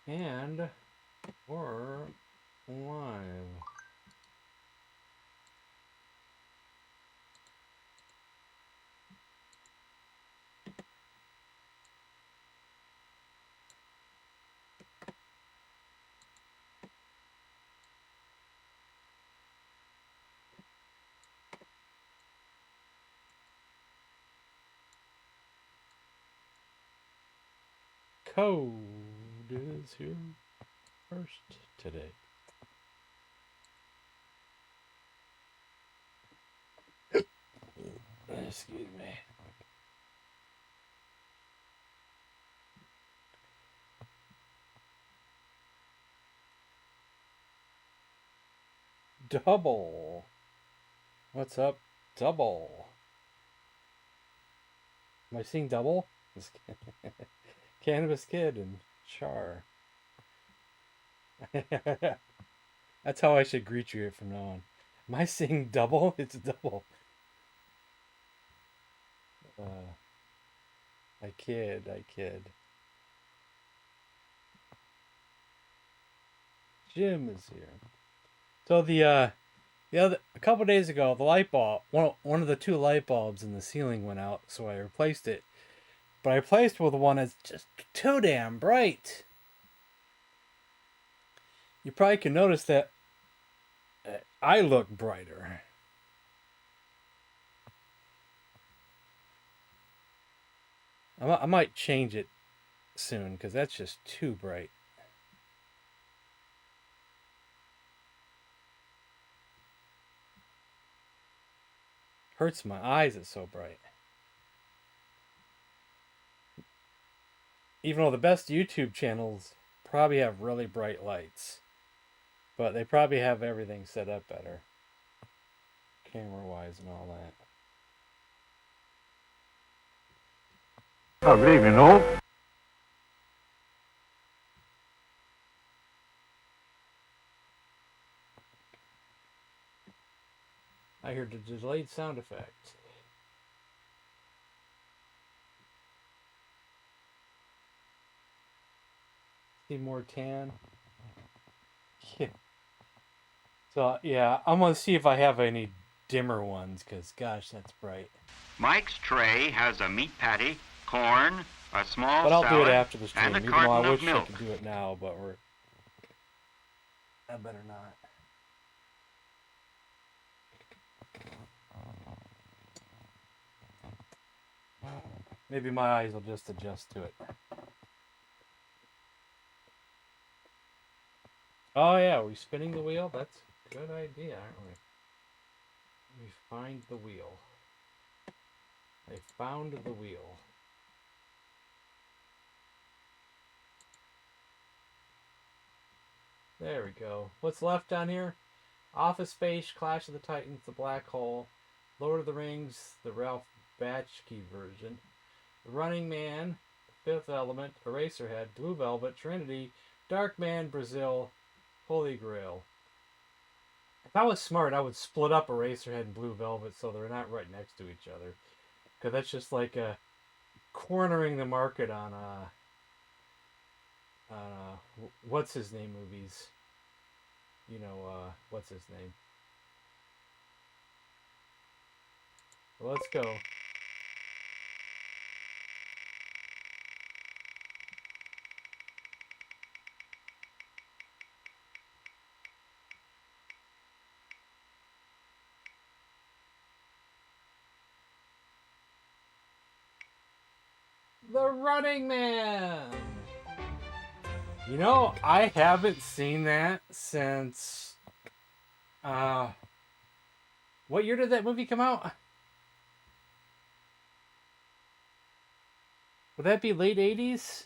And we're live. Code is here first today. Excuse me. Double. What's up, Double? Am I seeing Double? Cannabis Kid and Char. That's how I should greet you from now on. Am I seeing Double? It's Double. I kid. Jim is here. So a couple days ago, the light bulb, one of the two light bulbs in the ceiling went out, so I replaced it. But I replaced it with one that's just too damn bright. You probably can notice that I look brighter. I might change it soon because that's just too bright. Hurts my eyes, it's so bright. Even though the best YouTube channels probably have really bright lights. But they probably have everything set up better. Camera-wise and all that. Oh, good evening, all. I heard the delayed sound effect. See more tan. Yeah. So yeah, I'm gonna see if I have any dimmer ones, because gosh, that's bright. Mike's tray has a meat patty, corn, a small but I'll salad, do it after the stream, and a even though carton I of wish milk. I could do it now, but I better not. Maybe my eyes will just adjust to it. Oh yeah, are we spinning the wheel? That's a good idea, aren't we? We find the wheel. I found the wheel. There we go. What's left down here? Office Space, Clash of the Titans, The Black Hole, Lord of the Rings, the Ralph Bakshi version, The Running Man, Fifth Element, Eraserhead, Blue Velvet, Trinity, Darkman, Brazil, Holy Grail. If I was smart, I would split up Eraserhead and Blue Velvet so they're not right next to each other. Because that's just like cornering the market on what's his name movies. You know, what's his name? Well, let's go. The Running Man! You know, I haven't seen that since... what year did that movie come out? Would that be late 80s?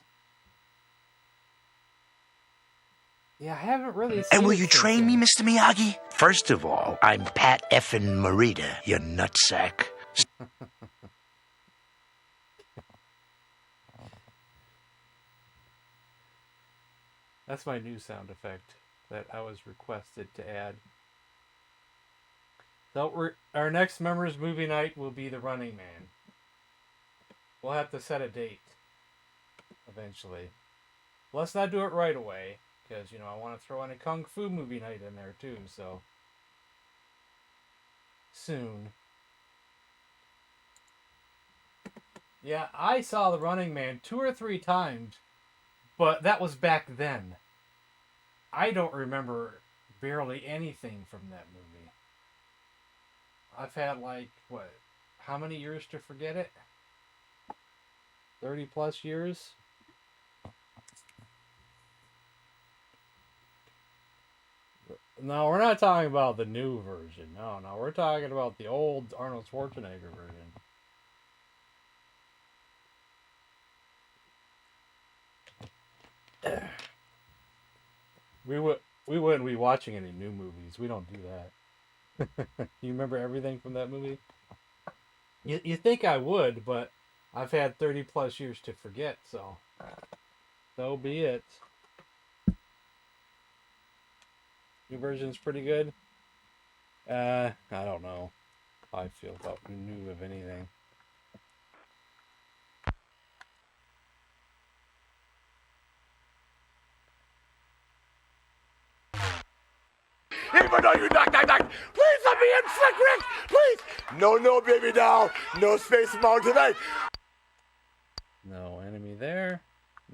Yeah, I haven't really seen And will it you since train me, then. Mr. Miyagi? First of all, I'm Pat effin' Morita, you nutsack. That's my new sound effect that I was requested to add. So our next members movie night will be The Running Man. We'll have to set a date eventually. Let's not do it right away, because, I want to throw in a Kung Fu movie night in there, too, so. Soon. Yeah, I saw The Running Man 2 or 3 times, but that was back then. I don't remember barely anything from that movie. I've had, how many years to forget it? 30 plus years? No, we're not talking about the new version. No, we're talking about the old Arnold Schwarzenegger version. We wouldn't be watching any new movies. We don't do that. You remember everything from that movie? You think I would, but I've had 30 plus years to forget, so be it. New version's pretty good. I don't know how I feel about new of anything. Even though you knock, knock, knock, please let me in, Slick Rick, please. No, baby doll, no space amount tonight. No enemy there.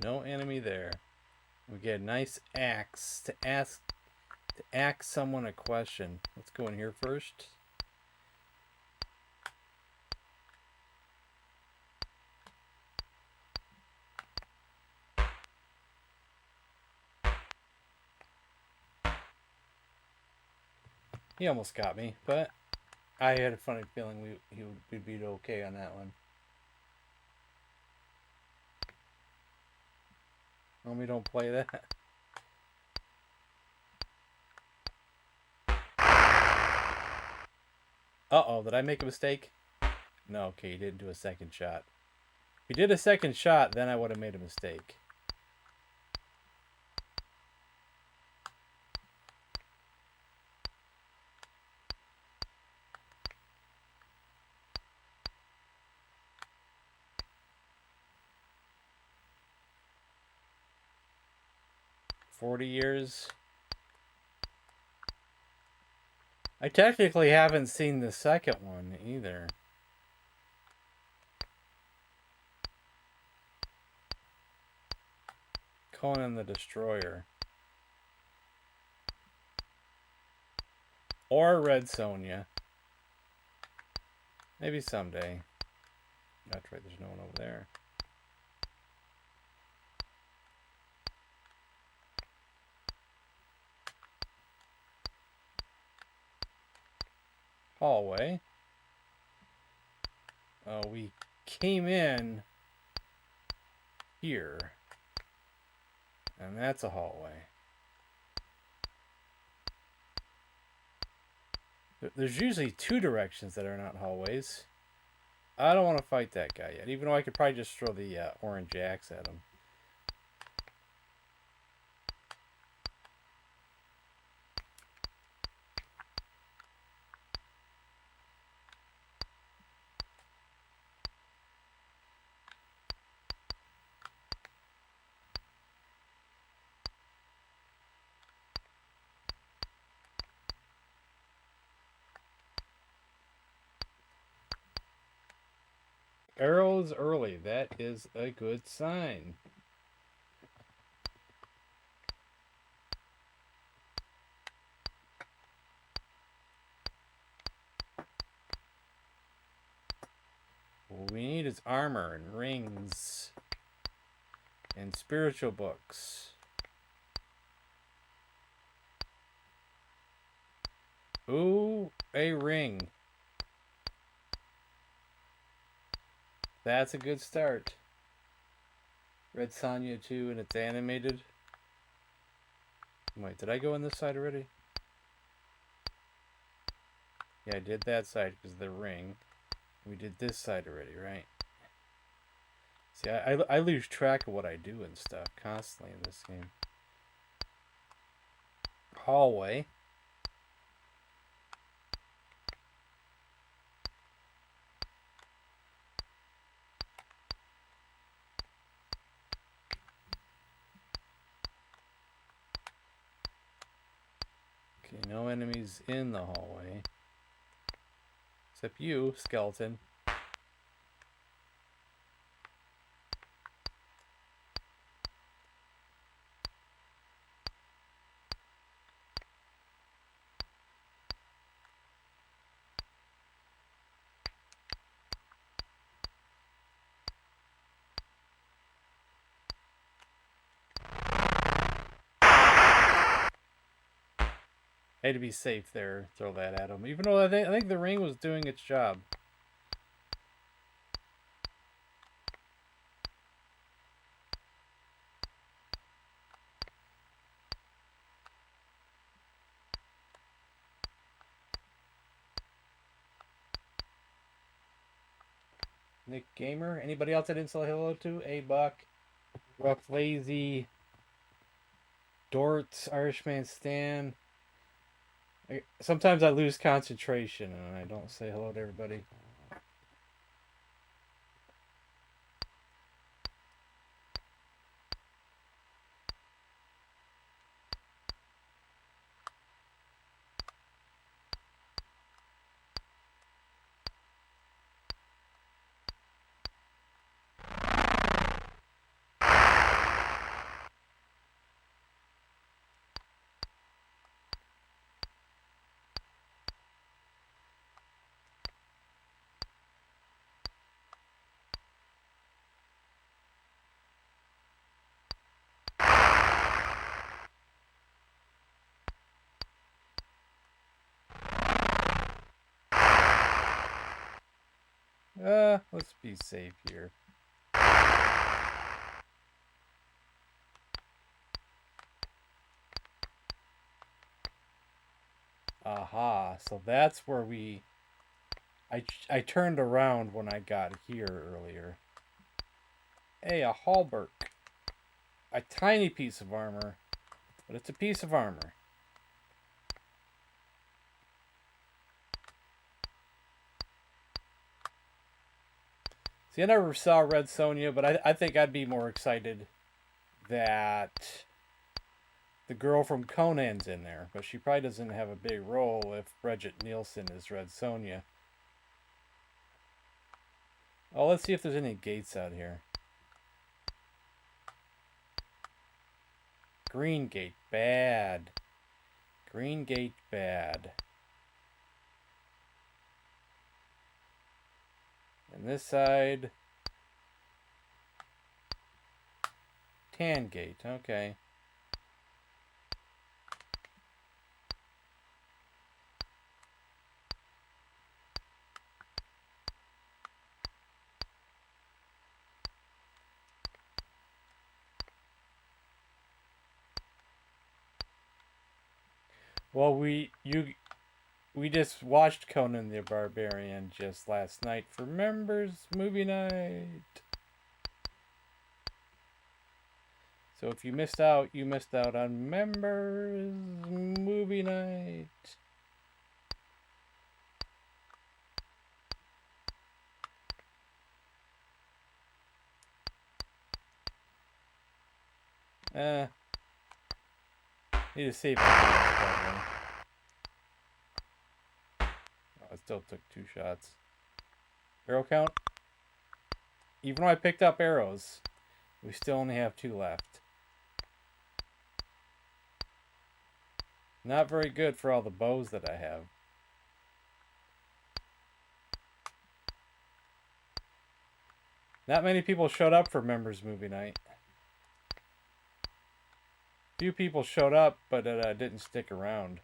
No enemy there. We get a nice axe to ask someone a question. Let's go in here first. He almost got me, but I had a funny feeling we'd be okay on that one. Well, we don't play that. Uh-oh, did I make a mistake? No, okay, he didn't do a second shot. If he did a second shot, then I would have made a mistake. $40. I technically haven't seen the second one either. Conan the Destroyer. Or Red Sonja. Maybe someday. That's right, there's no one over there. Hallway. We came in here. And that's a hallway. There's usually 2 directions that are not hallways. I don't want to fight that guy yet, even though I could probably just throw the orange axe at him. Arrows early. That is a good sign. What we need is armor and rings and spiritual books. Ooh, a ring. That's a good start. Red Sonja 2 and it's animated. Wait, did I go on this side already? Yeah, I did that side because of the ring. We did this side already, right? See, I lose track of what I do and stuff constantly in this game. Hallway. No enemies in the hallway. Except you, skeleton. Had to be safe there. Throw that at him. Even though I think the ring was doing its job. Nick Gamer. Anybody else I didn't say hello to? A Buck, Rough Lazy, Dortz, Irishman Stan. Sometimes I lose concentration and I don't say hello to everybody. Let's be safe here. Aha, so that's where I turned around when I got here earlier. Hey, a halberd. A tiny piece of armor, but it's a piece of armor. See, I never saw Red Sonja, but I think I'd be more excited that the girl from Conan's in there. But she probably doesn't have a big role if Bridget Nielsen is Red Sonja. Oh, let's see if there's any gates out here. Green gate, bad. Green gate, bad. And this side, tan gate, okay. Well, we just watched Conan the Barbarian just last night for members movie night. So if you missed out, you missed out on members movie night. Need to save my I still took 2 shots. Arrow count? Even though I picked up arrows, we still only have 2 left. Not very good for all the bows that I have. Not many people showed up for members movie night. Few people showed up, but didn't stick around.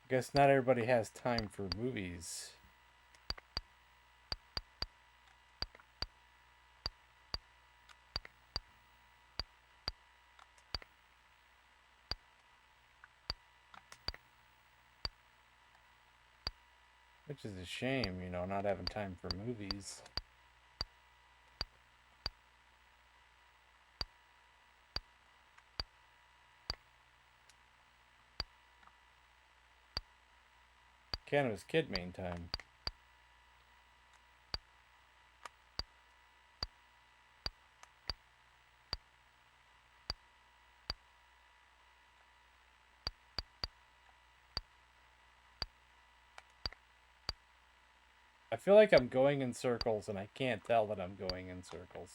Guess not everybody has time for movies. Which is a shame, you know, not having time for movies. Cannabis Kid main time. I feel like I'm going in circles and I can't tell that I'm going in circles.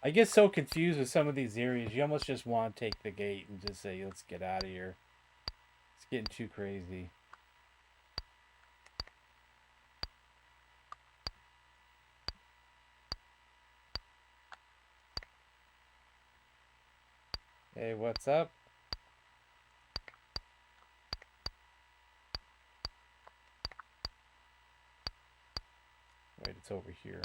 I get so confused with some of these areas. You almost just want to take the gate and just say, let's get out of here. It's getting too crazy. Hey, what's up? Wait, it's over here.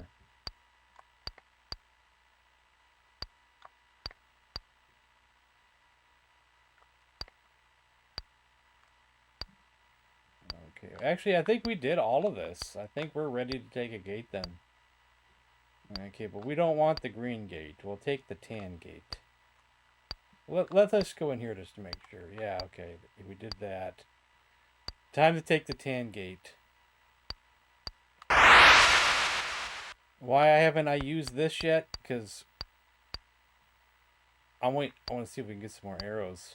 Okay, actually, I think we did all of this. I think we're ready to take a gate then. Okay, but we don't want the green gate. We'll take the tan gate. Let us go in here just to make sure. Yeah, okay, we did that. Time to take the tan gate. Why haven't I used this yet? Because I want to see if we can get some more arrows.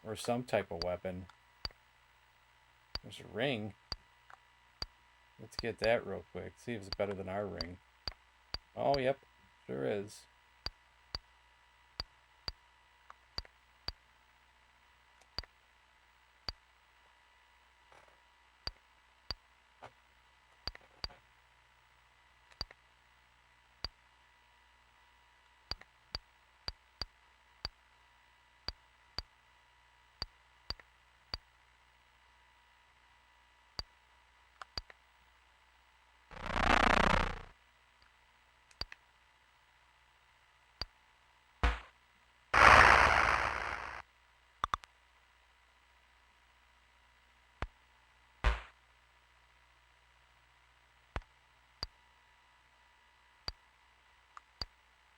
Or some type of weapon. There's a ring. Let's get that real quick. See if it's better than our ring. Oh, yep. Sure is.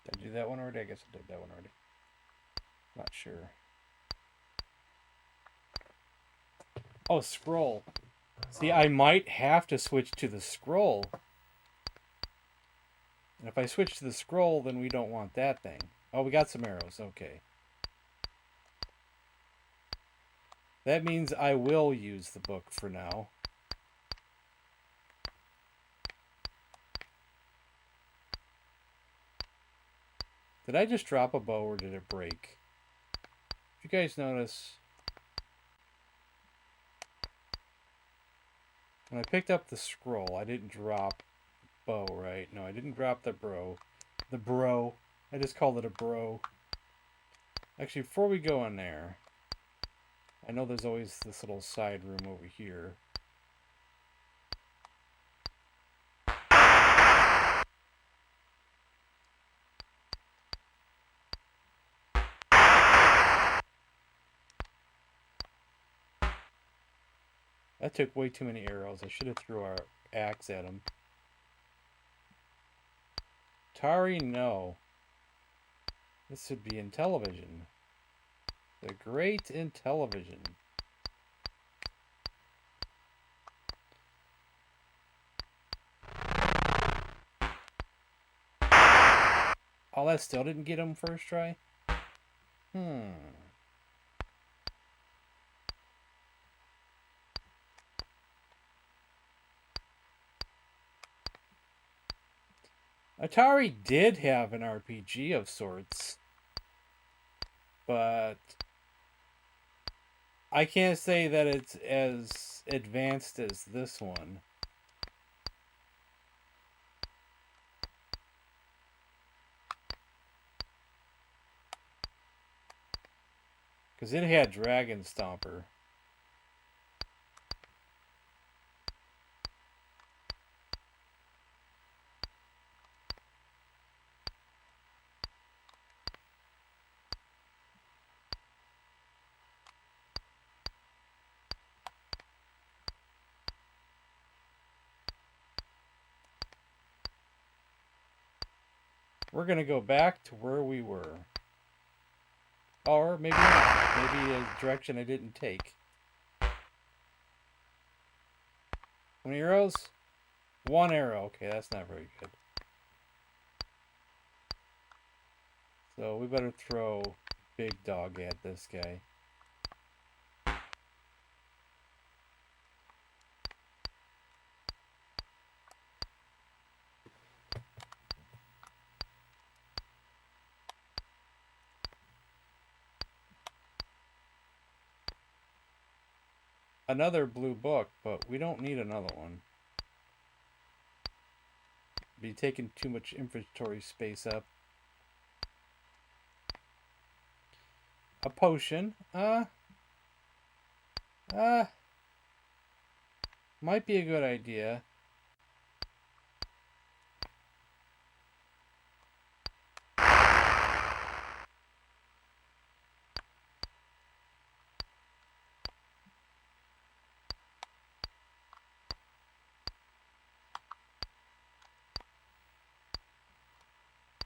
Did I do that one already? I guess I did that one already. Not sure. Oh, scroll. See, I might have to switch to the scroll. And if I switch to the scroll, then we don't want that thing. Oh, we got some arrows. Okay. That means I will use the book for now. Did I just drop a bow or did it break? Did you guys notice? When I picked up the scroll, I didn't drop bow, right? No, I didn't drop the bro. The bro. I just called it a bro. Actually, before we go in there, I know there's always this little side room over here. That took way too many arrows. I should have threw our axe at him. Tari, no. This would be Intellivision. The great Intellivision. Oh, that still didn't get him first try? Atari did have an RPG of sorts, but I can't say that it's as advanced as this one. Because it had Dragon Stomper. We're going to go back to where we were. Or maybe not. Maybe a direction I didn't take. How many arrows? 1 arrow. Okay, that's not very good. So we better throw big dog at this guy. Another blue book, but we don't need another one. Be taking too much inventory space up. A potion. Might be a good idea.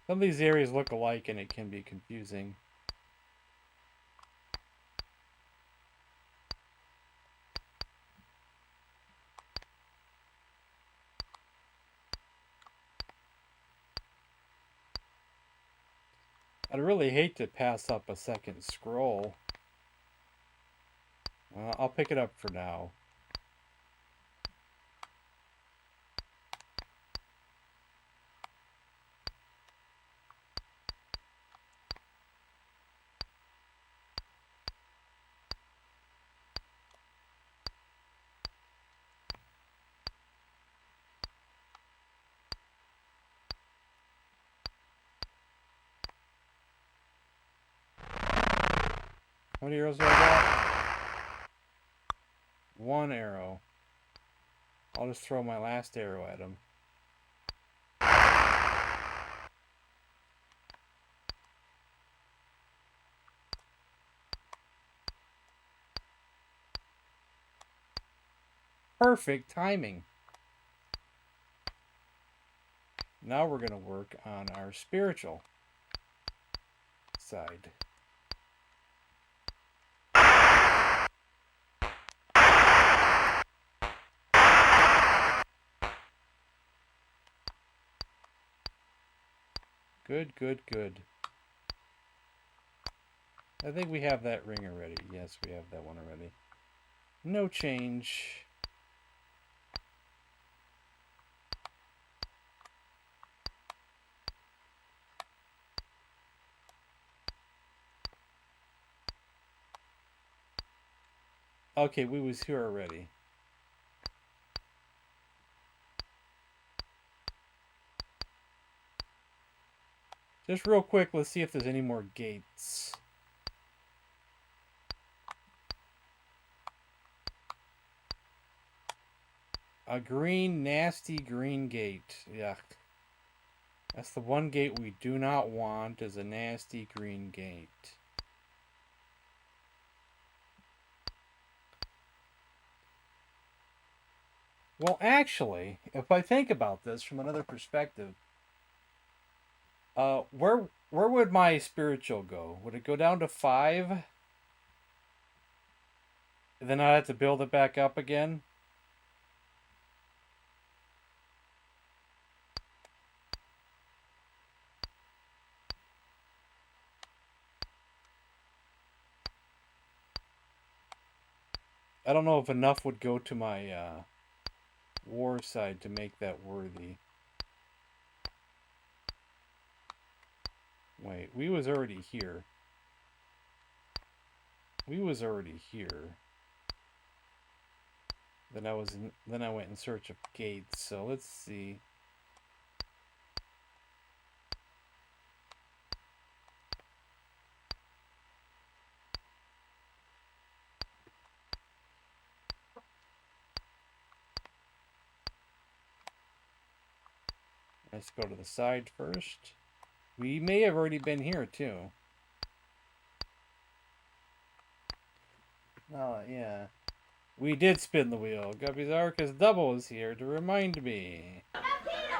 Some of these areas look alike and it can be confusing. I'd really hate to pass up a second scroll. I'll pick it up for now. How many arrows do I got? 1 arrow. I'll just throw my last arrow at him. Perfect timing. Now we're going to work on our spiritual side. Good, good, good. I think we have that ring already. Yes, we have that one already. No change. Okay, we was here already. Just real quick, let's see if there's any more gates. A green, nasty green gate. Yuck. That's the one gate we do not want, is a nasty green gate. Well, actually, if I think about this from another perspective, where would my spiritual go? Would it go down to 5? And then I'd have to build it back up again? I don't know if enough would go to my war side to make that worthy. Wait, we was already here. We was already here. Then I went in search of gates. So let's see. Let's go to the side first. We may have already been here too. Oh, yeah. We did spin the wheel. Guppy's Arcus Double is here to remind me.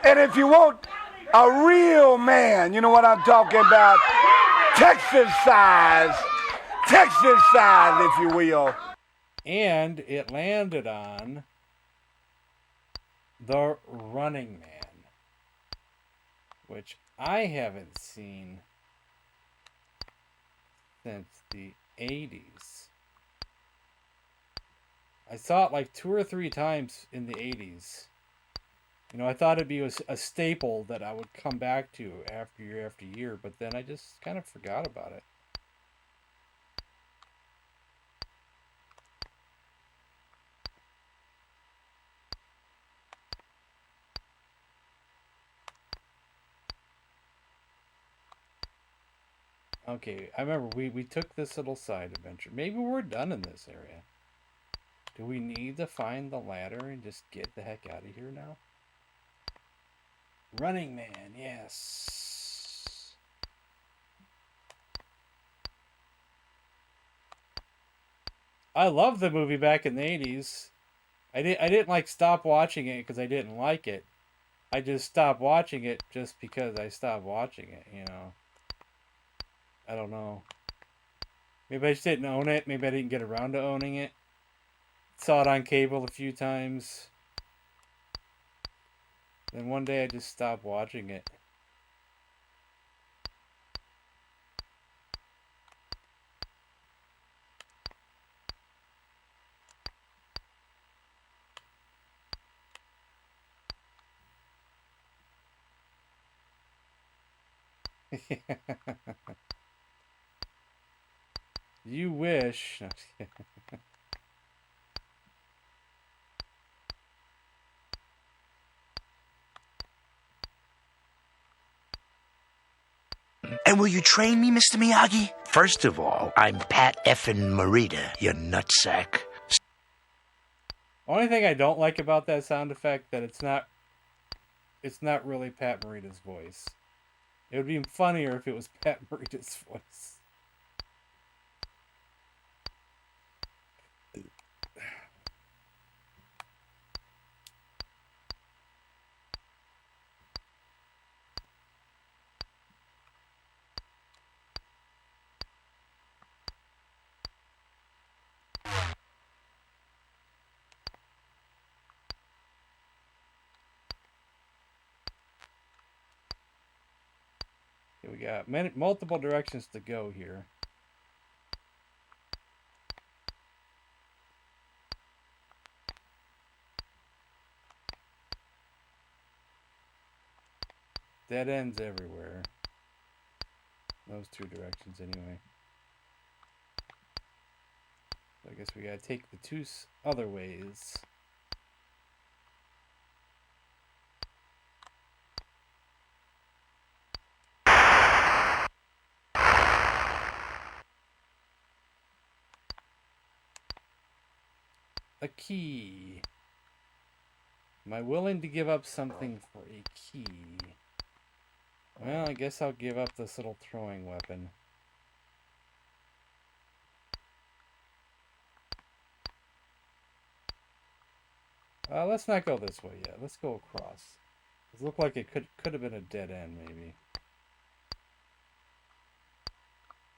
And if you won't A real man. You know what I'm talking about? Texas size. Texas size, if you will. And it landed on The Running Man, which I haven't seen since the 80s. I saw it like 2 or 3 times in the 80s. You know, I thought it'd be a staple that I would come back to after year, but then I just kind of forgot about it. Okay, I remember we took this little side adventure. Maybe we're done in this area. Do we need to find the ladder and just get the heck out of here now? Running Man, yes. I loved the movie back in the 80s. I didn't like stop watching it because I didn't like it. I just stopped watching it just because I stopped watching it, you know. I don't know. Maybe I just didn't own it. Maybe I didn't get around to owning it. Saw it on cable a few times. Then one day I just stopped watching it. You wish. And will you train me, Mr. Miyagi? First of all, I'm Pat effin' Morita, you nutsack. Only thing I don't like about that sound effect that it's not really Pat Morita's voice. It would be funnier if it was Pat Morita's voice. Okay, we got multiple directions to go here. Dead ends everywhere. Those 2 directions anyway. So I guess we gotta take the 2 other ways. A key. Am I willing to give up something for a key? Well, I guess I'll give up this little throwing weapon. Let's not go this way yet. Let's go across. It looked like it could have been a dead end, maybe.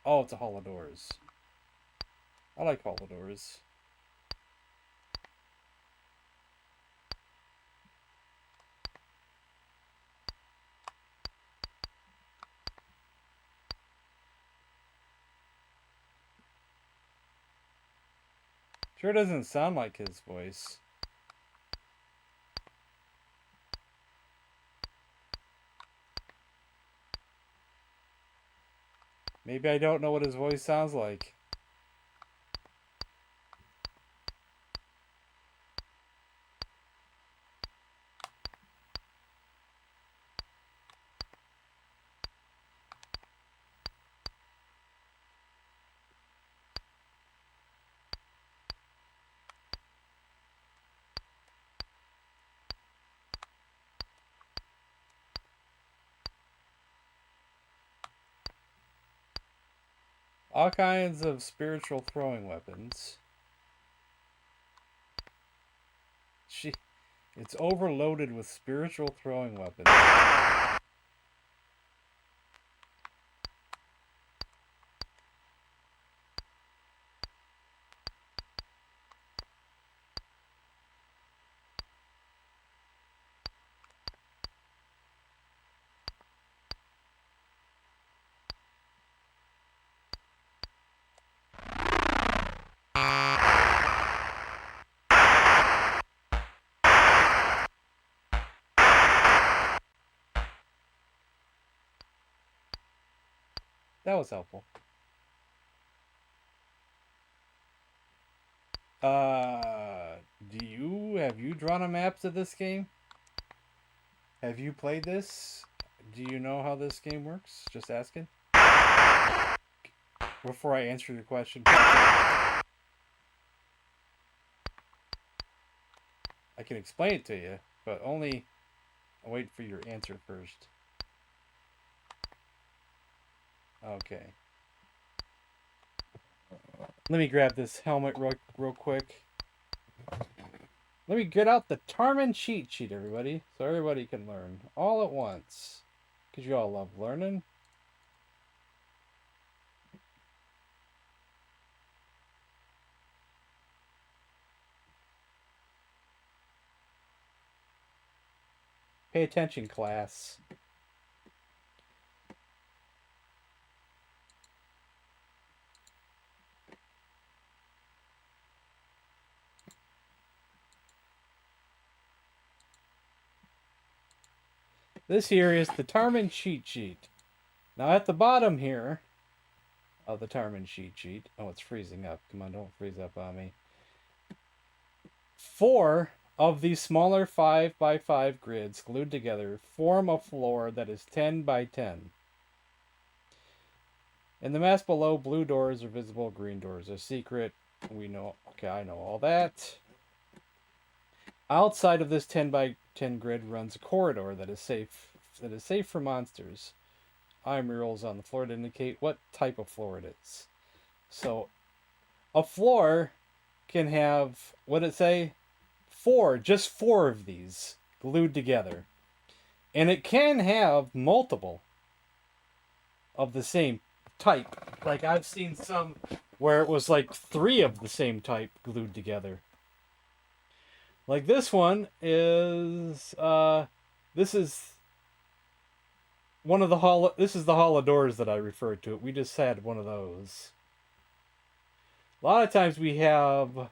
Oh, it's a hall of doors. I like hall of doors. Sure doesn't sound like his voice. Maybe I don't know what his voice sounds like. All kinds of spiritual throwing weapons. It's overloaded with spiritual throwing weapons. That was helpful. Have you drawn a map to this game? Have you played this? Do you know how this game works? Just asking. Before I answer your question, I can explain it to you, but only I'll wait for your answer first. Okay. Let me grab this helmet real quick. Let me get out the Tarmin cheat sheet, everybody, so everybody can learn all at once. Because you all love learning. Pay attention, class. This here is the Tarmin cheat sheet. Now at the bottom here of the Tarmin cheat sheet, oh, it's freezing up. Come on, don't freeze up on me. 4 of these smaller 5x5 grids glued together form a floor that is 10 by 10. In the maps below, blue doors are visible, green doors are secret. We know, okay, I know all that. Outside of this 10 by 10 grid runs a corridor that is safe for monsters. Eye murals on the floor to indicate what type of floor it is. So, a floor can have, what did it say? Just four of these glued together. And it can have multiple of the same type. Like, I've seen some where it was like 3 of the same type glued together. Like this one is, this is one of the this is the hall of doors that I referred to. We just had one of those. A lot of times we have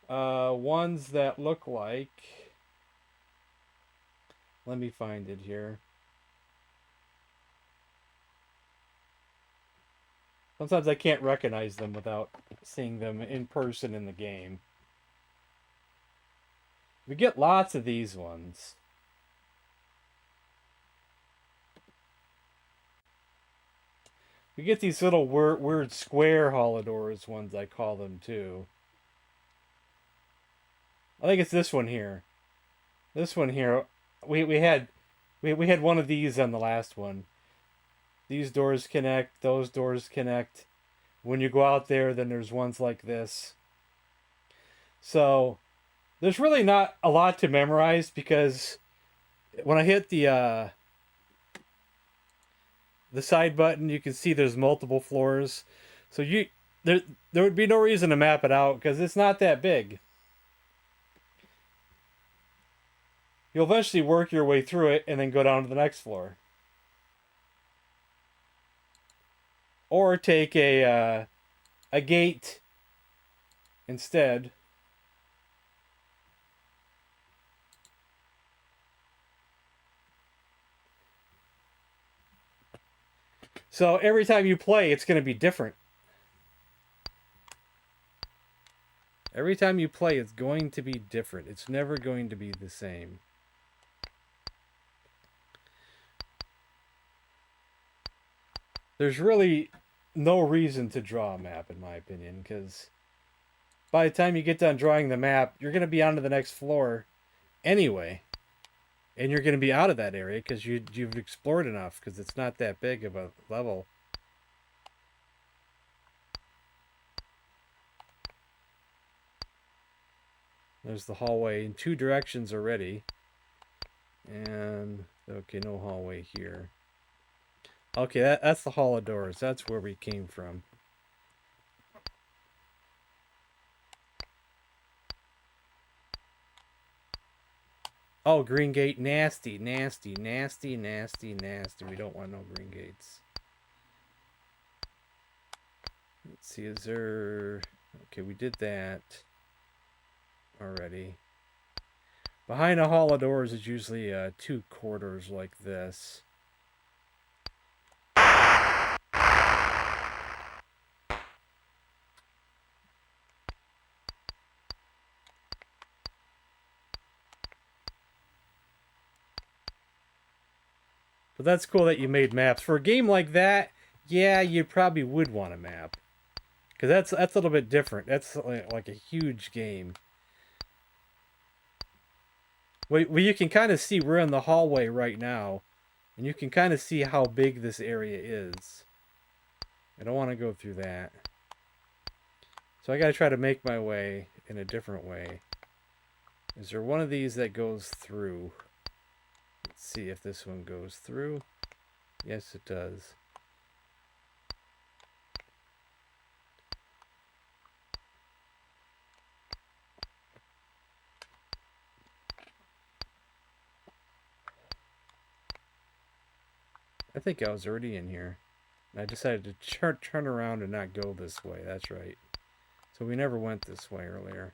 ones that look like, let me find it here. Sometimes I can't recognize them without seeing them in person in the game. We get lots of these ones. We get these little weird square holodors ones, I call them too. I think it's this one here. This one here. We had one of these on the last one. These doors connect, those doors connect. When you go out there, then there's ones like this. So there's really not a lot to memorize, because when I hit the side button, you can see there's multiple floors. So there would be no reason to map it out, because it's not that big. You'll eventually work your way through it and then go down to the next floor. Or take a gate instead. So every time you play, it's going to be different. Every time you play, it's going to be different. It's never going to be the same. There's really no reason to draw a map, in my opinion, because by the time you get done drawing the map, you're going to be on to the next floor anyway. And you're going to be out of that area because you've explored enough, because it's not that big of a level. There's the hallway in 2 directions already. And, okay, no hallway here. Okay, that's the hall of doors. That's where we came from. Oh, green gate, nasty, nasty, nasty, nasty, nasty. We don't want no green gates. Let's see, is there... Okay, we did that already. Behind a hall of doors is usually 2 corridors like this. But that's cool that you made maps. For a game like that, yeah, you probably would want a map. Because that's a little bit different. That's like a huge game. Well, you can kind of see we're in the hallway right now. And you can kind of see how big this area is. I don't want to go through that. So I got to try to make my way in a different way. Is there one of these that goes through? Let's see if this one goes through. Yes, it does. I think I was already in here. I decided to turn around and not go this way. That's right. So we never went this way earlier.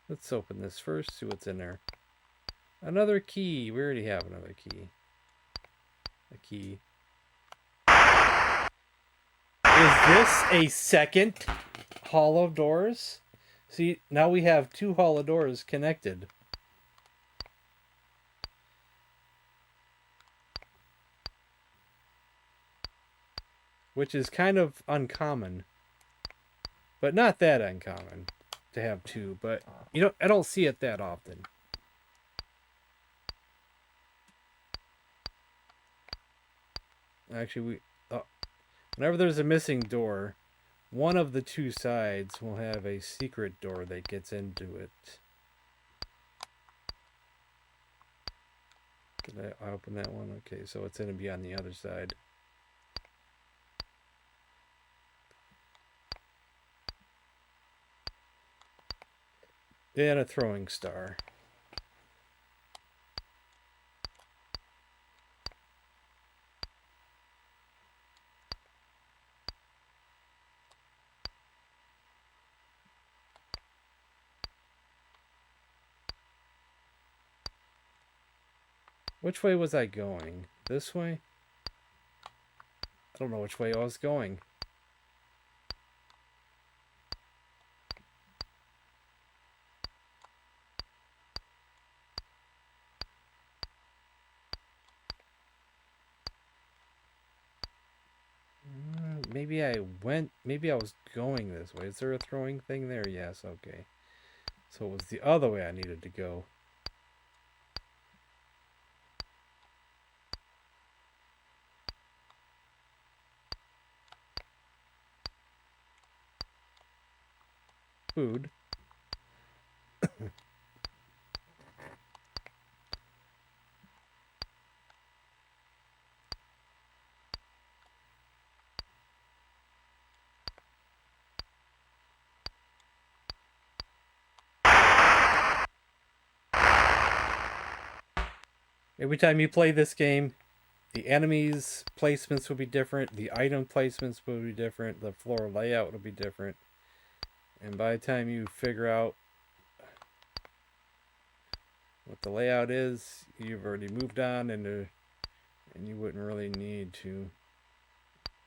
Let's open this first, see what's in there. Another key. We already have another key. A key. Is this a second hall of doors? See, now we have two hall of doors connected. Which is kind of uncommon. But not that uncommon to have two. But, you know, I don't see it that often. Actually, whenever there's a missing door, one of the two sides will have a secret door that gets into it. Can I open that one? Okay, so it's going to be on the other side. And a throwing star. Which way was I going? This way? I don't know which way I was going. Maybe I was going this way. Is there a throwing thing there? Yes, okay. So it was the other way I needed to go. Food. Every time you play this game, the enemies' placements will be different, the item placements will be different, the floor layout will be different. And by the time you figure out what the layout is, you've already moved on, and you wouldn't really need to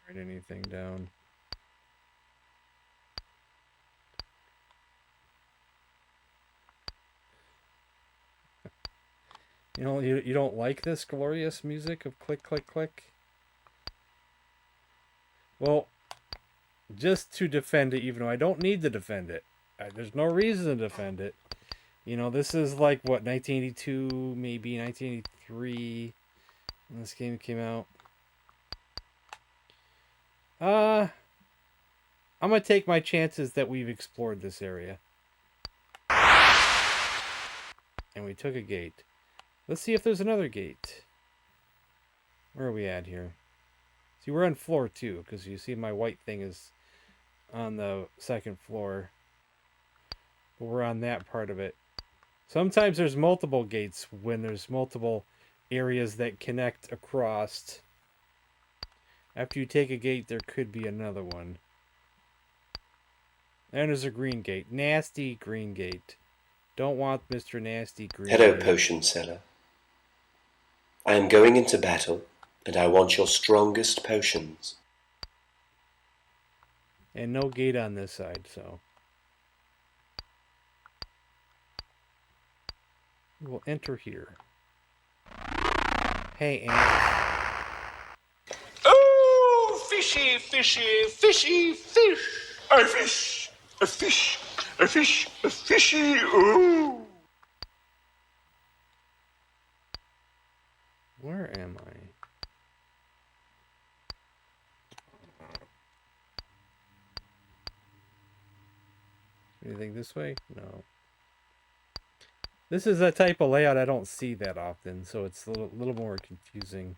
write anything down. You know, you don't like this glorious music of click, click, click? Well, just to defend it, even though I don't need to defend it. There's no reason to defend it. You know, this is like, what, 1982, maybe 1983, when this game came out. I'm going to take my chances that we've explored this area. And we took a gate. Let's see if there's another gate. Where are we at here? See, we're on floor 2, because you see my white thing is on the second floor. But we're on that part of it. Sometimes there's multiple gates when there's multiple areas that connect across. After you take a gate, there could be another one. And there's a green gate. Nasty green gate. Don't want Mr. Nasty green Hello, gate. potion seller. I am going into battle, and I want your strongest potions. And no gate on this side, so. We'll enter here. Hey, ants. Oh, fishy, fishy, fishy, fish. A fish, a fish, a fish, a fishy. Ooh. Where am I? Anything this way? No. This is a type of layout I don't see that often, so it's a little more confusing.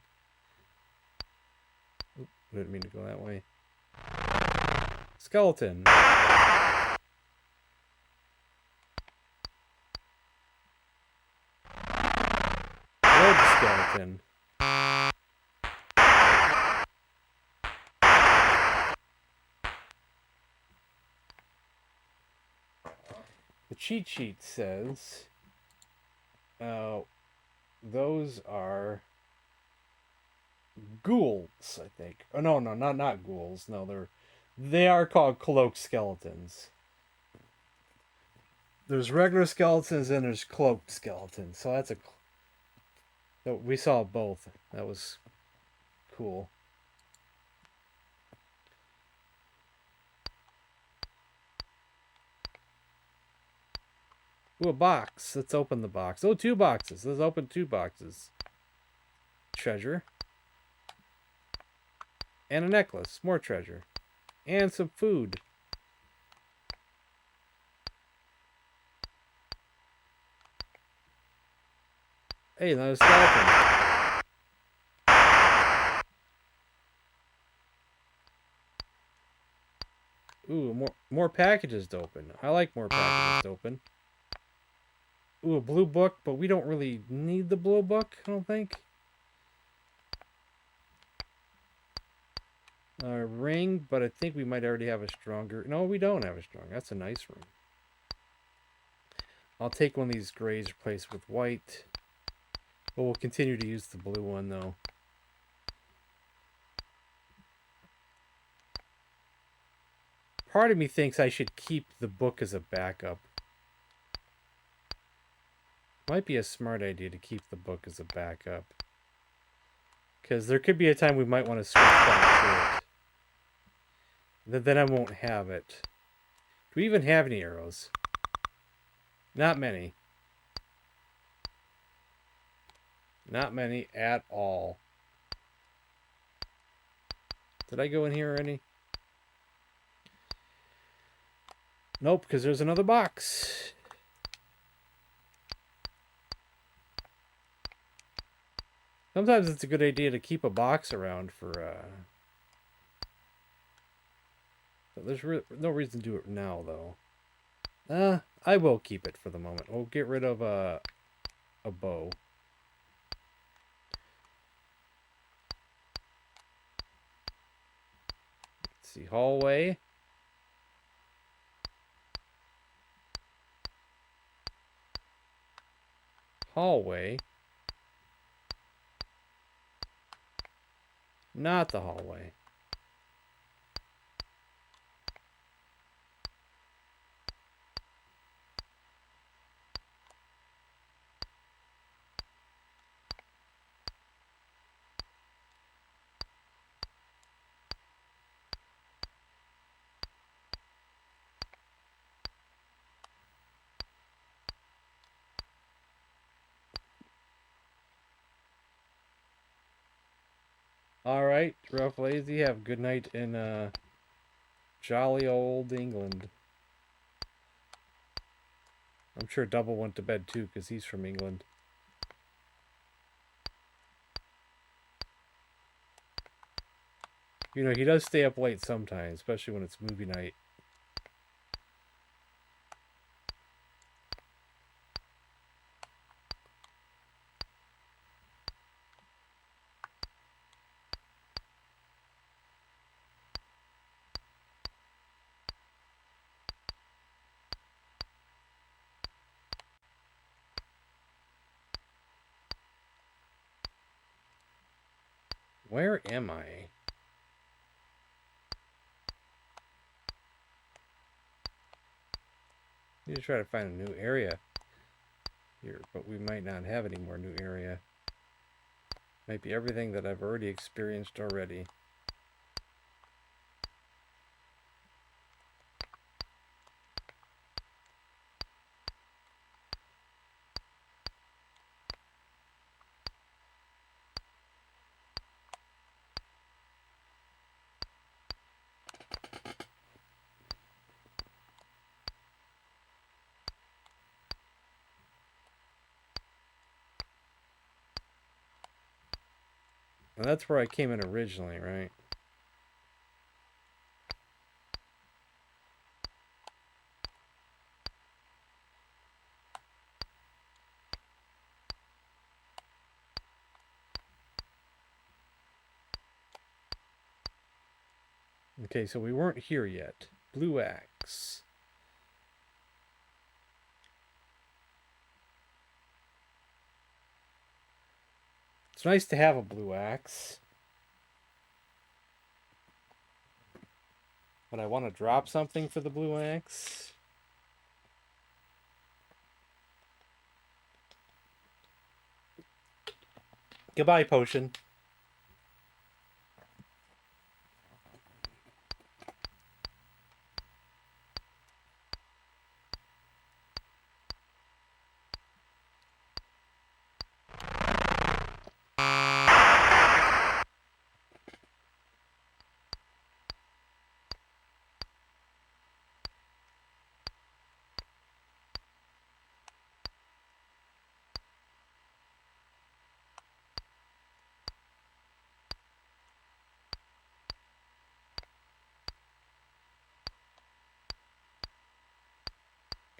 Oop, didn't mean to go that way. Skeleton. Red skeleton. The cheat sheet says those are ghouls, I think. Oh no, not ghouls. No, they are called cloaked skeletons. There's regular skeletons and there's cloaked skeletons. So that's we saw both. That was cool. Ooh, a box. Let's open the box. Oh, 2 boxes. Let's open 2 boxes. Treasure. And a necklace. More treasure. And some food. Hey, another skeleton. Ooh, more packages to open. I like more packages to open. Ooh, a blue book, but we don't really need the blue book, I don't think. A ring, but I think we might already have a stronger... No, we don't have a stronger. That's a nice ring. I'll take one of these grays, replace with white. But we'll continue to use the blue one, though. Part of me thinks I should keep the book as a backup. Might be a smart idea to keep the book as a backup. Because there could be a time we might want to switch back to it. Then I won't have it. Do we even have any arrows? Not many. Not many at all. Did I go in here already? Nope, because there's another box. Sometimes it's a good idea to keep a box around for, but there's no reason to do it now, though. I will keep it for the moment. We'll get rid of, a bow. Let's see, hallway. Hallway. Not the hallway. Alright, Rough Lazy, have a good night in jolly old England. I'm sure Double went to bed too, because he's from England. You know, he does stay up late sometimes, especially when it's movie night. Where am I? Need to try to find a new area here, but we might not have any more new area. Might be everything that I've already experienced already. And that's where I came in originally, right? Okay, so we weren't here yet. Blue axe. It's nice to have a blue axe. But I want to drop something for the blue axe. Goodbye, potion.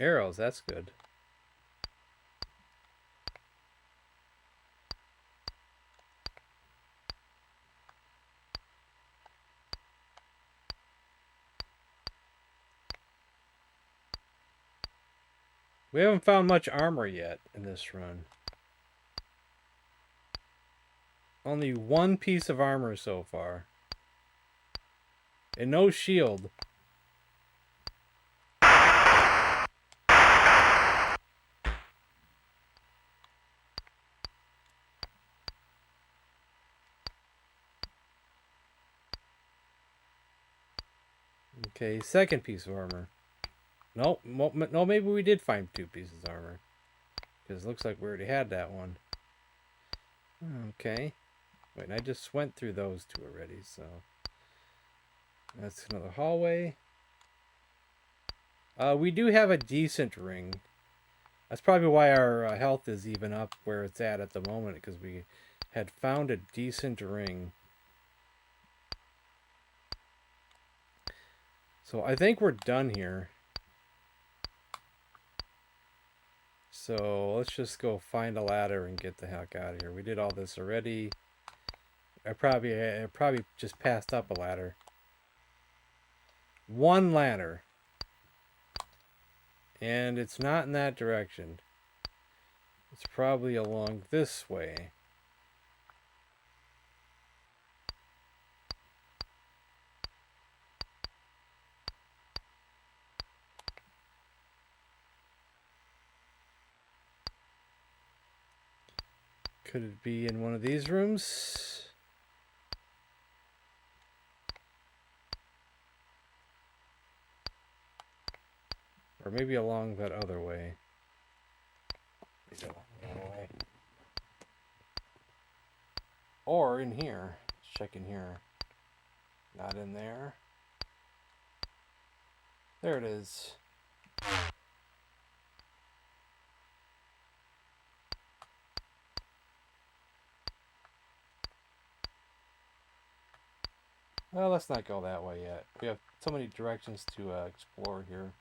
Arrows, that's good. We haven't found much armor yet in this run. Only one piece of armor so far. And no shield. Okay, second piece of armor. No, no, maybe we did find two pieces of armor. Because it looks like we already had that one. Okay. Wait, and I just went through those two already, so... That's another hallway. We do have a decent ring. That's probably why our health is even up where it's at the moment, because we had found a decent ring. So I think we're done here. So let's just go find a ladder and get the heck out of here. We did all this already. I probably just passed up a ladder. One ladder. And it's not in that direction. It's probably along this way. Could it be in one of these rooms? Or maybe along that other way. Or in here. Let's check in here. Not in there. There it is. Well, let's not go that way yet. We have so many directions to explore here.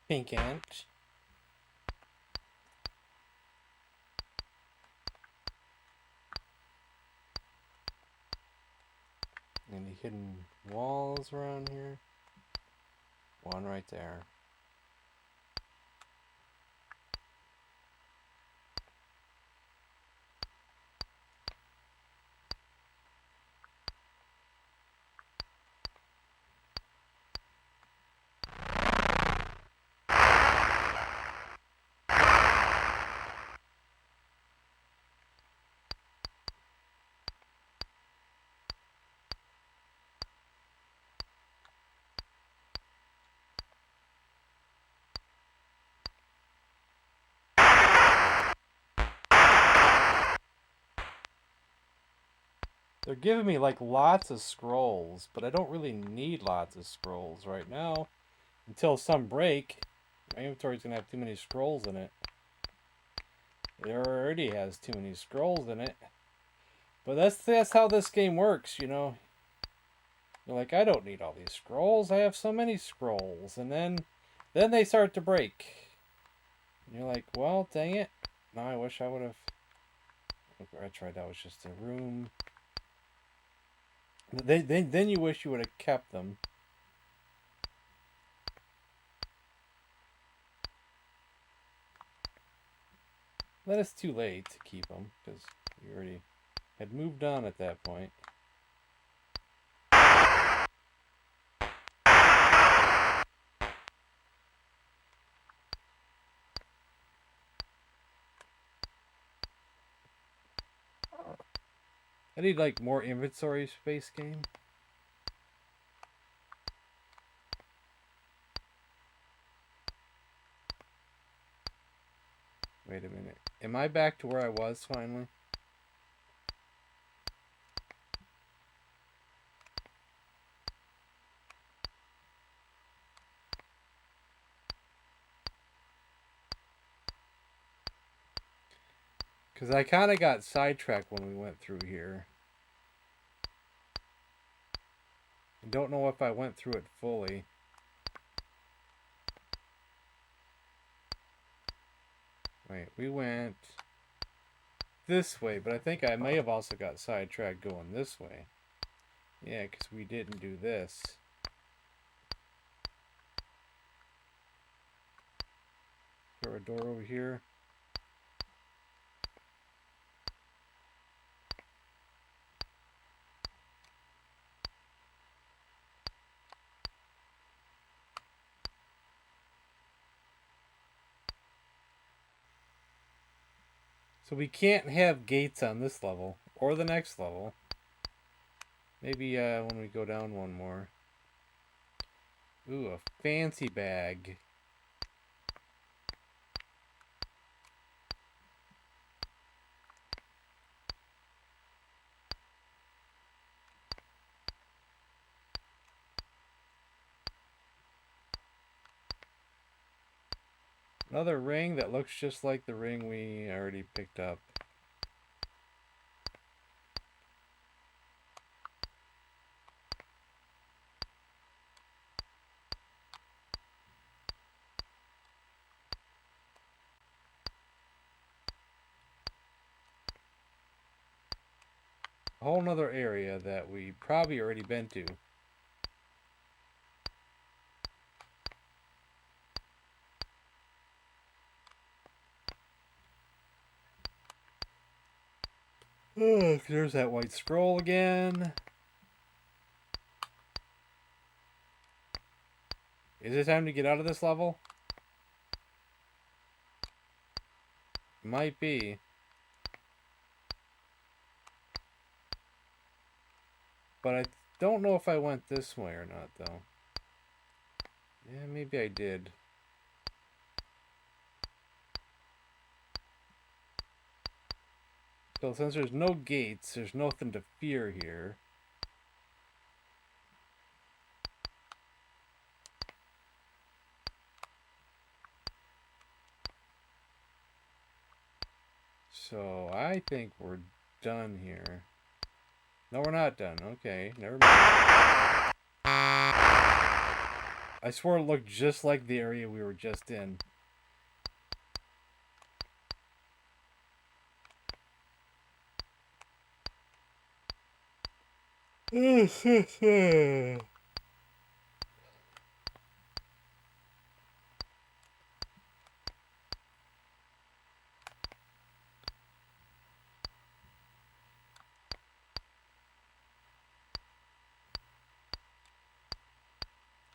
Pink ant. Any hidden walls around here? One right there. They're giving me like lots of scrolls, but I don't really need lots of scrolls right now. Until some break. My inventory's gonna have too many scrolls in it. It already has too many scrolls in it. But that's how this game works, you know. You're like, I don't need all these scrolls. I have so many scrolls. And then they start to break. And you're like, well, dang it. Now I wish I would have... I tried that was just a room. Then you wish you would have kept them. Then it's too late to keep them, because we already had moved on at that point. I need like more inventory space game. Wait a minute. Am I back to where I was finally? Because I kind of got sidetracked when we went through here. I don't know if I went through it fully. Wait, we went this way, but I think I may have also got sidetracked going this way. Yeah, because we didn't do this. Is there a door over here? So we can't have gates on this level, or the next level. Maybe when we go down one more. Ooh, a fancy bag. Another ring that looks just like the ring we already picked up. A whole nother area that we probably already been to. Ugh, there's that white scroll again. Is it time to get out of this level? Might be. But I don't know if I went this way or not, though. Yeah, maybe I did. So since there's no gates, there's nothing to fear here. So I think we're done here. No, we're not done. Okay, never mind. I swore it looked just like the area we were just in.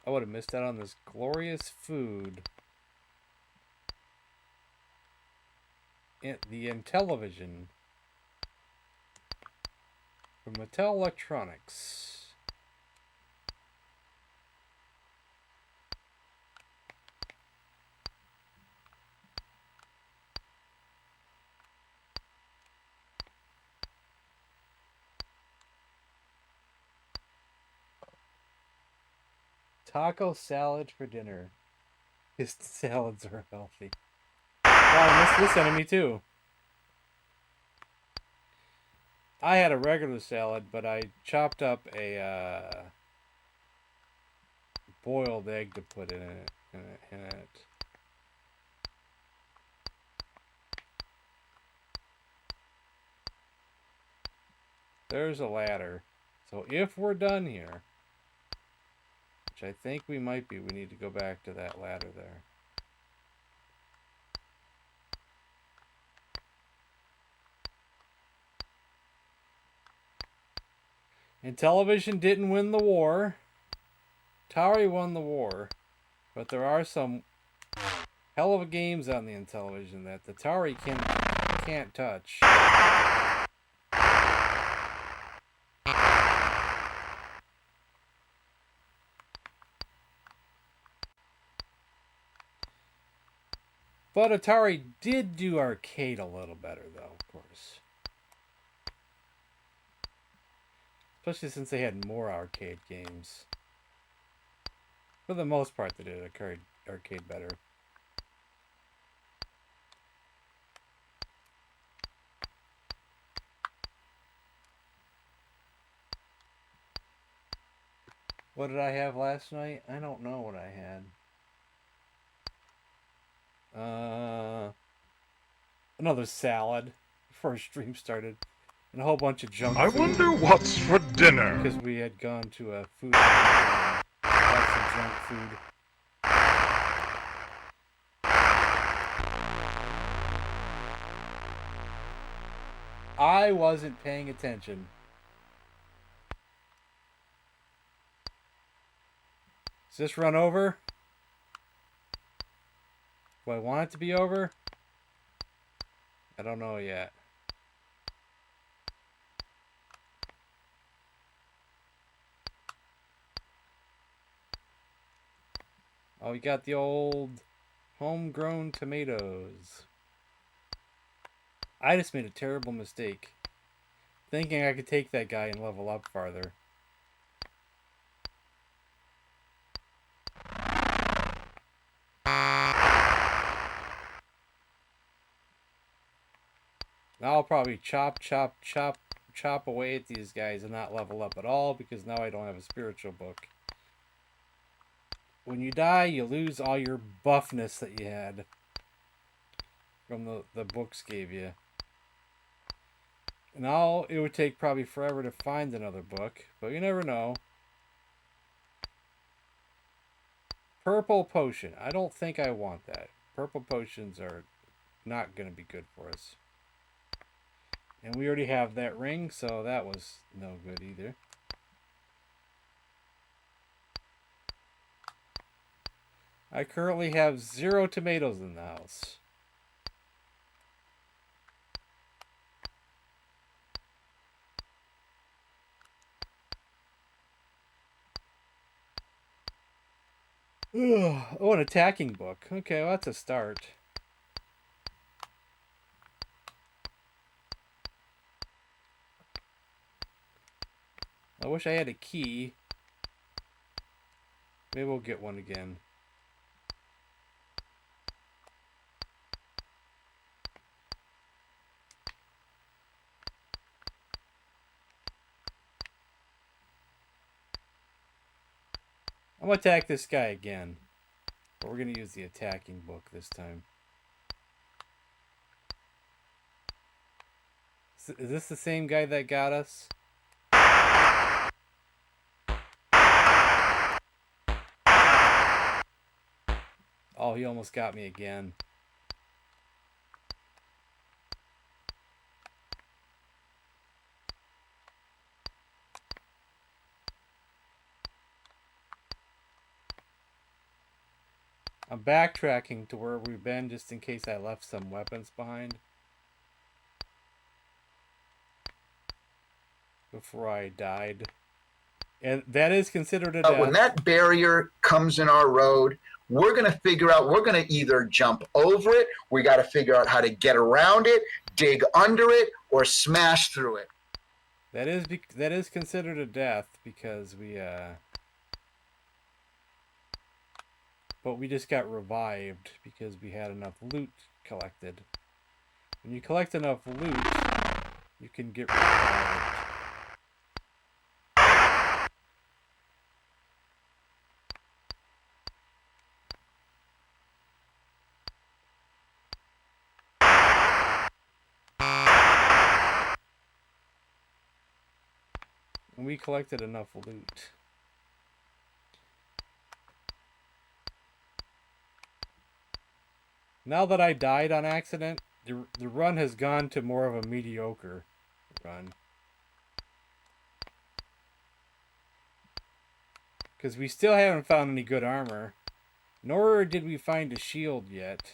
I would have missed out on this glorious food. The Intellivision from Mattel Electronics. Taco salad for dinner. His salads are healthy. Wow, I missed this enemy too. I had a regular salad, but I chopped up a boiled egg to put in it. There's a ladder. So if we're done here, which I think we might be, we need to go back to that ladder there. Intellivision didn't win the war. Atari won the war. But there are some hell of games on the Intellivision that the Atari can't touch. But Atari did do arcade a little better, though, of course. Especially since they had more arcade games. For the most part, they did arcade better. What did I have last night? I don't know what I had. Another salad before stream started. And a whole bunch of junk food. I wonder what's for dinner. Because we had gone to a food restaurant and had some junk food. I wasn't paying attention. Does this run over? Do I want it to be over? I don't know yet. Oh, we got the old homegrown tomatoes. I just made a terrible mistake. Thinking I could take that guy and level up farther. Now I'll probably chop away at these guys and not level up at all because now I don't have a spiritual book. When you die, you lose all your buffness that you had from the books gave you. Now it would take probably forever to find another book, but you never know. Purple potion. I don't think I want that. Purple potions are not going to be good for us. And we already have that ring, so that was no good either. I currently have 0 tomatoes in the house. Ugh. Oh, an attacking book. Okay, well, that's a start. I wish I had a key. Maybe we'll get one again. I'm gonna attack this guy again. But we're gonna use the attacking book this time. Is this the same guy that got us? Oh, he almost got me again. I'm backtracking to where we've been just in case I left some weapons behind. Before I died. And that is considered a death. When that barrier comes in our road, we're going to figure out, we're going to either jump over it, we got to figure out how to get around it, dig under it, or smash through it. That is considered a death because but we just got revived because we had enough loot collected. When you collect enough loot, you can get revived. And we collected enough loot. Now that I died on accident, the run has gone to more of a mediocre run. Because we still haven't found any good armor. Nor did we find a shield yet.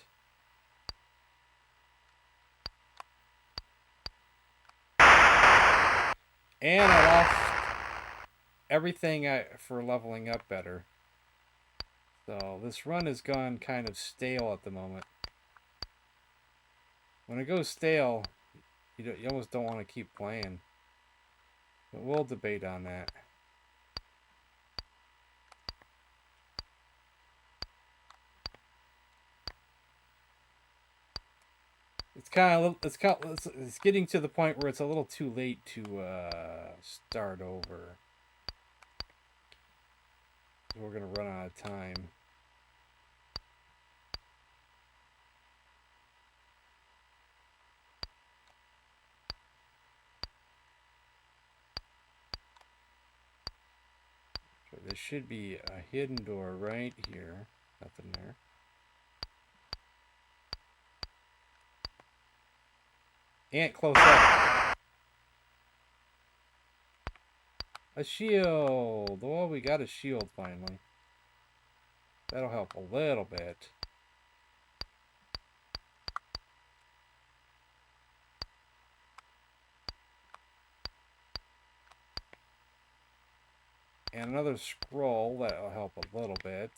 And I lost everything for leveling up better. So this run has gone kind of stale at the moment. When it goes stale, you almost don't want to keep playing. But we'll debate on that. It's getting to the point where it's a little too late to start over. We're gonna run out of time. So there should be a hidden door right here. Nothing there. Ant close up. A shield. Well, we got a shield finally. That'll help a little bit. And another scroll. That'll help a little bit.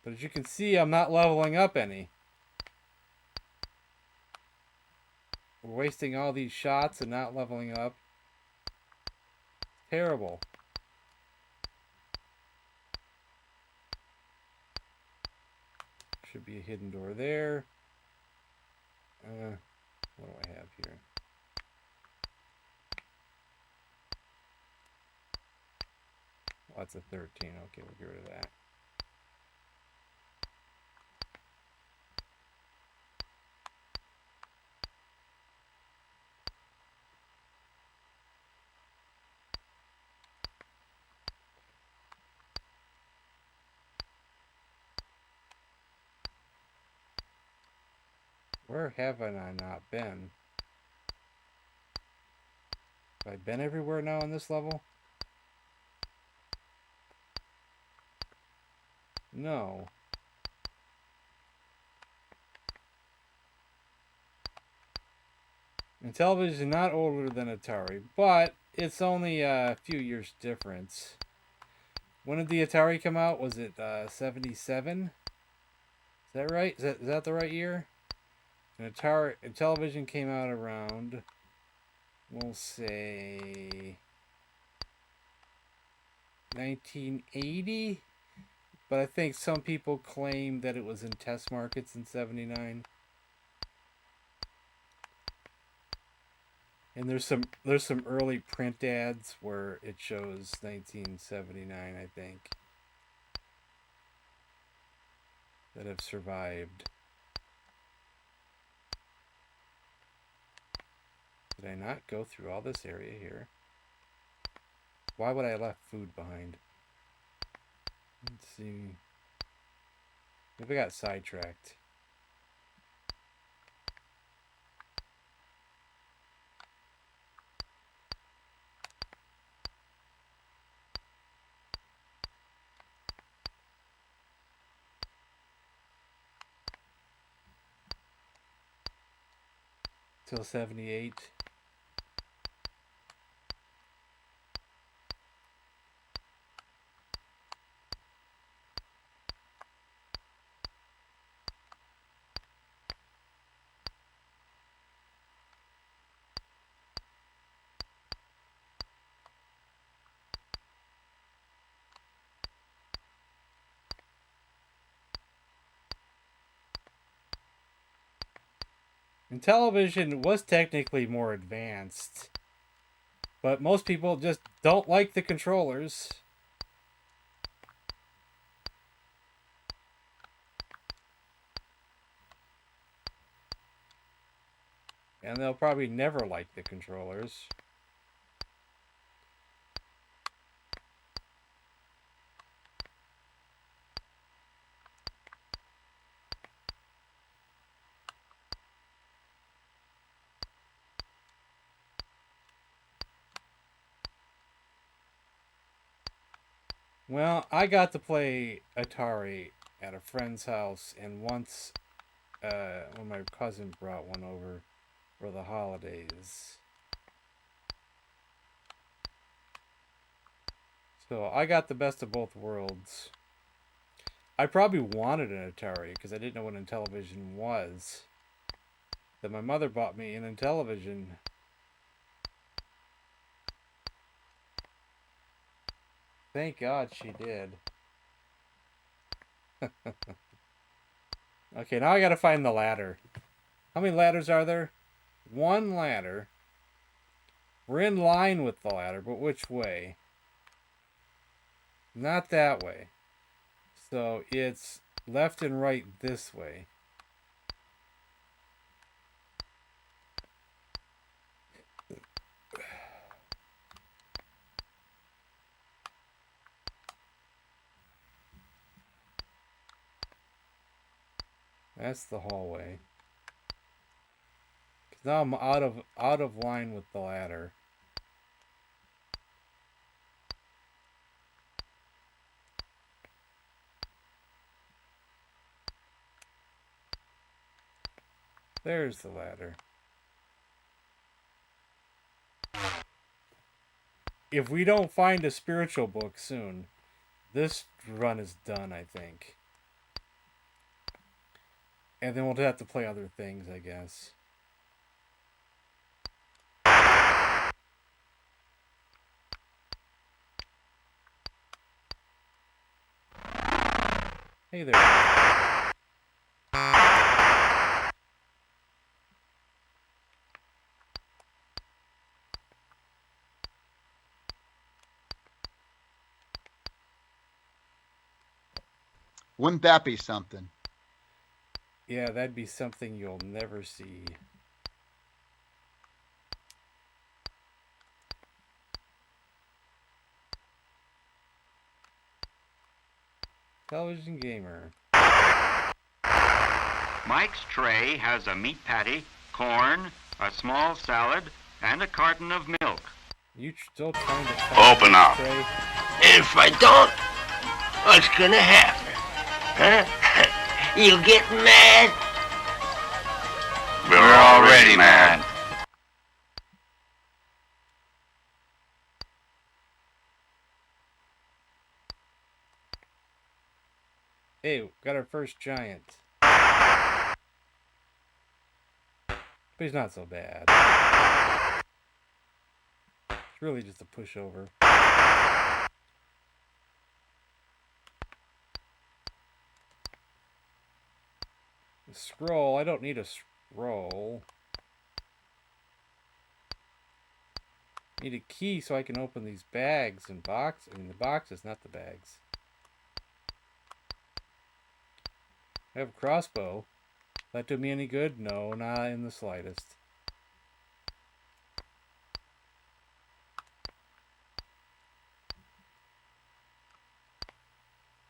But as you can see, I'm not leveling up any. We're wasting all these shots and not leveling up. Terrible. Should be a hidden door there. What do I have here? Oh, that's a 13. Okay, we'll get rid of that. Where haven't I not been? Have I been everywhere now on this level? No. Intellivision is not older than Atari, but it's only a few years difference. When did the Atari come out? Was it 77? Is that right? Is that the right year? And Intellivision came out around, we'll say, 1980. but I think some people claim that it was in test markets in 79. And there's some early print ads where it shows 1979, I think, that have survived. Did I not go through all this area here? Why would I have left food behind? Let's see. Maybe I got sidetracked. Till 78. Intellivision was technically more advanced, but most people just don't like the controllers. And they'll probably never like the controllers. Well, I got to play Atari at a friend's house, and once when my cousin brought one over for the holidays. So I got the best of both worlds. I probably wanted an Atari because I didn't know what Intellivision was. Then my mother bought me an Intellivision. Thank God she did. Okay, now I gotta find the ladder. How many ladders are there? One ladder. We're in line with the ladder, but which way? Not that way. So it's left and right this way. That's the hallway. 'Cause now I'm out of line with the ladder. There's the ladder. If we don't find a spiritual book soon, this run is done, I think. And then we'll have to play other things, I guess. Hey there. Wouldn't that be something? Yeah, that'd be something you'll never see. Television gamer. Mike's tray has a meat patty, corn, a small salad, and a carton of milk. You still trying to Open up. Trey? If I don't, what's gonna happen? Huh? You get mad? We're already mad. Hey, got our first giant. But he's not so bad. It's really just a pushover. Scroll. I don't need a scroll. Need a key so I can open these bags and boxes. I mean, the boxes, not the bags. I have a crossbow. That do me any good? No, not in the slightest.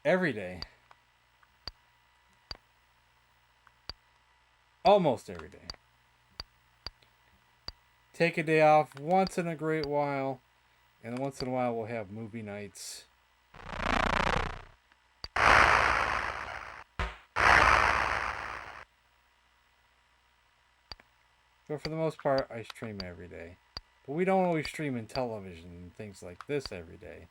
Every day. Almost every day. Take a day off once in a great while, and once in a while we'll have movie nights. But for the most part, I stream every day. But we don't always stream in television and things like this every day.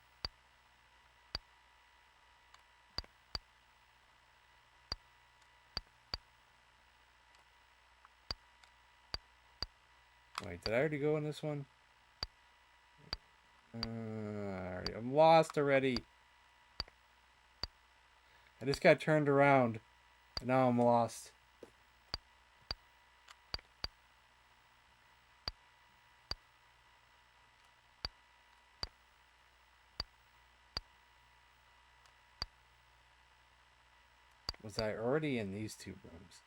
Wait, did I already go in this one? I'm lost already. I just got turned around, and now I'm lost. Was I already in these two rooms?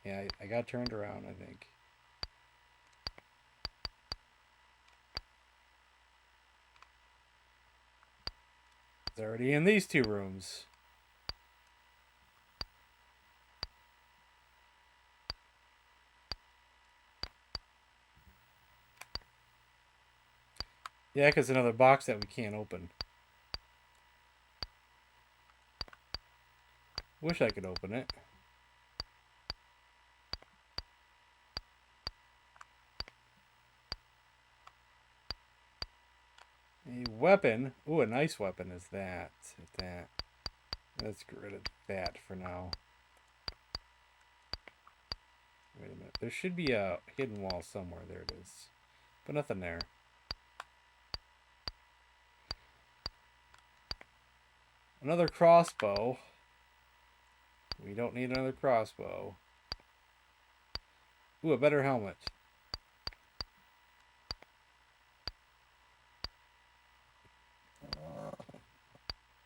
Yeah, I got turned around, I think. It's already in these two rooms. Yeah, because another box that we can't open. Wish I could open it. A weapon. Ooh, a nice weapon is that. Let's get rid of that for now. Wait a minute. There should be a hidden wall somewhere. There it is. But nothing there. Another crossbow. We don't need another crossbow. Ooh, a better helmet.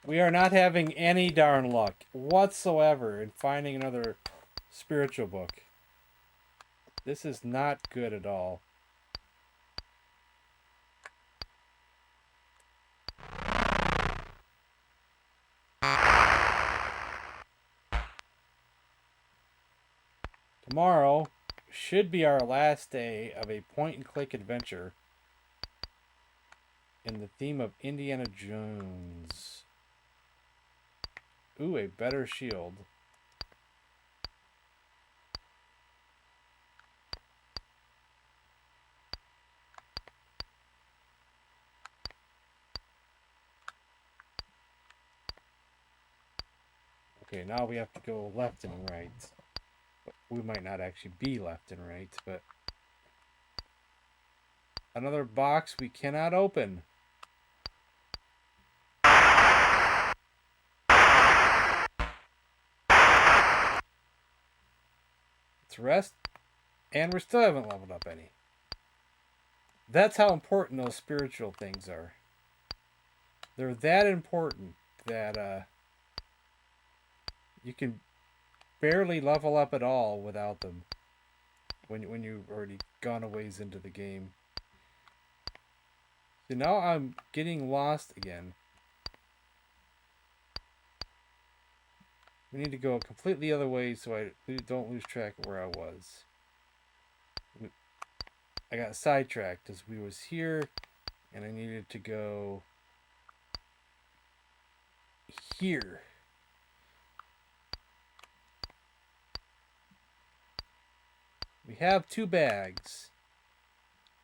We are not having any darn luck whatsoever in finding another spiritual book. This is not good at all. Tomorrow should be our last day of a point-and-click adventure in the theme of Indiana Jones. Ooh, a better shield. Okay, now we have to go left and right. We might not actually be left and right, but another box we cannot open. Let's rest, and we still haven't leveled up any. That's how important those spiritual things are. They're that important that you can barely level up at all without them when you've already gone a ways into the game. So now I'm getting lost again. We need to go a completely other way so I don't lose track of where I was. I got sidetracked as we was here and I needed to go here. We have 2 bags.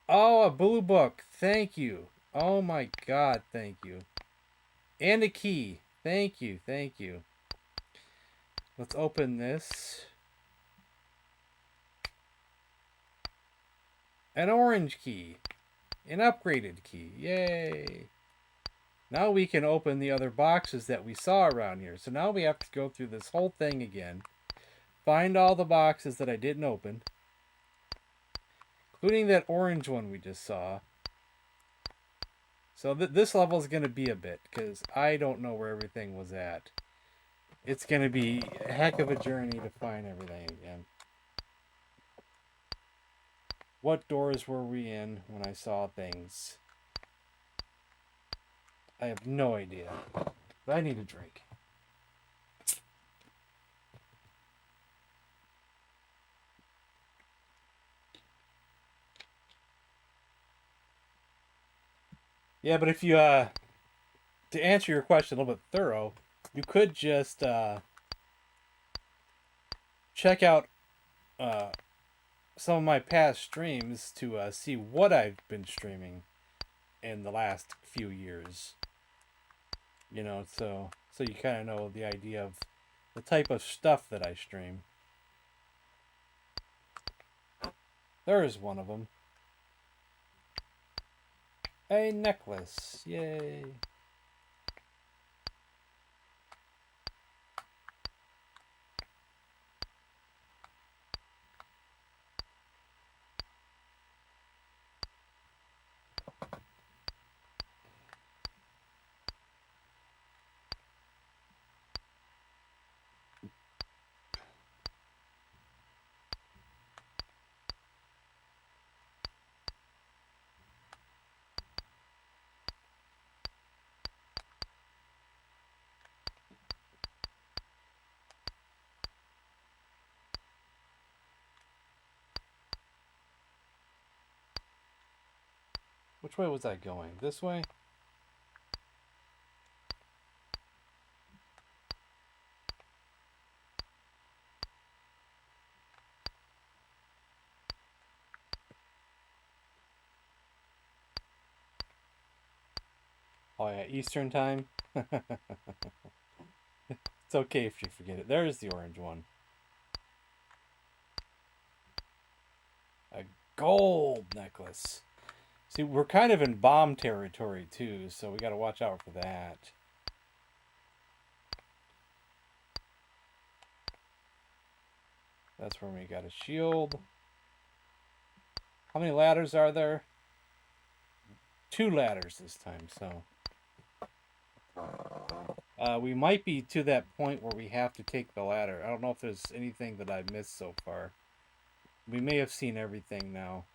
Oh, a blue book. Thank you. Oh my god, thank you. And a key. Thank you, thank you. Let's open this. An orange key. An upgraded key. Yay. Now we can open the other boxes that we saw around here. So now we have to go through this whole thing again. find all the boxes that I didn't open, including that orange one we just saw. So this level is going to be a bit, because I don't know where everything was at. It's going to be a heck of a journey to find everything again. What doors were we in when I saw things? I have no idea. But I need a drink. Yeah, but if you, to answer your question a little bit thorough, you could just check out some of my past streams to see what I've been streaming in the last few years. You know, so you kind of know the idea of the type of stuff that I stream. There is one of them. A necklace. Yay. Which way was I going? This way? Oh yeah, Eastern time? It's okay if you forget it. There's the orange one. A gold necklace. See, we're kind of in bomb territory too, so we gotta watch out for that. That's where we got a shield. How many ladders are there? 2 ladders this time, so. We might be to that point where we have to take the ladder. I don't know if there's anything that I've missed so far. We may have seen everything now.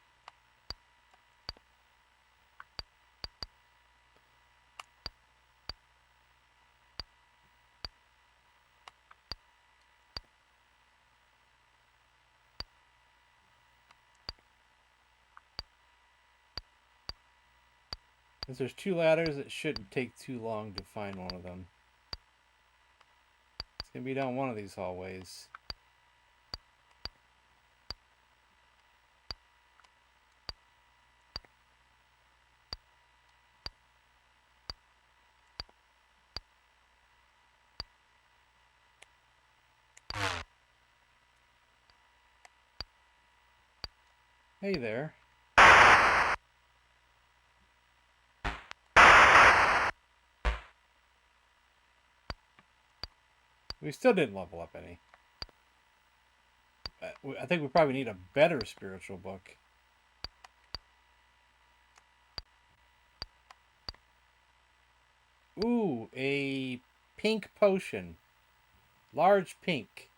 Since there's 2 ladders, it shouldn't take too long to find one of them. It's gonna be down one of these hallways. Hey there. We still didn't level up any. I think we probably need a better spiritual book. Ooh, a pink potion. Large pink.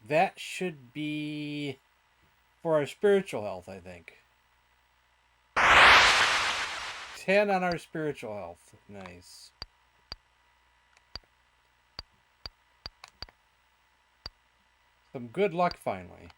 That should be for our spiritual health, I think. 10 on our spiritual health. Nice. Some good luck finally.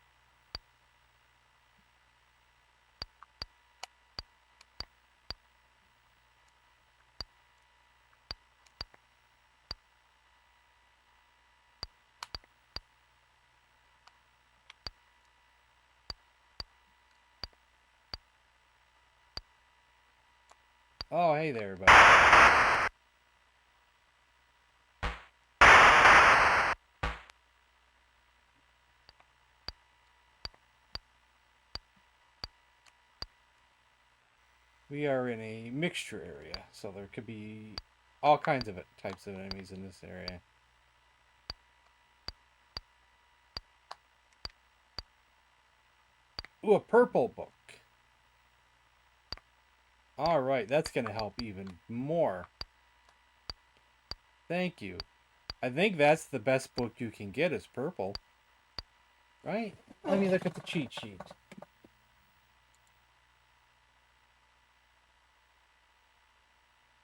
Oh, hey there, buddy. We are in a mixture area, so there could be all kinds of types of enemies in this area. Ooh, a purple book. All right, that's going to help even more. Thank you. I think that's the best book you can get is purple. Right? Let me look at the cheat sheet.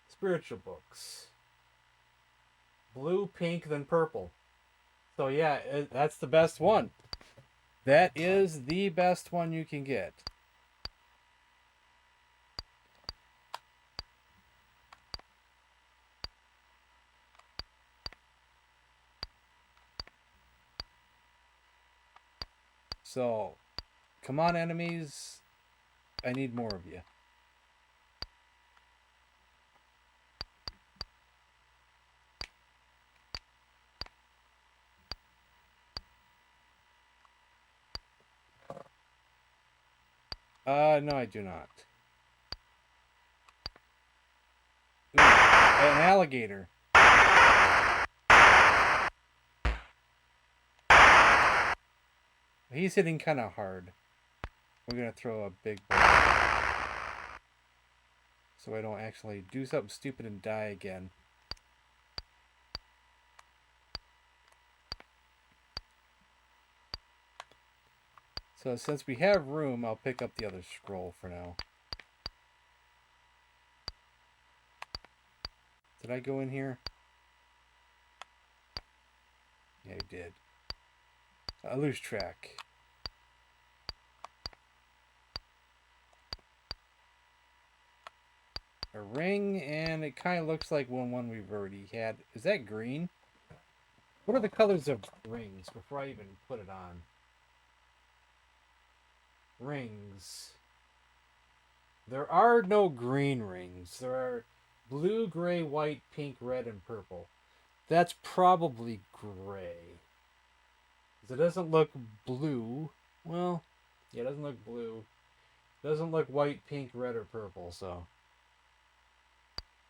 Spiritual books. Blue, pink, then purple. So yeah, that's the best one. That is the best one you can get. So, come on, enemies. I need more of you. No, I do not. Ooh, an alligator. He's hitting kind of hard. We're going to throw a big ball. So I don't actually do something stupid and die again. So since we have room, I'll pick up the other scroll for now. Did I go in here? Yeah, I did. I lose track. A ring, and it kind of looks like one we've already had. Is that green? What are the colors of rings before I even put it on? Rings. There are no green rings. There are blue, gray, white, pink, red, and purple. That's probably gray. It doesn't look blue. Well, yeah, it doesn't look blue. It doesn't look white, pink, red, or purple, so.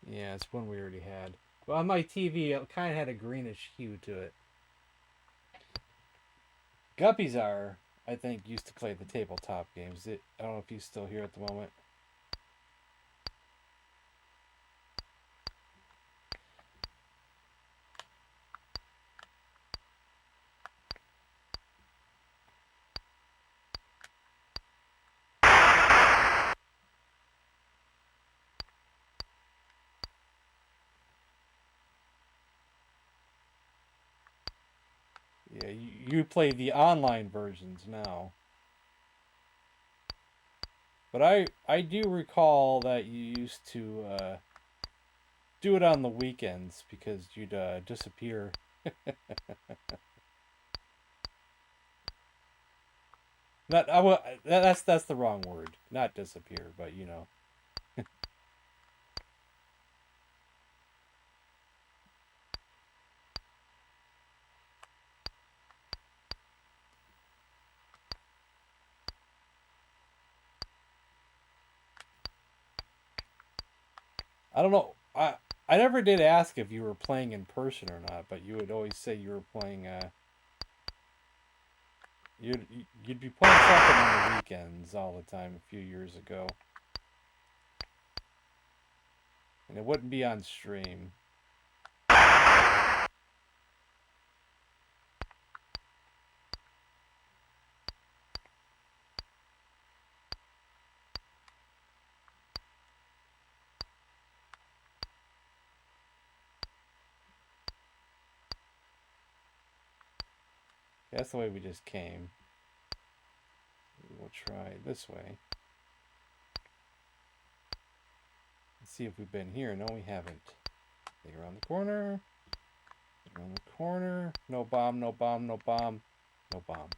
Yeah, it's one we already had. But on my TV, it kind of had a greenish hue to it. Guppies are, I think, used to play the tabletop games. I don't know if he's still here at the moment. Yeah, you play the online versions now. But I do recall that you used to do it on the weekends because you'd disappear. That's the wrong word. Not disappear, but you know. I don't know. I never did ask if you were playing in person or not, but you would always say you were playing. You'd be playing something on the weekends all the time a few years ago, and it wouldn't be on stream. That's the way we just came. We'll try this way. Let's see if we've been here. No, we haven't. Dig around the corner. Around the corner. No bomb, no bomb, no bomb. No bomb.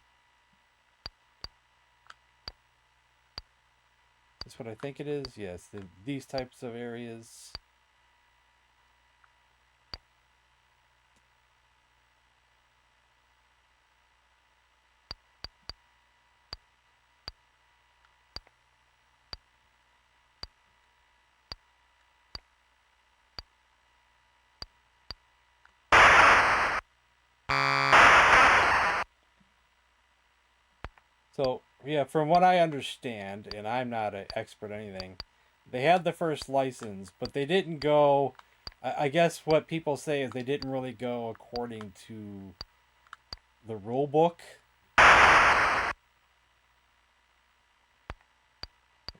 That's what I think it is. Yes, these types of areas. So Yeah, from what I understand, and I'm not an expert or anything, they had the first license, but they didn't go. I guess what people say is they didn't really go according to the rule book. Would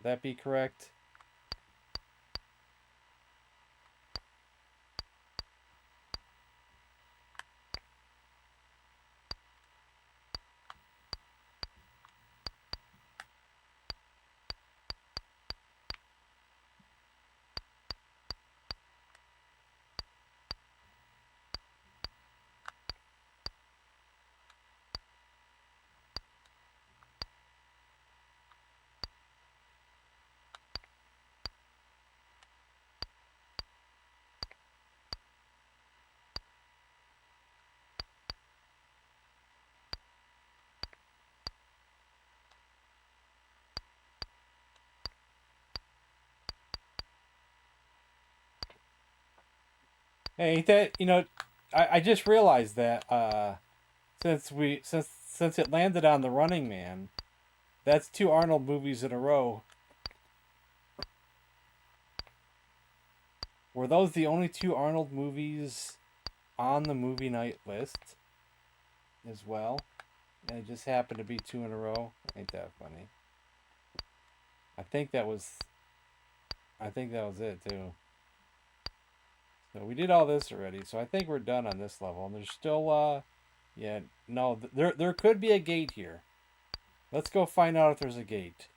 that be correct? Hey, ain't that I just realized that since it landed on The Running Man, that's 2 Arnold movies in a row. Were those the only 2 Arnold movies on the movie night list as well? And it just happened to be 2 in a row? Ain't that funny? I think that was it too. So we did all this already, so I think we're done on this level. And there's still yeah, no, there could be a gate here. Let's go find out if there's a gate.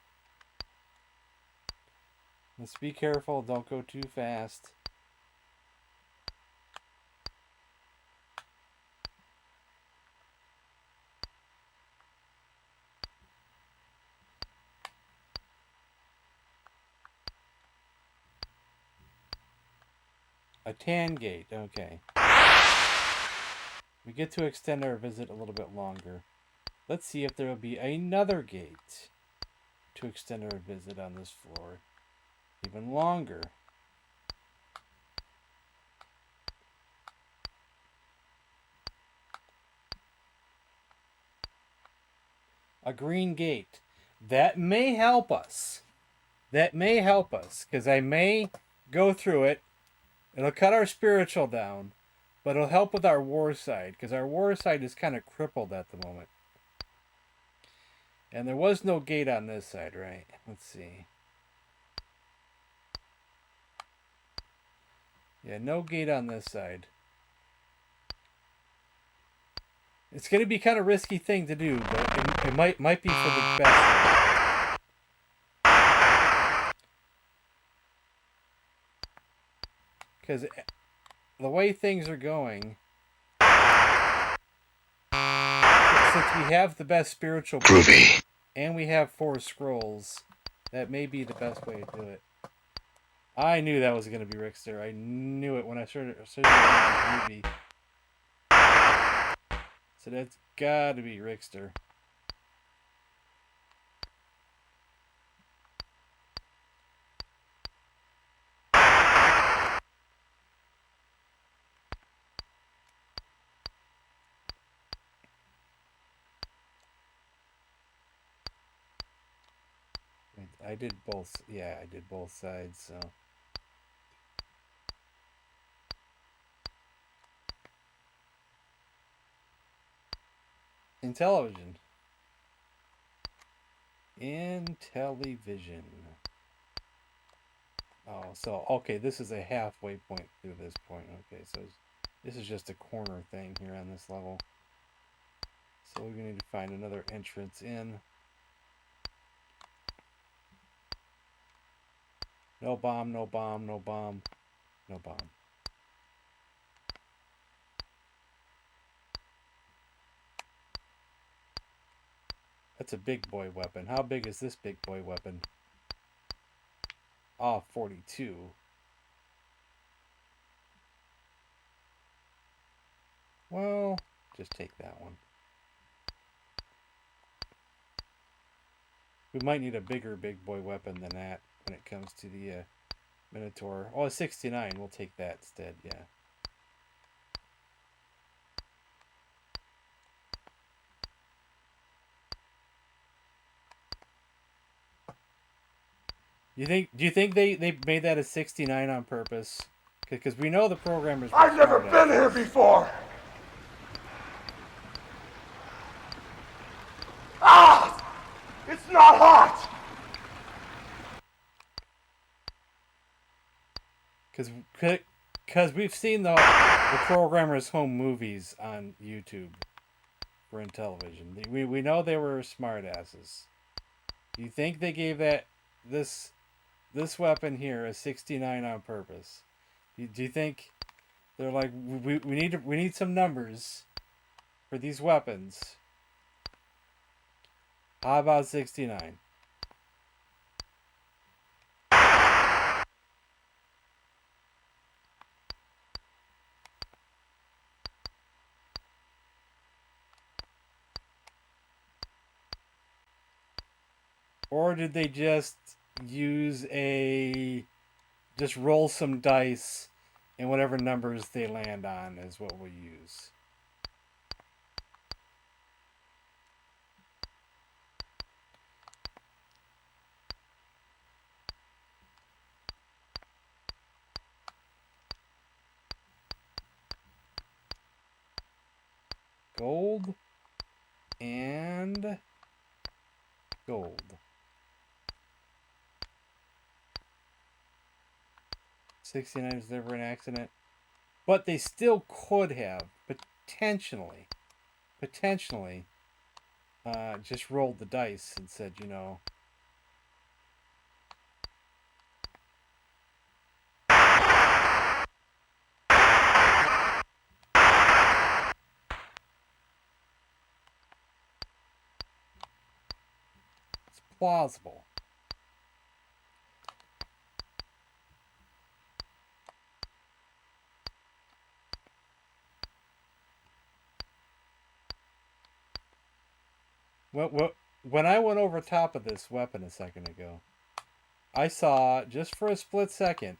Let's be careful, don't go too fast. A tan gate, okay. We get to extend our visit a little bit longer. Let's see if there will be another gate to extend our visit on this floor even longer. A green gate. That may help us. That may help us, because I may go through it. It'll cut our spiritual down, but it'll help with our war side, because our war side is kind of crippled at the moment. And there was no gate on this side, right? Let's see. Yeah, no gate on this side. It's going to be kind of risky thing to do, but it might be for the best. Because the way things are going, since we have the best spiritual Groovy. and we have 4 scrolls, that may be the best way to do it. I knew that was going to be Rickster. I knew it when I started the movie. So that's got to be Rickster. I did both. Yeah, I did both sides, so. Intellivision. Intellivision. Oh, so, okay, this is a halfway point through this point. Okay, so this is just a corner thing here on this level. So we're going to need to find another entrance in. No bomb, no bomb, no bomb, no bomb. That's a big boy weapon. How big is this big boy weapon? Ah, 42. Well, just take that one. We might need a bigger big boy weapon than that when it comes to the minotaur. Oh, a 69. We'll take that instead, yeah. Do you think they made that a 69 on purpose? Because we know the programmers. I've never been here before. Ah! It's not hot. Because we've seen the programmers' home movies on YouTube for Intellivision. We know they were smartasses. Do you think they gave this weapon here a 69 on purpose? Do you think they're like, we need some numbers for these weapons? How about 69? Or did they just just roll some dice and whatever numbers they land on is what we'll use? Gold and gold. 69 is never an accident. But they still could have potentially just rolled the dice and said, you know, it's plausible. When I went over top of this weapon a second ago, I saw, just for a split second,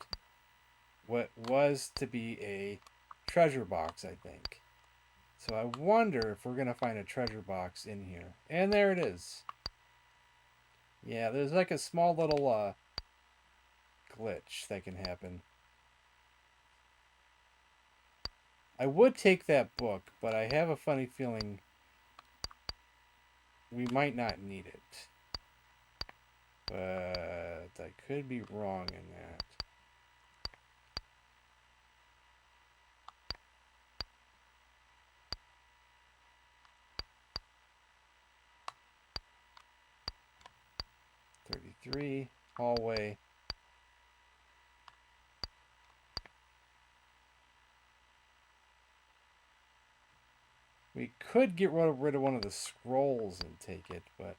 what was to be a treasure box, I think. So I wonder if we're going to find a treasure box in here. And there it is. Yeah, there's like a small little glitch that can happen. I would take that book, but I have a funny feeling we might not need it. But I could be wrong in that. .33 hallway. We could get rid of one of the scrolls and take it, but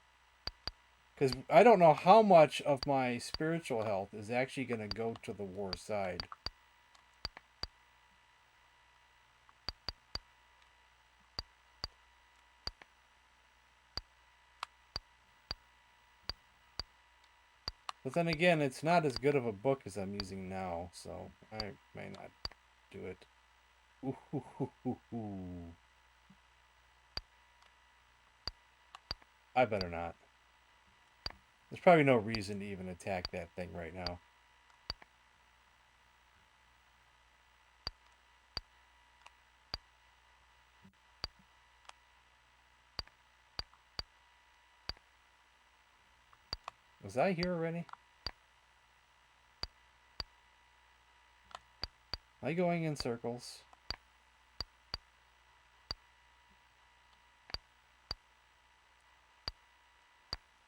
because I don't know how much of my spiritual health is actually going to go to the war side. But then again, it's not as good of a book as I'm using now, so I may not do it. Ooh. I better not. There's probably no reason to even attack that thing right now. Was I here already? Am I going in circles?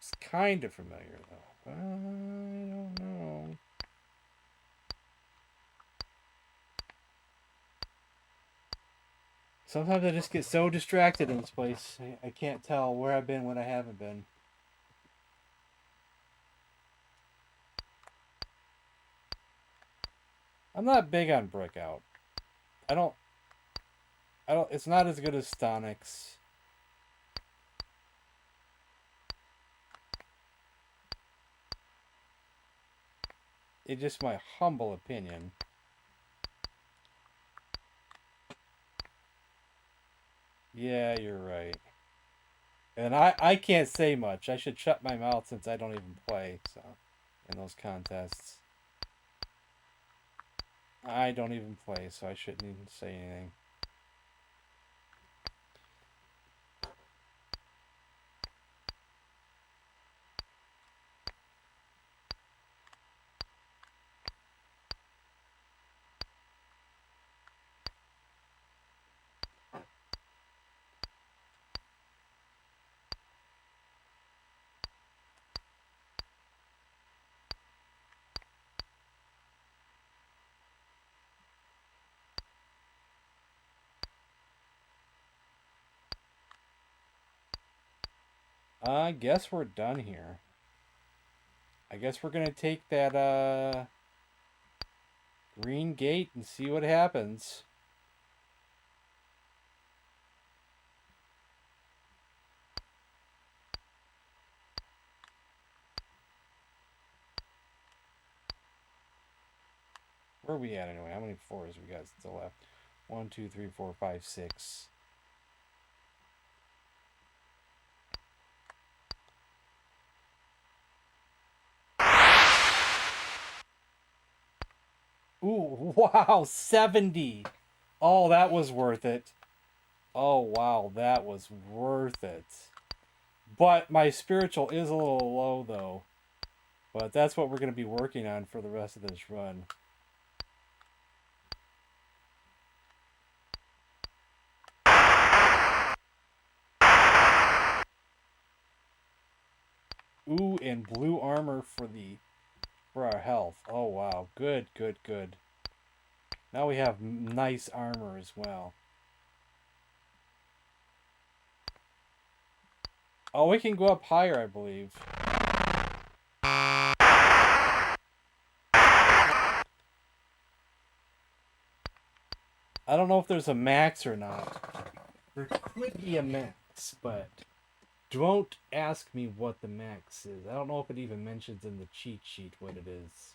It's kind of familiar, though. I don't know. Sometimes I just get so distracted in this place. I can't tell where I've been when I haven't been. I'm not big on Breakout. I don't, it's not as good as Stonix. It's just my humble opinion. Yeah, you're right. And I can't say much. I should shut my mouth since I don't even play, so in those contests. I don't even play, so I shouldn't even say anything. I guess we're done here. I guess we're gonna take that green gate and see what happens. Where are we at anyway? How many floors we got still left? 1, 2, 3, 4, 5, 6. Ooh, wow, 70. Oh, that was worth it. Oh, wow, that was worth it. But my spiritual is a little low, though. But that's what we're going to be working on for the rest of this run. Ooh, and blue armor for our health. Oh, wow. Good, good, good. Now we have nice armor as well. Oh, we can go up higher, I believe. I don't know if there's a max or not. There could be a max, but don't ask me what the max is. I don't know if it even mentions in the cheat sheet what it is.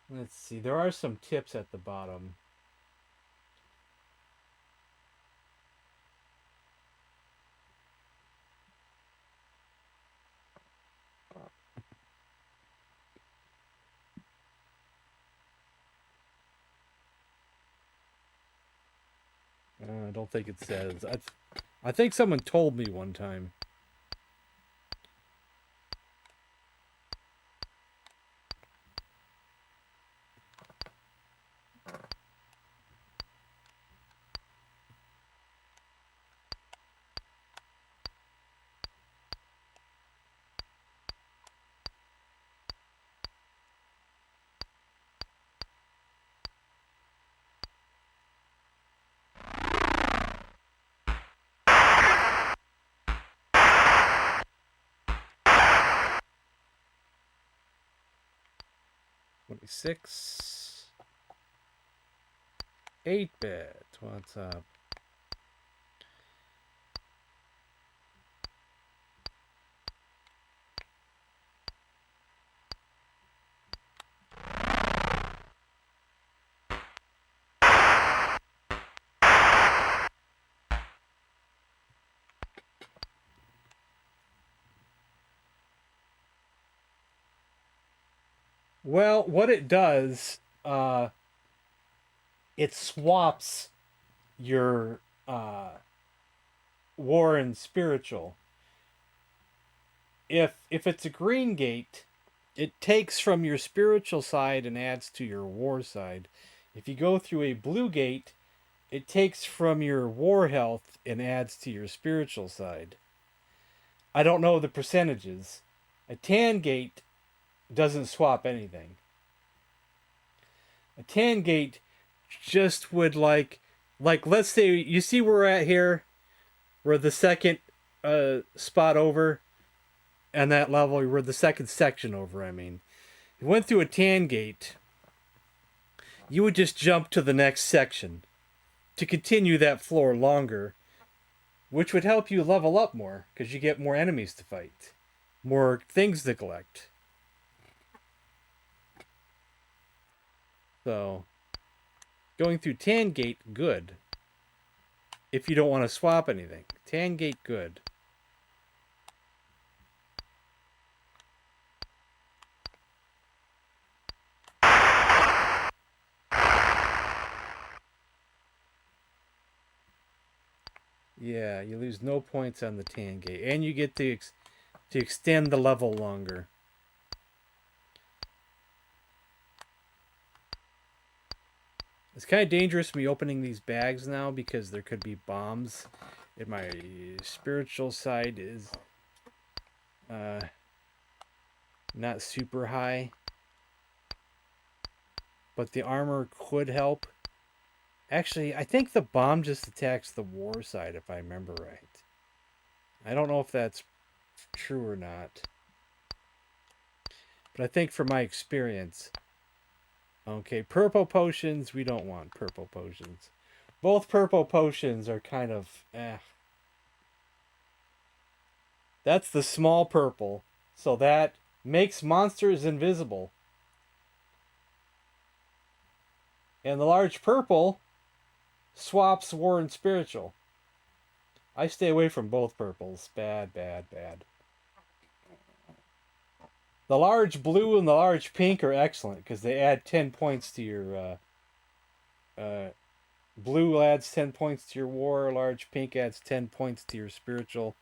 Let's see. There are some tips at the bottom. I don't think it says. I think someone told me one time. Six, 8-bit. What's up? Well, what it does, it swaps your war and spiritual. If it's a green gate, it takes from your spiritual side and adds to your war side. If you go through a blue gate, it takes from your war health and adds to your spiritual side. I don't know the percentages. A tan gate doesn't swap anything. A tan gate just would like let's say you see where we're at here, we're the second spot over, and that level we're the second section over. I mean, you went through a tan gate, you would just jump to the next section to continue that floor longer, which would help you level up more because you get more enemies to fight, more things to collect. So, going through tan gate, good. If you don't want to swap anything. Tan gate, good. Yeah, you lose no points on the tan gate, and you get to extend the level longer. It's kind of dangerous me opening these bags now because there could be bombs. And my spiritual side is not super high, but the armor could help. Actually, I think the bomb just attacks the war side, if I remember right. I don't know if that's true or not. But I think from my experience... Okay, purple potions, we don't want purple potions. Both purple potions are kind of... That's the small purple. So that makes monsters invisible. And the large purple swaps war and spiritual. I stay away from both purples. Bad, bad, bad. The large blue and the large pink are excellent because they add 10 points to your... blue adds 10 points to your war. Large pink adds 10 points to your spiritual.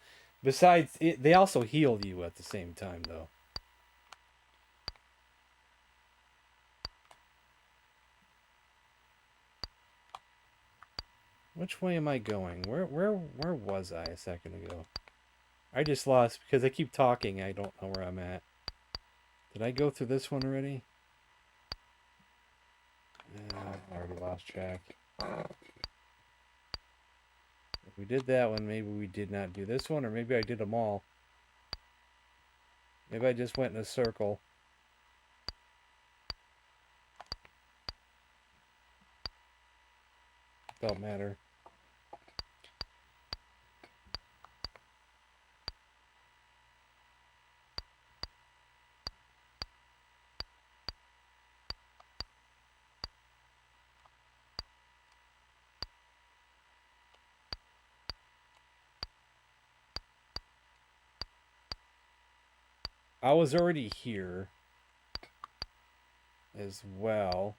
Besides, they also heal you at the same time, though. Which way am I going? Where was I a second ago? I just lost because I keep talking. I don't know where I'm at. Did I go through this one already? I already lost track. If we did that one, maybe we did not do this one, or maybe I did them all. Maybe I just went in a circle. Don't matter. I was already here as well.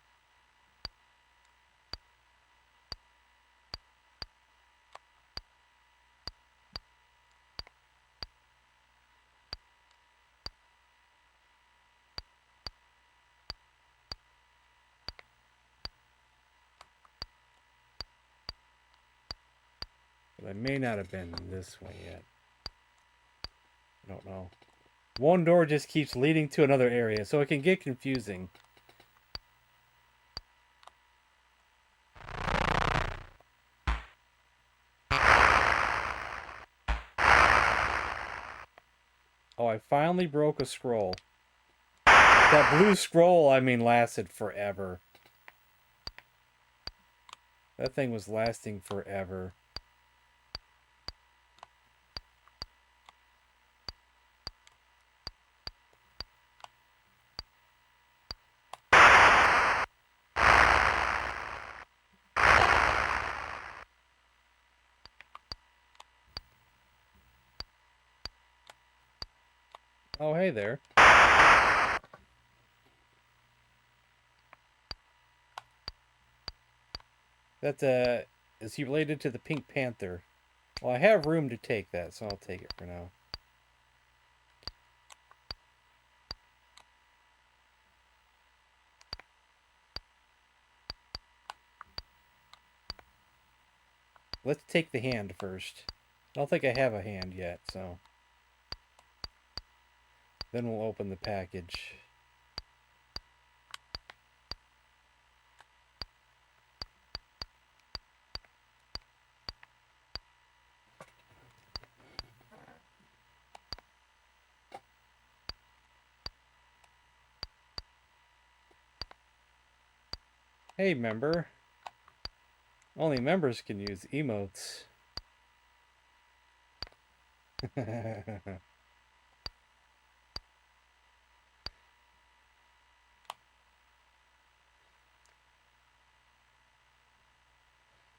But I may not have been this way yet. I don't know. One door just keeps leading to another area, so it can get confusing. Oh, I finally broke a scroll. That blue scroll, I mean, lasted forever. That thing was lasting forever. Oh, hey there. That, is he related to the Pink Panther? Well, I have room to take that, so I'll take it for now. Let's take the hand first. I don't think I have a hand yet, so... Then we'll open the package. Hey, member. Only members can use emotes.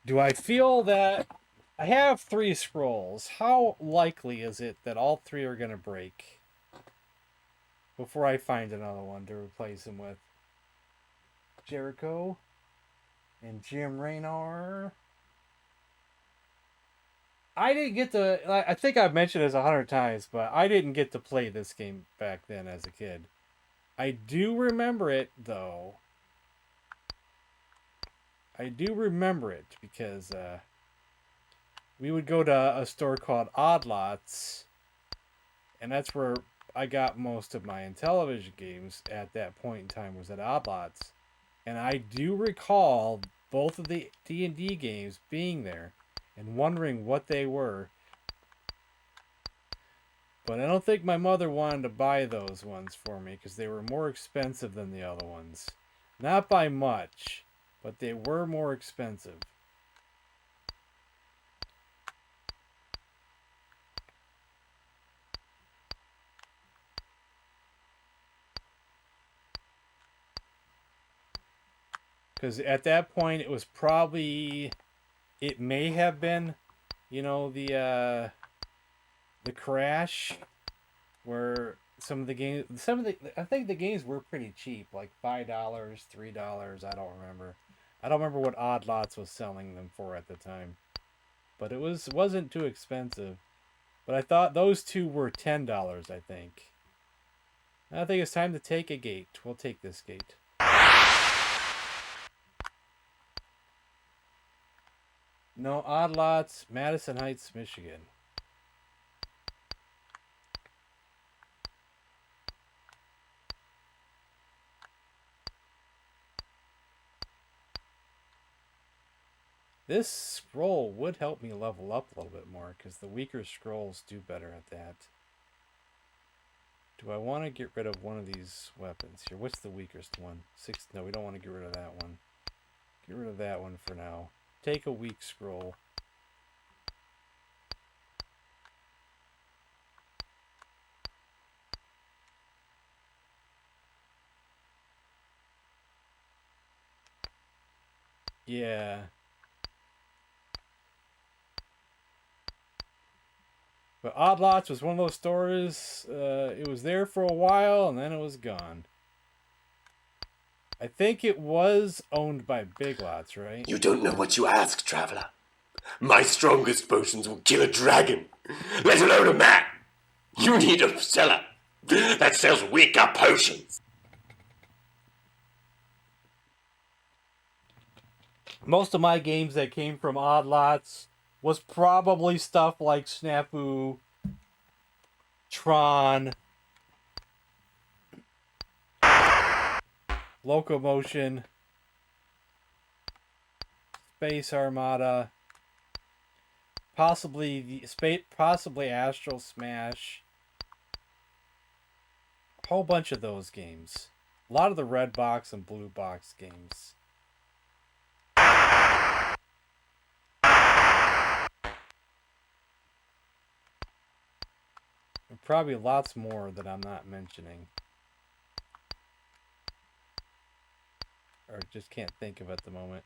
Do I feel that I have 3 scrolls? How likely is it that all 3 are going to break before I find another one to replace them with? Jericho and Jim Raynor. I didn't get to. I think I've mentioned this 100 times, but I didn't get to play this game back then as a kid. I do remember it though. I do remember it because we would go to a store called Odd Lots, and that's where I got most of my Intellivision games at that point in time, was at Odd Lots. And I do recall both of the D&D games being there and wondering what they were. But I don't think my mother wanted to buy those ones for me because they were more expensive than the other ones. Not by much, but they were more expensive. Because at that point, it was probably, it may have been, you know, the crash, where some of the I think the games were pretty cheap, like $5, $3. I don't remember. I don't remember what Odd Lots was selling them for at the time, but wasn't too expensive. But I thought those two were $10. I think. I think it's time to take a gate. We'll take this gate. No, Odd Lots, Madison Heights, Michigan. This scroll would help me level up a little bit more, because the weaker scrolls do better at that. Do I want to get rid of one of these weapons here? What's the weakest one? 6. No, we don't want to get rid of that one. Get rid of that one for now. Take a weak scroll. Yeah. But Odd Lots was one of those stores, it was there for a while and then it was gone. I think it was owned by Big Lots, right? You don't know what you ask, traveler. My strongest potions will kill a dragon, let alone a man. You need a seller that sells weaker potions. Most of my games that came from Odd Lots was probably stuff like Snafu, Tron, Locomotion, Space Armada, possibly Astral Smash. A whole bunch of those games. A lot of the red box and blue box games. And probably lots more that I'm not mentioning. Or just can't think of at the moment.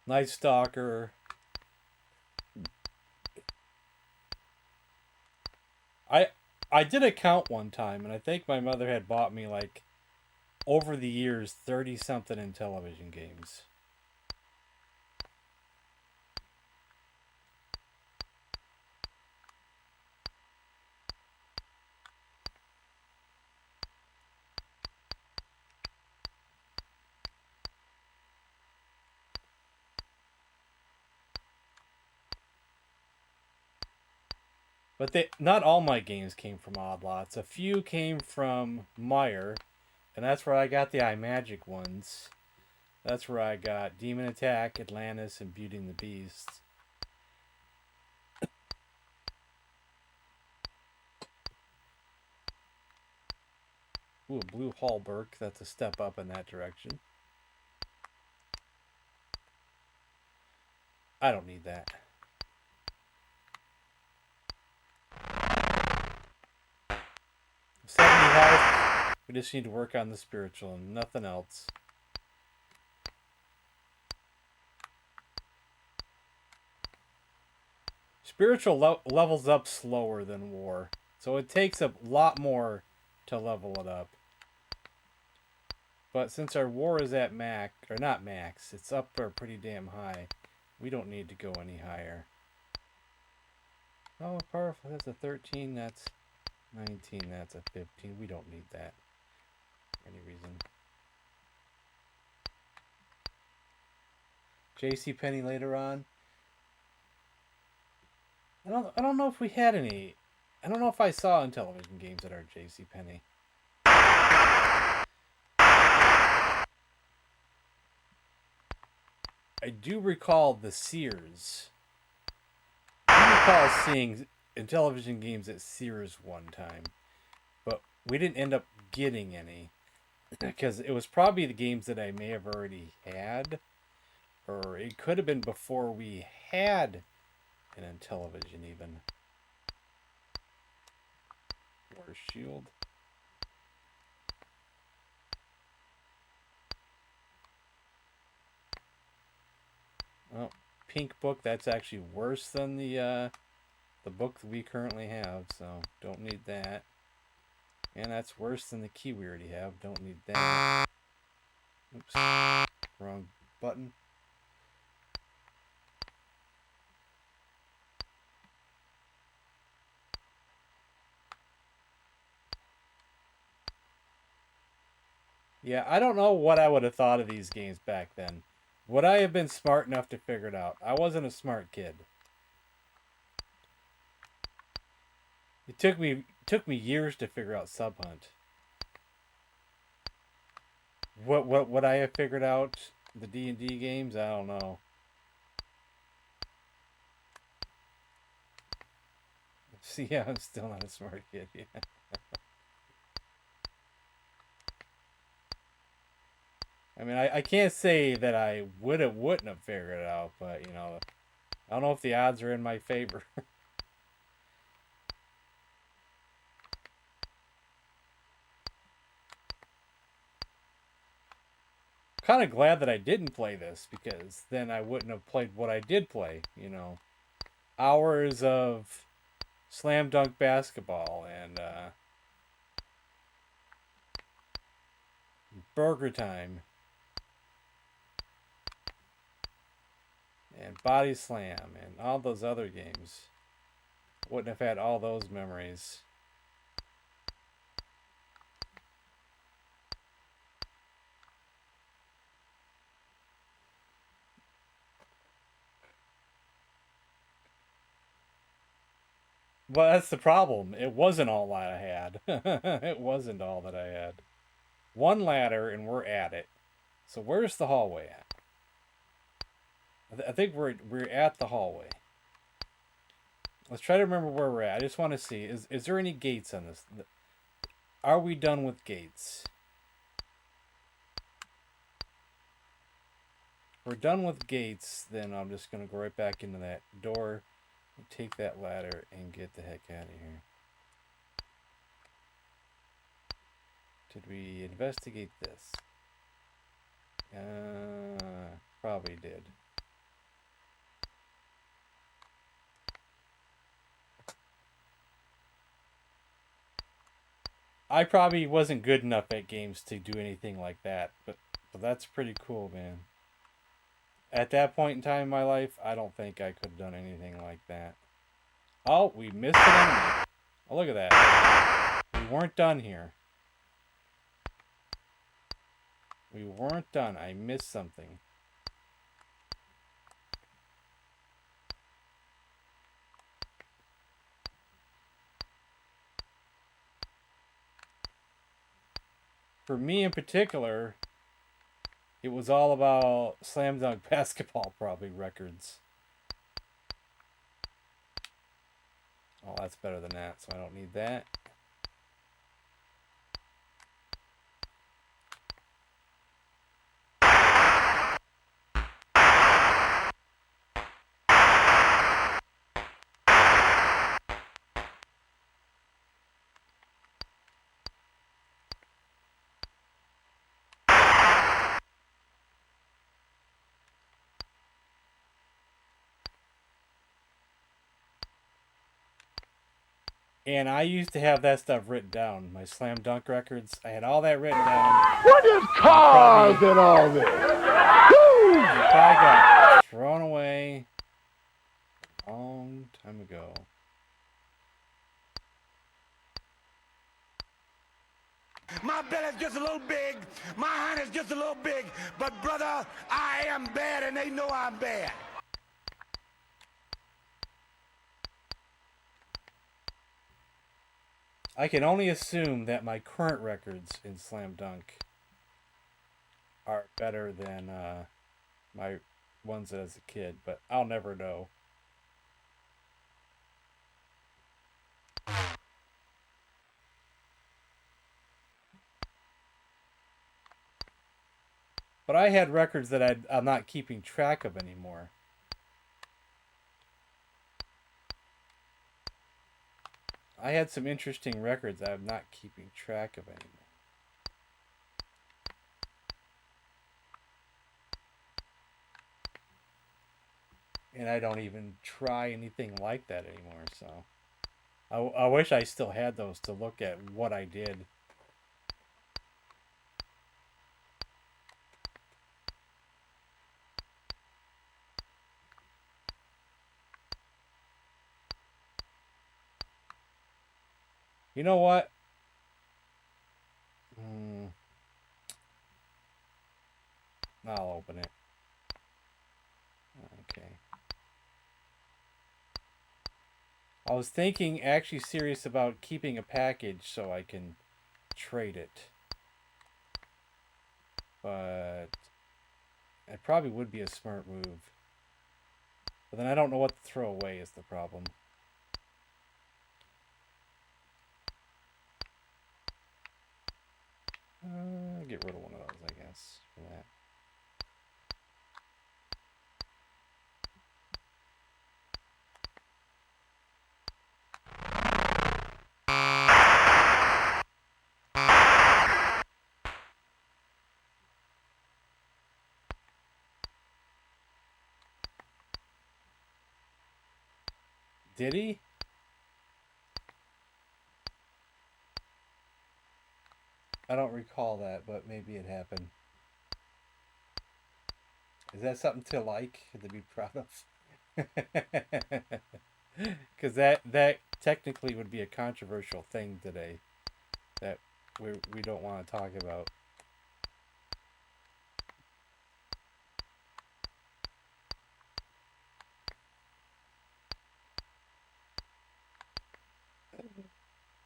Night Stalker. I did a count one time, and I think my mother had bought me, like, over the years, 30-something Intellivision games. But not all my games came from Odd Lots. A few came from Meyer, and that's where I got the iMagic ones. That's where I got Demon Attack, Atlantis, and Beauty and the Beast. Ooh, Blue Hallberg. That's a step up in that direction. I don't need that. 70 health. We just need to work on the spiritual and nothing else. Spiritual levels up slower than war, so it takes a lot more to level it up. But since our war is at max, or not max, it's up or pretty damn high, we don't need to go any higher. Oh, powerful, that's a 13, that's 19, that's a 15. We don't need that for any reason. JCPenney later on. I don't know if we had any. I don't know if I saw Intellivision games at our JCPenney. I do recall the Sears. I recall seeing Intellivision games at Sears one time, but we didn't end up getting any because it was probably the games that I may have already had, or it could have been before we had an Intellivision even. War Shield. Oh, Pink Book, that's actually worse than the book that we currently have, so don't need that. And that's worse than the key we already have, don't need that. Oops, wrong button. Yeah, I don't know what I would have thought of these games back then. Would I have been smart enough to figure it out? I wasn't a smart kid. It took me years to figure out Sub Hunt. What would I have figured out the D&D games? I don't know. See, yeah, I'm still not a smart kid. Yeah. I mean, I can't say that I wouldn't have figured it out, but, you know, I don't know if the odds are in my favor. Kind of glad that I didn't play this, because then I wouldn't have played what I did play, you know. Hours of slam dunk basketball and Burger Time and Body Slam and all those other games. Wouldn't have had all those memories. Well, that's the problem. It wasn't all that I had. It wasn't all that I had. One ladder and we're at it. So where's the hallway at? I think we're at the hallway. Let's try to remember where we're at. I just want to see. Is there any gates on this? Are we done with gates? If we're done with gates, then I'm just going to go right back into that door, take that ladder, and get the heck out of here. Did we investigate this? Probably did. I probably wasn't good enough at games to do anything like that, but that's pretty cool, man. At that point in time in my life, I don't think I could have done anything like that. Oh, we missed an enemy. Oh, look at that. We weren't done here. We weren't done. I missed something. For me in particular, it was all about slam dunk basketball, probably records. Oh, that's better than that, so I don't need that. And I used to have that stuff written down. My slam dunk records. I had all that written down. What is cars and all this? Woo! It probably got thrown away a long time ago. My belly's just a little big, my honey's just a little big, but brother, I am bad and they know I'm bad. I can only assume that my current records in Slam Dunk are better than my ones as a kid, but I'll never know. But I had records that I'm not keeping track of anymore. I had some interesting records I'm not keeping track of anymore. And I don't even try anything like that anymore, so... I wish I still had those to look at what I did. You know what? I'll open it. Okay. I was thinking, actually serious about keeping a package so I can trade it. But it probably would be a smart move. But then I don't know what to throw away is the problem. Get rid of one of those, I guess, for that. Did he? I don't recall that, but maybe it happened. Is that something to like, to be proud of? Because that technically would be a controversial thing today that we don't want to talk about.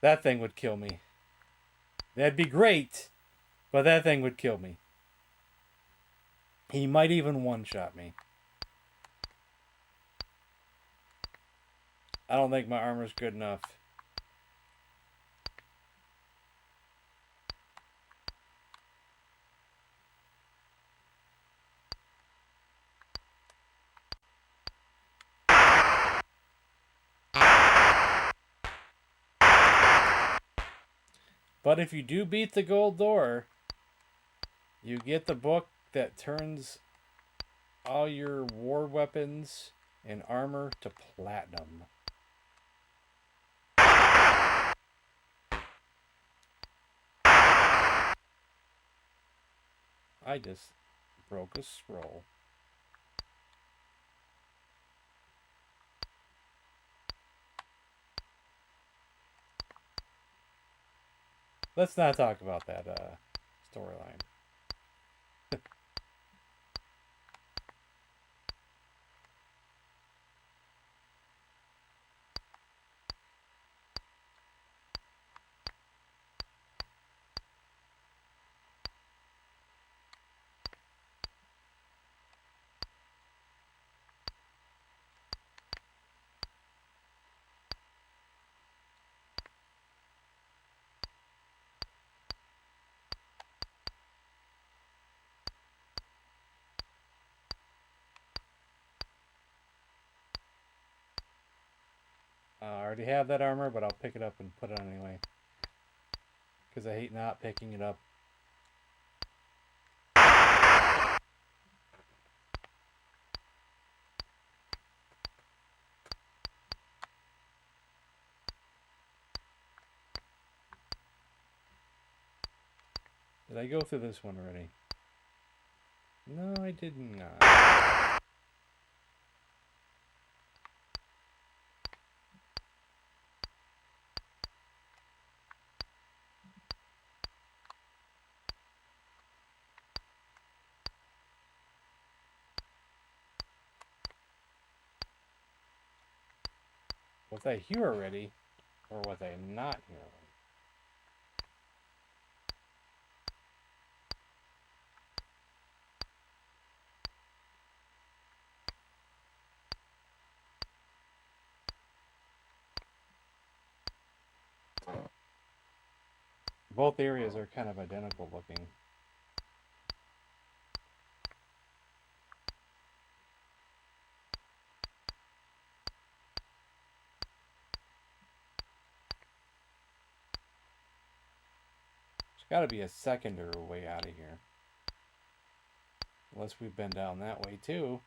That thing would kill me. That'd be great, but that thing would kill me. He might even one-shot me. I don't think my armor's good enough. But if you do beat the gold door, you get the book that turns all your war weapons and armor to platinum. I just broke a scroll. Let's not talk about that storyline. I already have that armor, but I'll pick it up and put it on anyway. Because I hate not picking it up. Did I go through this one already? No, I did not. Was I here already? Or was I not here already? Both areas are kind of identical looking. There's got to be a secondary way out of here. Unless we've been down that way too.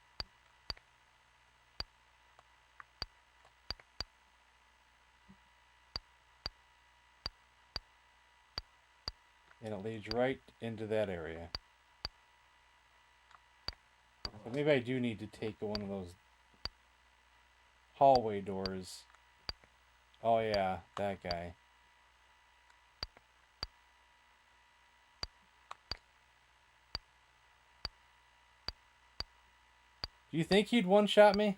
And it leads right into that area. But maybe I do need to take one of those hallway doors. Oh yeah, that guy. Do you think he'd one-shot me?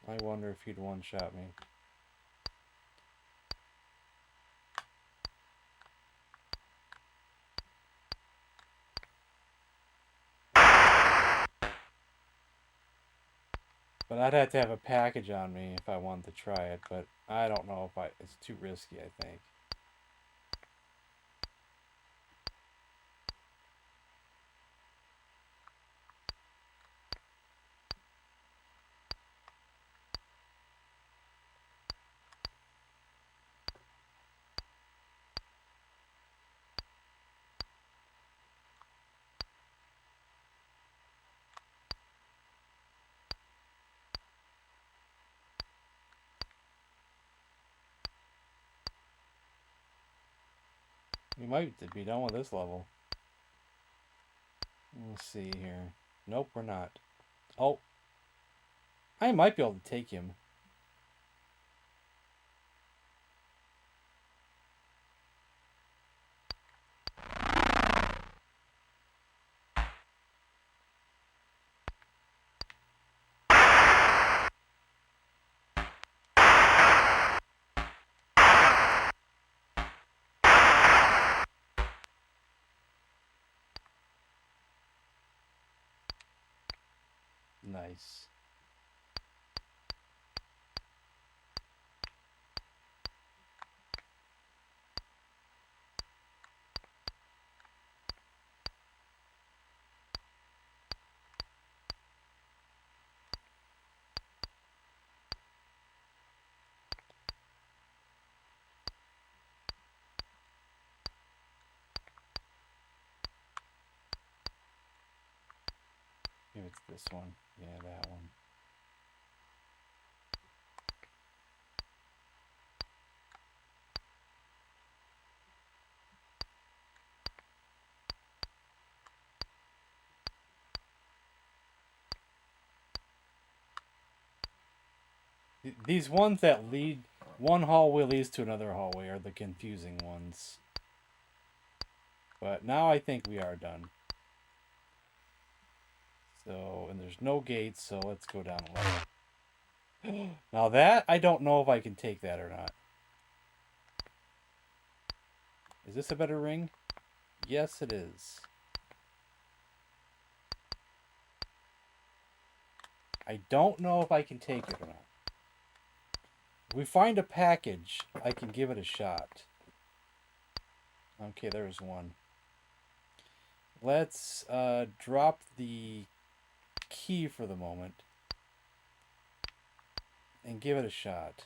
I wonder if he'd one-shot me. But I'd have to have a package on me if I wanted to try it, but I don't know if it's too risky, I think. We might be done with this level. We'll see here. Nope, we're not. Oh. I might be able to take him. Nice. Maybe it's this one. Yeah, that one. These ones that lead, one hallway leads to another hallway are the confusing ones. But now I think we are done. So, and there's no gates, so let's go down a level. Now that, I don't know if I can take that or not. Is this a better ring? Yes, it is. I don't know if I can take it or not. If we find a package, I can give it a shot. Okay, there's one. Let's drop the key for the moment and give it a shot.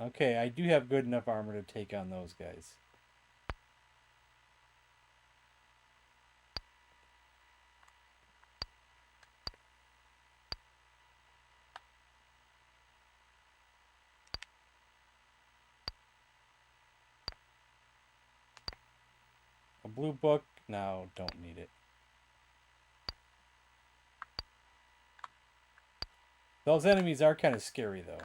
Okay, I do have good enough armor to take on those guys. A blue book? No, don't need it. Those enemies are kind of scary, though.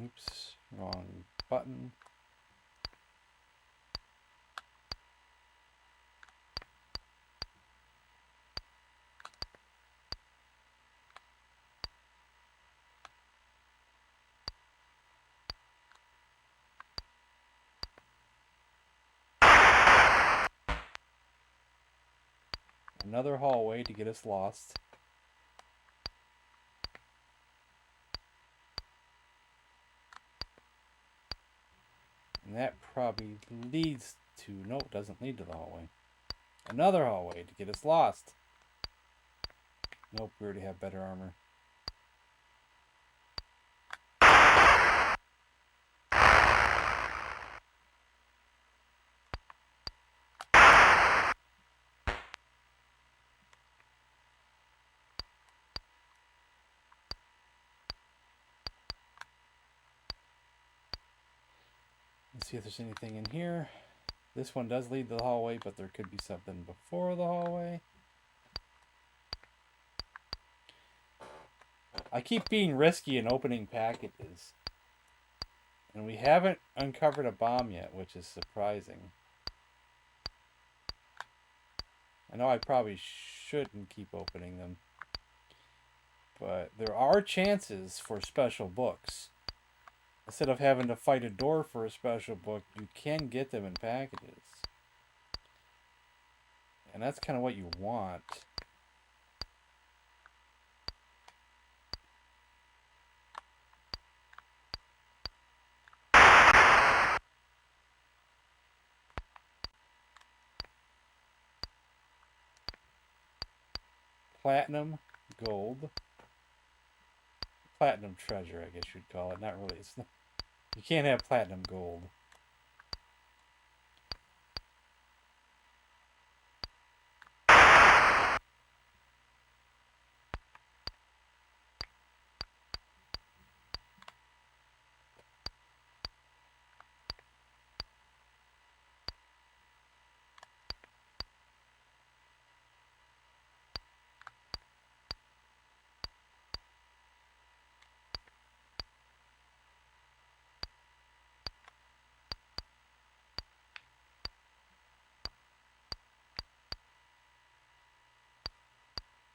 Oops, wrong button. Another hallway to get us lost. And that probably leads to... No, it doesn't lead to the hallway. Another hallway to get us lost. Nope, we already have better armor. Let's see if there's anything in here. This one does lead to the hallway, but there could be something before the hallway. I keep being risky in opening packages. And we haven't uncovered a bomb yet, which is surprising. I know I probably shouldn't keep opening them. But there are chances for special books. Instead of having to fight a door for a special book, you can get them in packages. And that's kind of what you want. Platinum, gold. Platinum treasure, I guess you'd call it. Not really. It's not, you can't have platinum gold.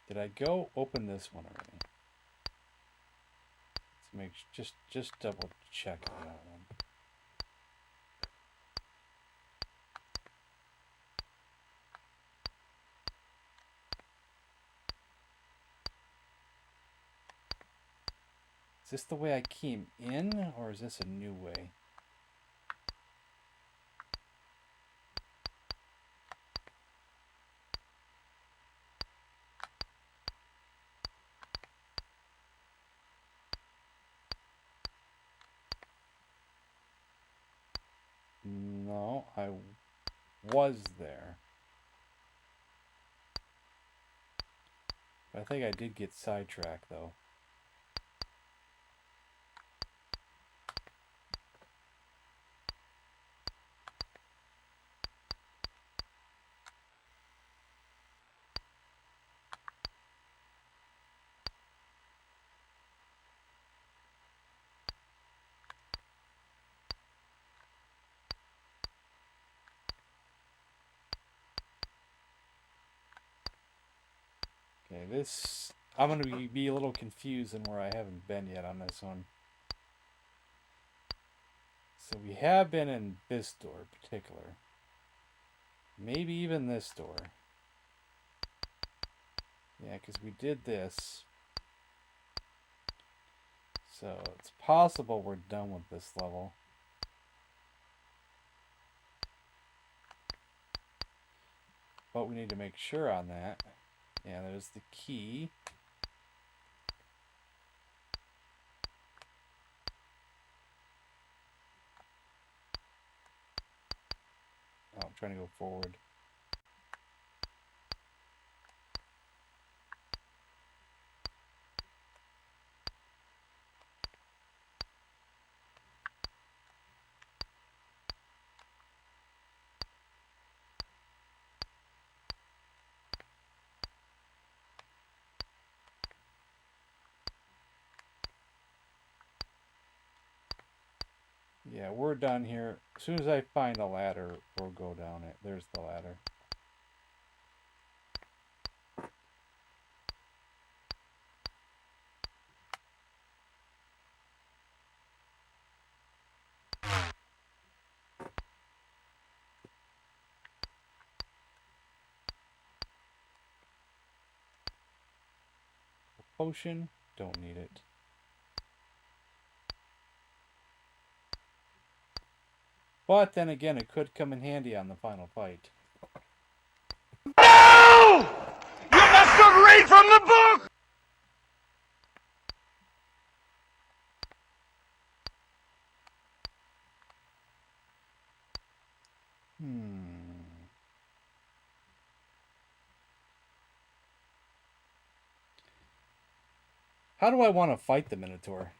Did I go open this one already? Let's make just double check on that one. Is this the way I came in, or is this a new way? No, I was there. I think I did get sidetracked, though. Okay, this... I'm going to be a little confused in where I haven't been yet on this one. So we have been in this door in particular. Maybe even this door. Yeah, because we did this. So it's possible we're done with this level. But we need to make sure on that. Yeah, there's the key. Oh, I'm trying to go forward. Yeah, we're done here. As soon as I find a ladder, we'll go down it. There's the ladder. Potion, don't need it. But then again, it could come in handy on the final fight. No! You must have read from the book! How do I want to fight the Minotaur?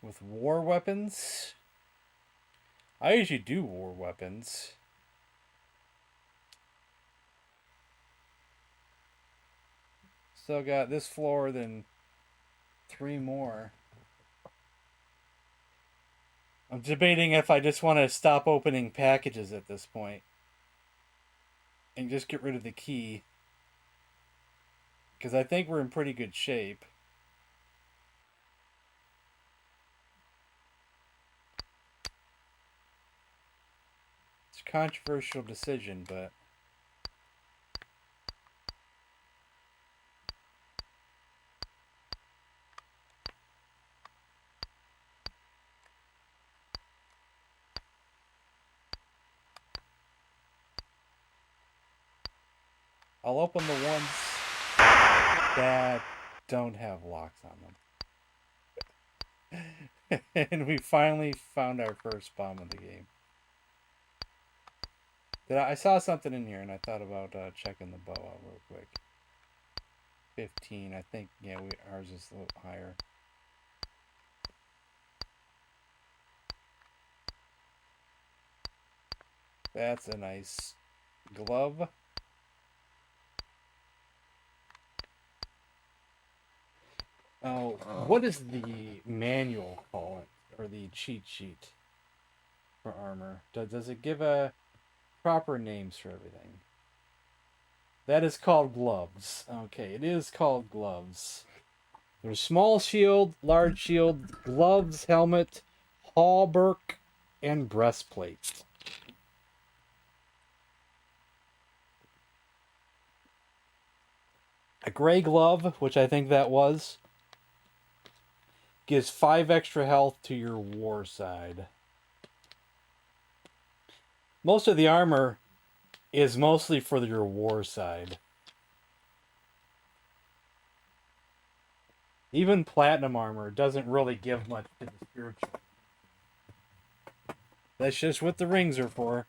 With war weapons? I usually do war weapons. Still got this floor, then 3 more. I'm debating if I just want to stop opening packages at this point. And just get rid of the key. Because I think we're in pretty good shape. It's a controversial decision, but... I'll open the ones that don't have locks on them. And we finally found our first bomb of the game. I saw something in here and I thought about checking the bow out real quick. 15, I think, yeah, ours is a little higher. That's a nice glove. Oh, what is the manual call it, or the cheat sheet for armor? Does it give a proper names for everything? That is called gloves. Okay, it is called gloves. There's small shield, large shield, gloves, helmet, hauberk, and breastplate. A gray glove, which I think that was, gives 5 extra health to your war side. Most of the armor is mostly for your war side. Even platinum armor doesn't really give much to the spiritual. That's just what the rings are for.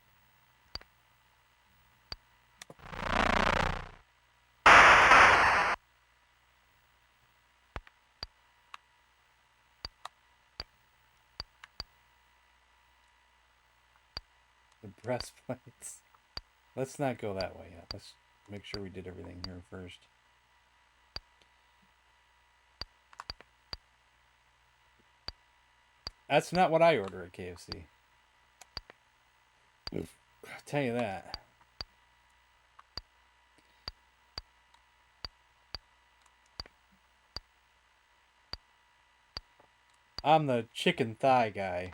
The breastplates. Let's not go that way yet. Let's make sure we did everything here first. That's not what I order at KFC. I'll tell you that. I'm the chicken thigh guy.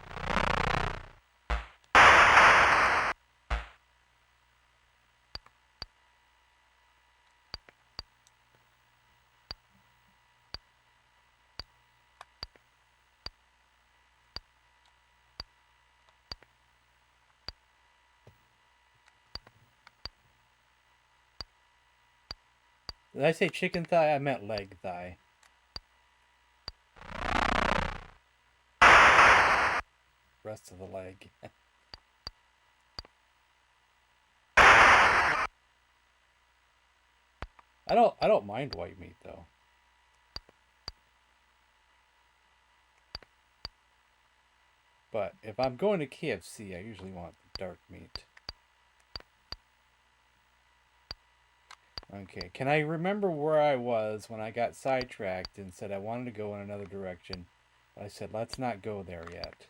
Did I say chicken thigh? I meant leg thigh. Rest of the leg. I don't mind white meat though. But if I'm going to KFC, I usually want dark meat. Okay, can I remember where I was when I got sidetracked and said I wanted to go in another direction? I said, let's not go there yet.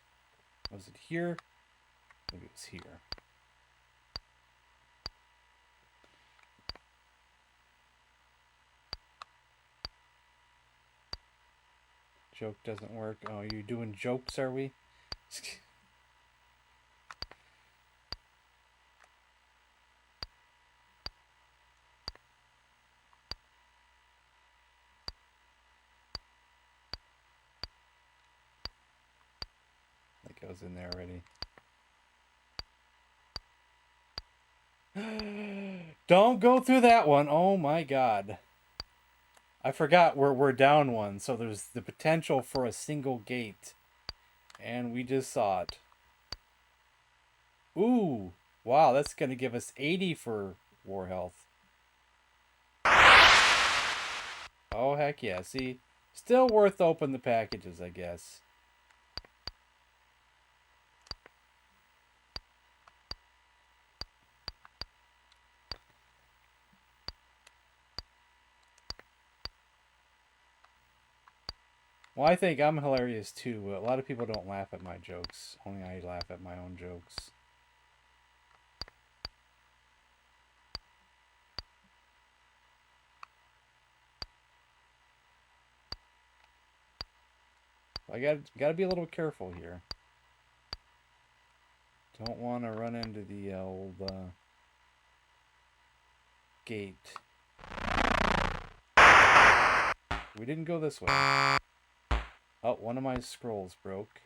Was it here? Maybe it was here. Joke doesn't work. Oh, you're doing jokes, are we? I think I was in there already. Don't go through that one. Oh my god. I forgot we're down one, so there's the potential for a single gate. And we just saw it. Ooh. Wow, that's going to give us 80 for war health. Oh, heck yeah. See, still worth open the packages, I guess. Well, I think I'm hilarious too. A lot of people don't laugh at my jokes. Only I laugh at my own jokes. I gotta be a little careful here. Don't want to run into the old gate. We didn't go this way. Oh, one of my scrolls broke.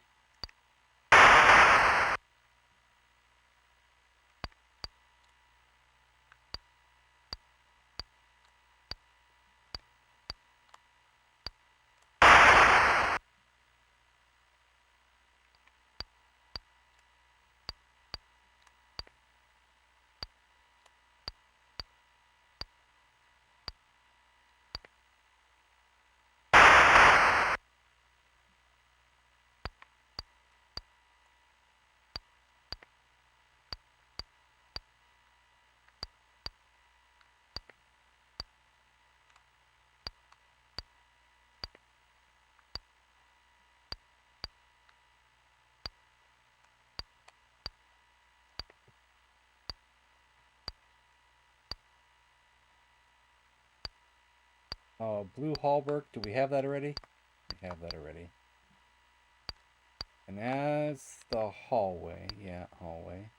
Oh, blue hallberg. Do we have that already? We have that already. And that's the hallway. Yeah, hallway.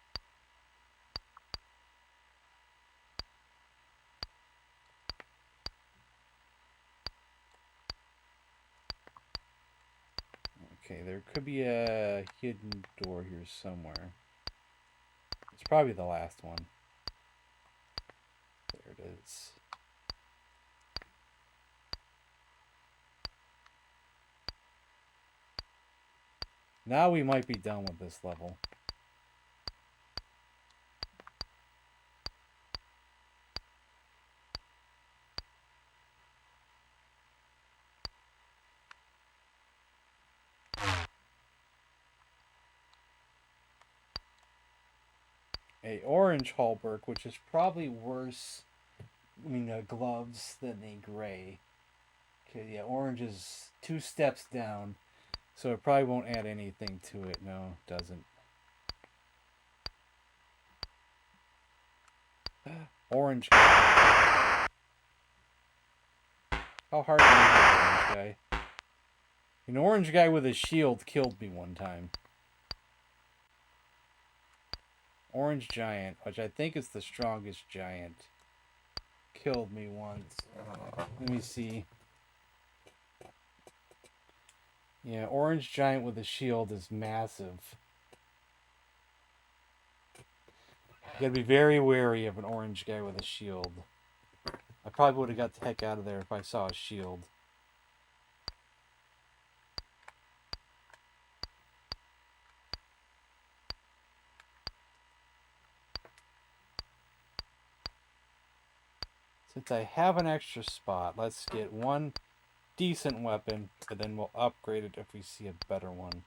Okay, there could be a hidden door here somewhere. It's probably the last one. There it is. Now we might be done with this level. A orange hallberg, which is probably worse, gloves than a gray. Okay, yeah, orange is 2 steps down, so it probably won't add anything to it. No, it doesn't. Orange guy. How hard can I hit orange guy? An orange guy with a shield killed me one time. Orange giant, which I think is the strongest giant, killed me once. Let me see. Yeah, orange giant with a shield is massive. You gotta be very wary of an orange guy with a shield. I probably would have got the heck out of there if I saw a shield. Since I have an extra spot, let's get one decent weapon, and then we'll upgrade it if we see a better one.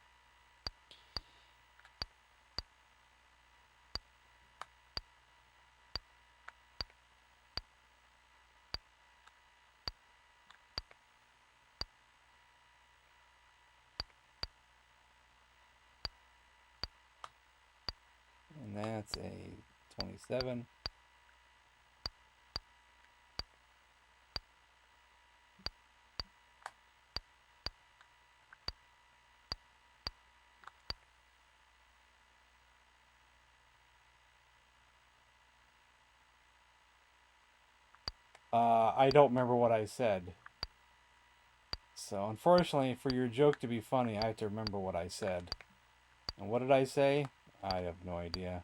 And that's a 27. I don't remember what I said. So, unfortunately, for your joke to be funny, I have to remember what I said. And what did I say? I have no idea.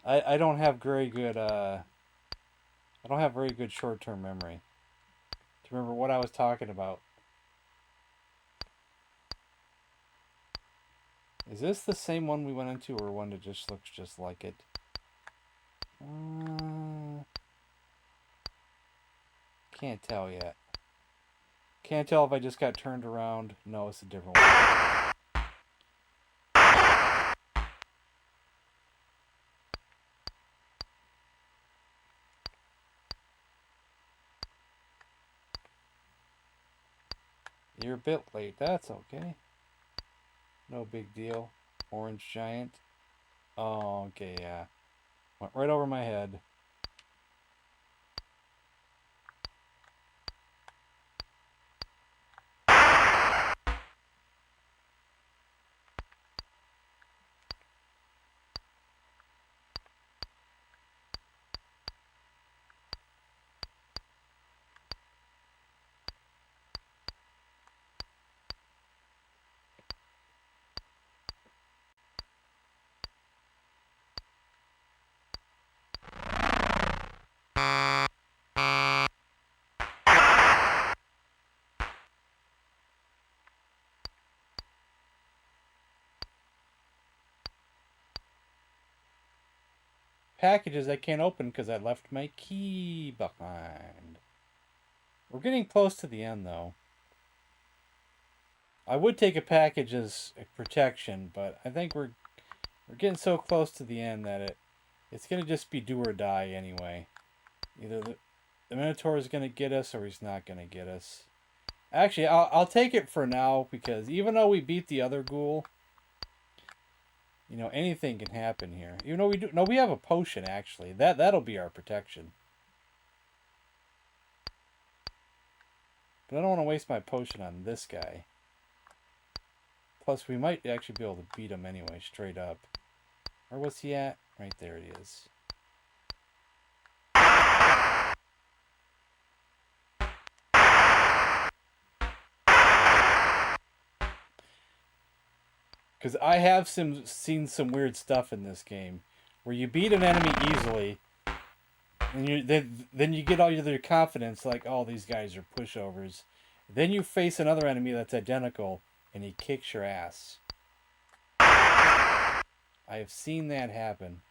I don't have very good, I don't have very good short-term memory to remember what I was talking about. Is this the same one we went into, or one that just looks just like it? Can't tell yet. Can't tell if I just got turned around. No, it's a different one. You're a bit late. That's okay. No big deal. Orange giant. Oh, okay, yeah. Went right over my head. Packages I can't open because I left my key behind. We're getting close to the end, though. I would take a package as a protection, but I think we're getting so close to the end that it's gonna just be do or die anyway. Either the Minotaur is gonna get us, or he's not gonna get us. Actually, I'll take it for now, because even though we beat the other ghoul, you know, anything can happen here. Even though we have a potion, actually. That'll be our protection. But I don't want to waste my potion on this guy. Plus, we might actually be able to beat him anyway, straight up. Where was he at? Right there it is. Because I have seen some weird stuff in this game, where you beat an enemy easily, and then you get all your confidence, like, oh, these guys are pushovers. Then you face another enemy that's identical, and he kicks your ass. I have seen that happen.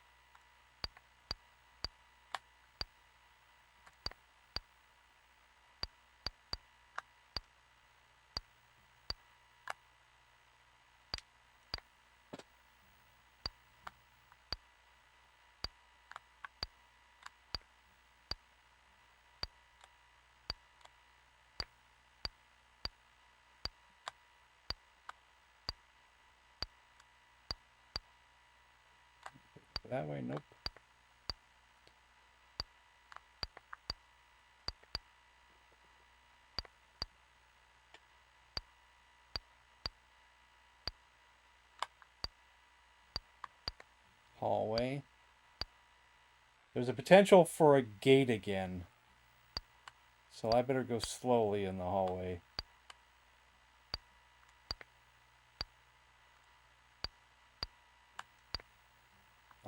That way, nope. Hallway. There's a potential for a gate again. So I better go slowly in the hallway.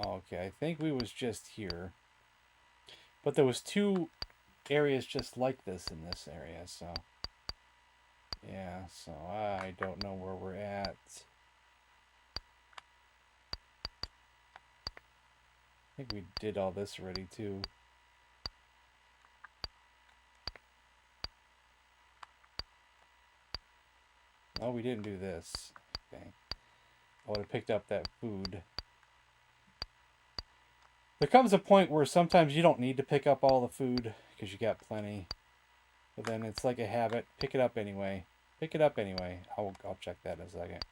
Okay, I think we was just here. But there was 2 areas just like this in this area, so... Yeah, so I don't know where we're at. I think we did all this already, too. Oh, we didn't do this. Okay. I would have picked up that food. There comes a point where sometimes you don't need to pick up all the food because you got plenty. But then it's like a habit. Pick it up anyway. Pick it up anyway. I'll check that in a second.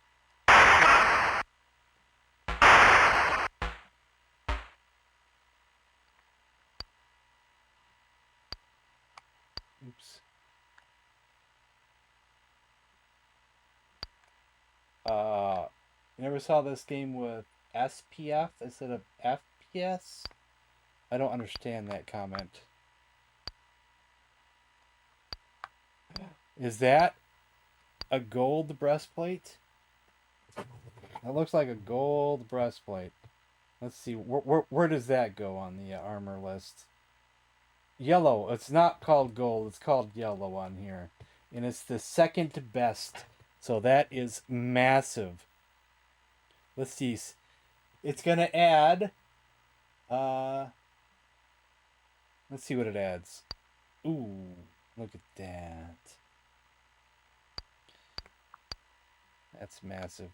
Oops. You never saw this game with SPF instead of FPS? I don't understand that comment. Is that a gold breastplate? That looks like a gold breastplate. Let's see, where does that go on the armor list? Yellow. It's not called gold, it's called yellow on here. And it's the second best. So that is massive. Let's see. It's going to add... let's see what it adds. Ooh, look at that. That's massive.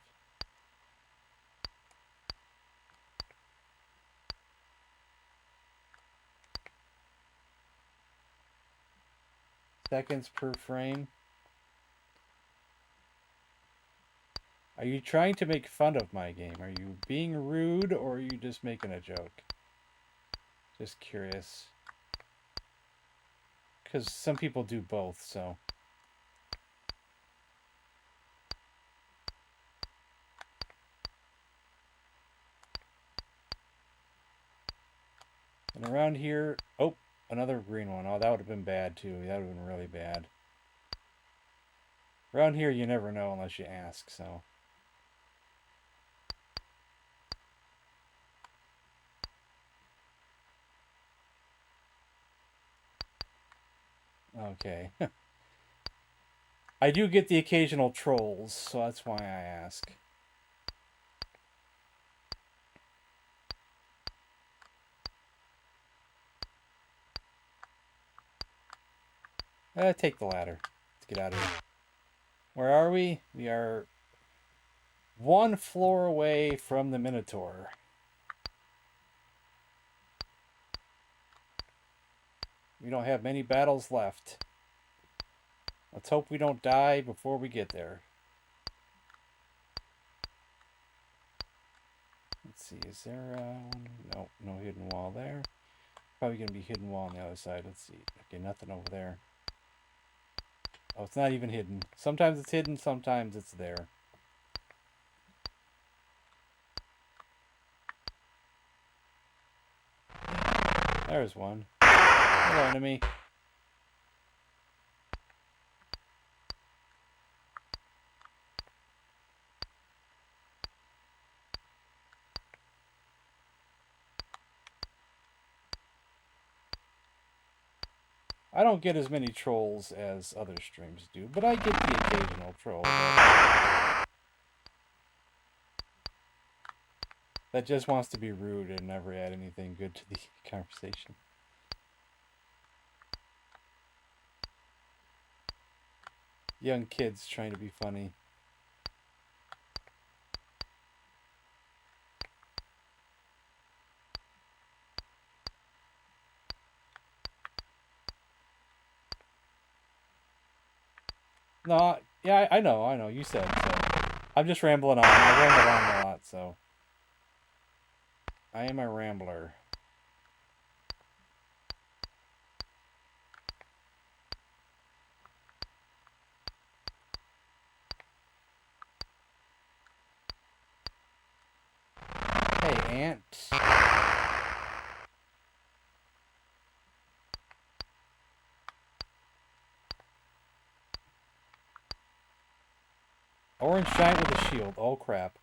Seconds per frame. Are you trying to make fun of my game? Are you being rude or are you just making a joke? Just curious. Because some people do both, so. And around here, oh, another green one. Oh, that would have been bad too. That would have been really bad. Around here, you never know unless you ask, so. Okay. I do get the occasional trolls, so that's why I ask. Take the ladder. Let's get out of here. Where are we? We are 1 floor away from the Minotaur. We don't have many battles left. Let's hope we don't die before we get there. Let's see, is there one? No, no hidden wall there. Probably going to be hidden wall on the other side. Let's see. Okay, nothing over there. Oh, it's not even hidden. Sometimes it's hidden, sometimes it's there. There's one. Hello, enemy. I don't get as many trolls as other streams do, but I get the occasional troll. That just wants to be rude and never add anything good to the conversation. Young kids trying to be funny. No, yeah, I know, you said so. I'm just rambling on. I ramble on a lot, so. I am a rambler. Hey, ant. Orange giant with a shield. Oh, crap.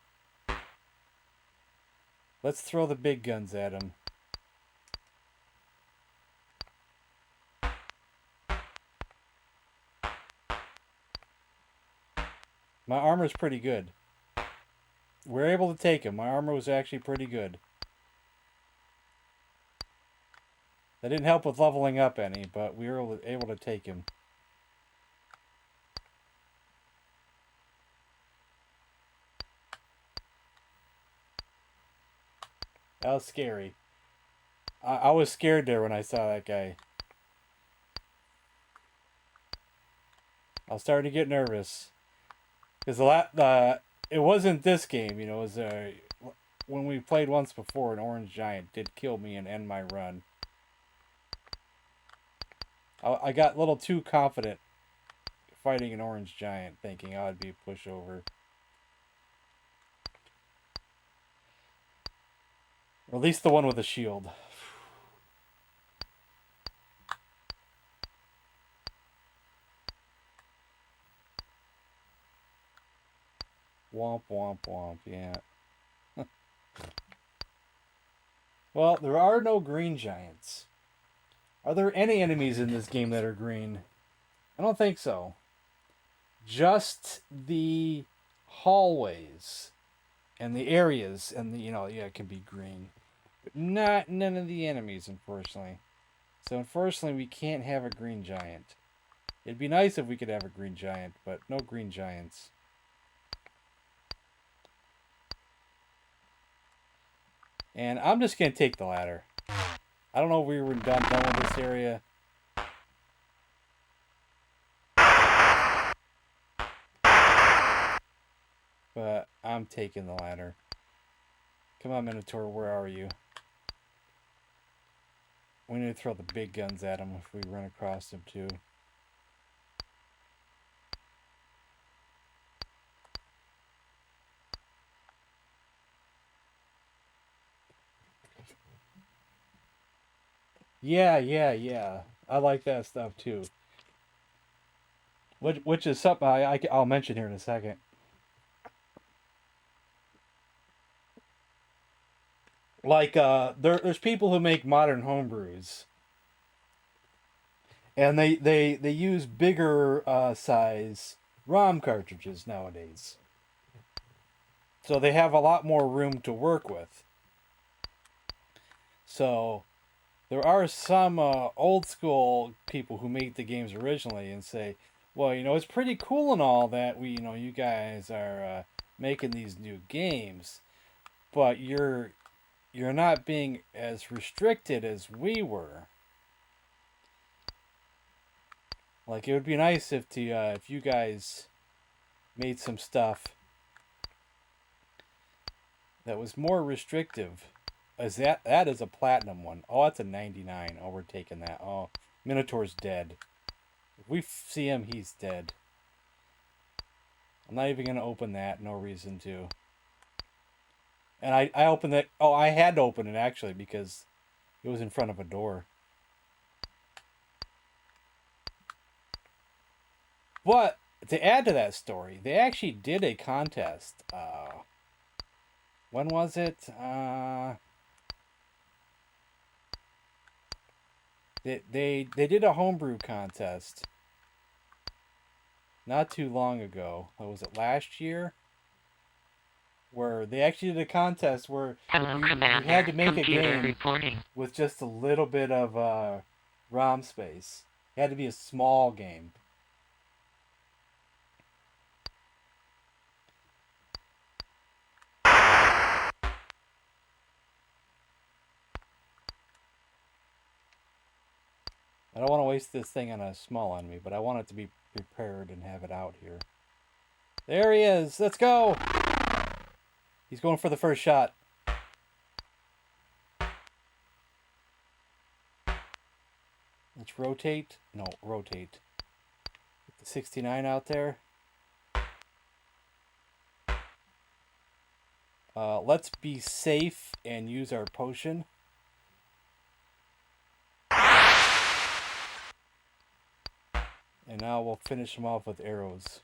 Let's throw the big guns at him. My armor's pretty good. We're able to take him. My armor was actually pretty good. That didn't help with leveling up any, but we were able to take him. That was scary. I was scared there when I saw that guy. I was starting to get nervous. Because it wasn't this game, you know, it was when we played once before, an orange giant did kill me and end my run. I got a little too confident fighting an orange giant, thinking I would be a pushover. Or at least the one with a shield. Womp, womp, womp, yeah. Well, there are no green giants. Are there any enemies in this game that are green? I don't think so. Just the hallways and the areas and the, you know, yeah, it can be green. But none of the enemies, unfortunately. So unfortunately we can't have a green giant. It'd be nice if we could have a green giant, but no green giants. And I'm just going to take the ladder. I don't know if we were done with this area. But I'm taking the ladder. Come on, Minotaur, where are you? We need to throw the big guns at him if we run across him too. Yeah. I like that stuff too. Which is something I'll mention here in a second. Like, there's people who make modern homebrews. And they use bigger size ROM cartridges nowadays. So they have a lot more room to work with. So there are some old school people who made the games originally and say, well, you know, it's pretty cool and all that you guys are making these new games, but you're not being as restricted as we were. Like, it would be nice if you guys made some stuff that was more restrictive. Is that is a platinum one? Oh, that's a 99. Oh, we're taking that. Oh, Minotaur's dead. If we see him, he's dead. I'm not even gonna open that. No reason to. And I opened it. Oh, I had to open it actually because it was in front of a door. But to add to that story, they actually did a contest. When was it? They did a homebrew contest not too long ago. What was it, last year? Where they actually did a contest where you had to make a game with just a little bit of ROM space. It had to be a small game. I don't want to waste this thing on a small enemy, but I want it to be prepared and have it out here. There he is! Let's go! He's going for the first shot. Let's rotate. No, rotate. Get the 69 out there. Let's be safe and use our potion. And now we'll finish him off with arrows.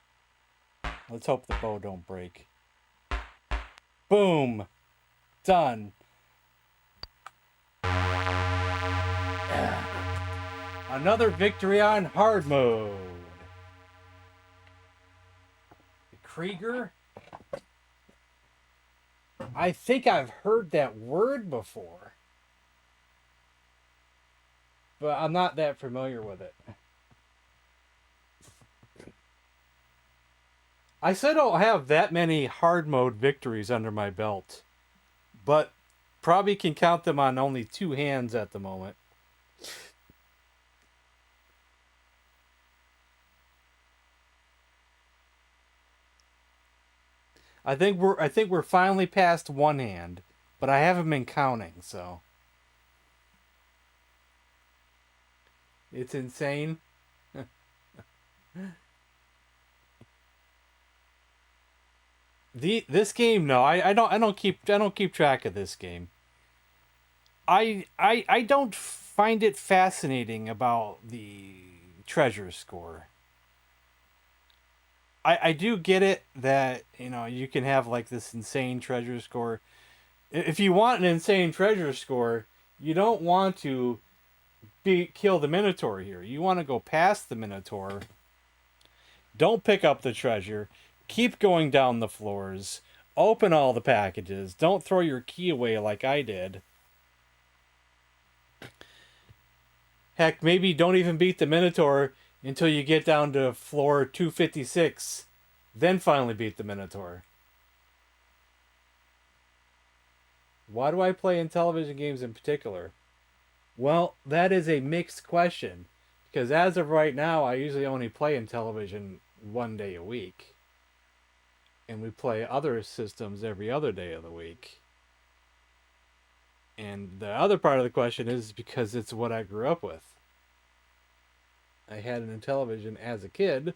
Let's hope the bow don't break. Boom! Done. Another victory on hard mode. Krieger. I think I've heard that word before, but I'm not that familiar with it. I still don't have that many hard mode victories under my belt, but probably can count them on only 2 hands at the moment. I think we're finally past 1 hand, but I haven't been counting, so it's insane. This game, no, I don't keep track of this game. I don't find it fascinating about the treasure score. I do get it that, you can have like this insane treasure score. If you want an insane treasure score, you don't want to kill the minotaur here. You want to go past the minotaur. Don't pick up the treasure. Keep going down the floors. Open all the packages. Don't throw your key away like I did. Heck, maybe don't even beat the minotaur until you get down to floor 256. Then finally beat the minotaur. Why do I play Intellivision games in particular? Well, that is a mixed question. Because as of right now, I usually only play Intellivision 1 day a week. And we play other systems every other day of the week. And the other part of the question is because it's what I grew up with. I had an Intellivision as a kid.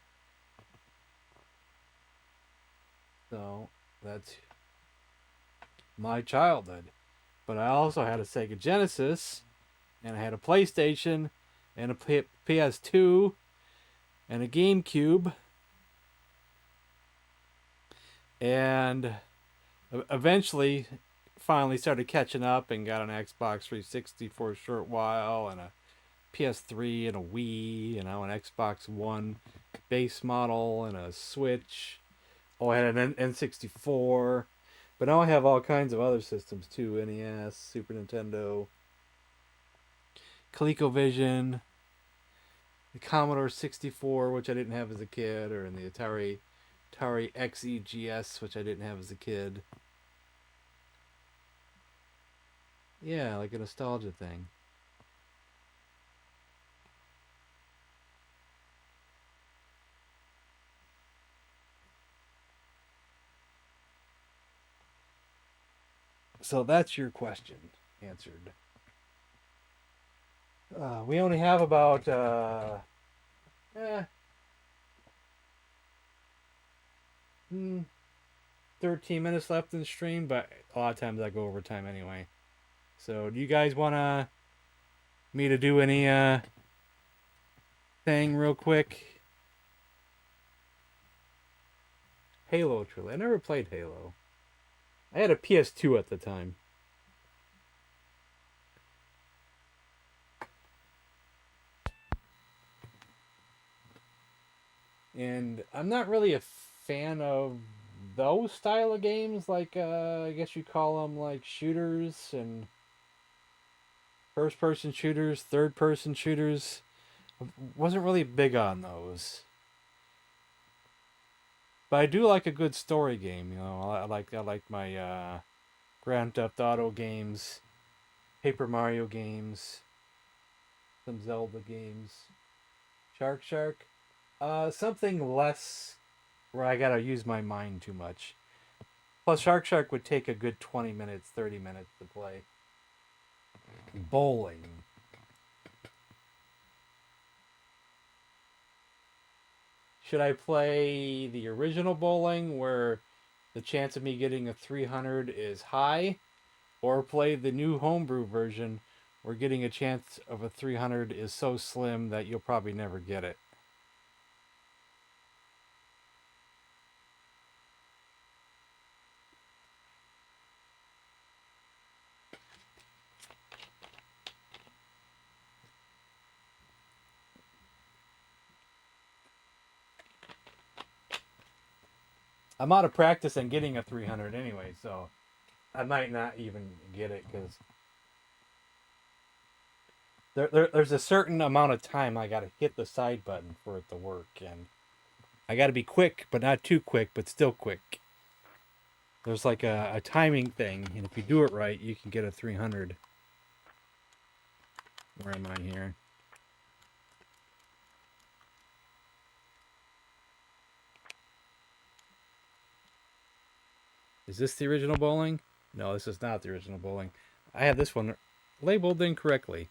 So, that's my childhood. But I also had a Sega Genesis, and I had a PlayStation, and a PS2, and a GameCube, and eventually finally started catching up and got an Xbox 360 for a short while, and a PS3, and a Wii, and now an Xbox One base model, and a Switch. Oh, I had an N64. But now I have all kinds of other systems too. NES, Super Nintendo, ColecoVision, the Commodore 64, which I didn't have as a kid, or in the Atari XEGS, which I didn't have as a kid. Yeah, like a nostalgia thing. So that's your question answered. We only have about 13 minutes left in the stream, but a lot of times I go over time anyway. So do you guys want me to do any thing real quick? Halo trilogy. I never played Halo. I had a PS2 at the time. And I'm not really a fan of those style of games, like I guess you call them like shooters and first-person shooters, third-person shooters. I wasn't really big on those. But I do like a good story game, I like my Grand Theft Auto games, Paper Mario games, some Zelda games. Shark. Something less where I gotta use my mind too much. Plus, Shark would take a good 20 minutes, 30 minutes to play. Bowling. Should I play the original bowling where the chance of me getting a 300 is high? Or play the new homebrew version where getting a chance of a 300 is so slim that you'll probably never get it? I'm out of practice on getting a 300 anyway, so I might not even get it because there's a certain amount of time I got to hit the side button for it to work, and I got to be quick, but not too quick, but still quick. There's like a timing thing, and if you do it right, you can get a 300. Where am I here? Is this the original bowling? No, this is not the original bowling. I have this one labeled incorrectly.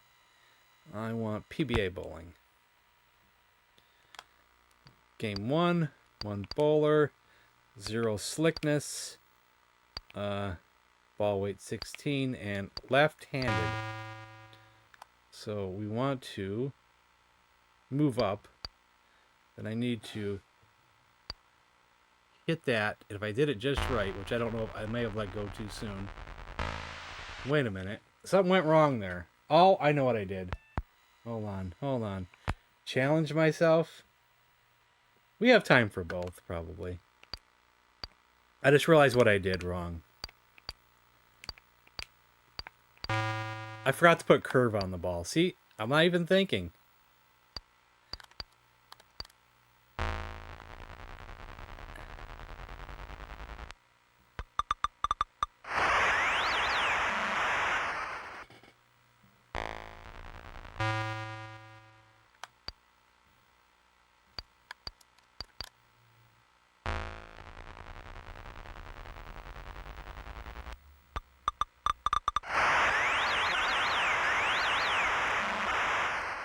I want PBA bowling. Game 1, 1 bowler, 0 slickness, ball weight 16, and left-handed. So we want to move up. Then I need to hit that. If I did it just right, which I don't know if I may have let go too soon. Wait a minute. Something went wrong there. Oh, I know what I did. Hold on. Challenge myself. We have time for both, probably. I just realized what I did wrong. I forgot to put curve on the ball. See, I'm not even thinking.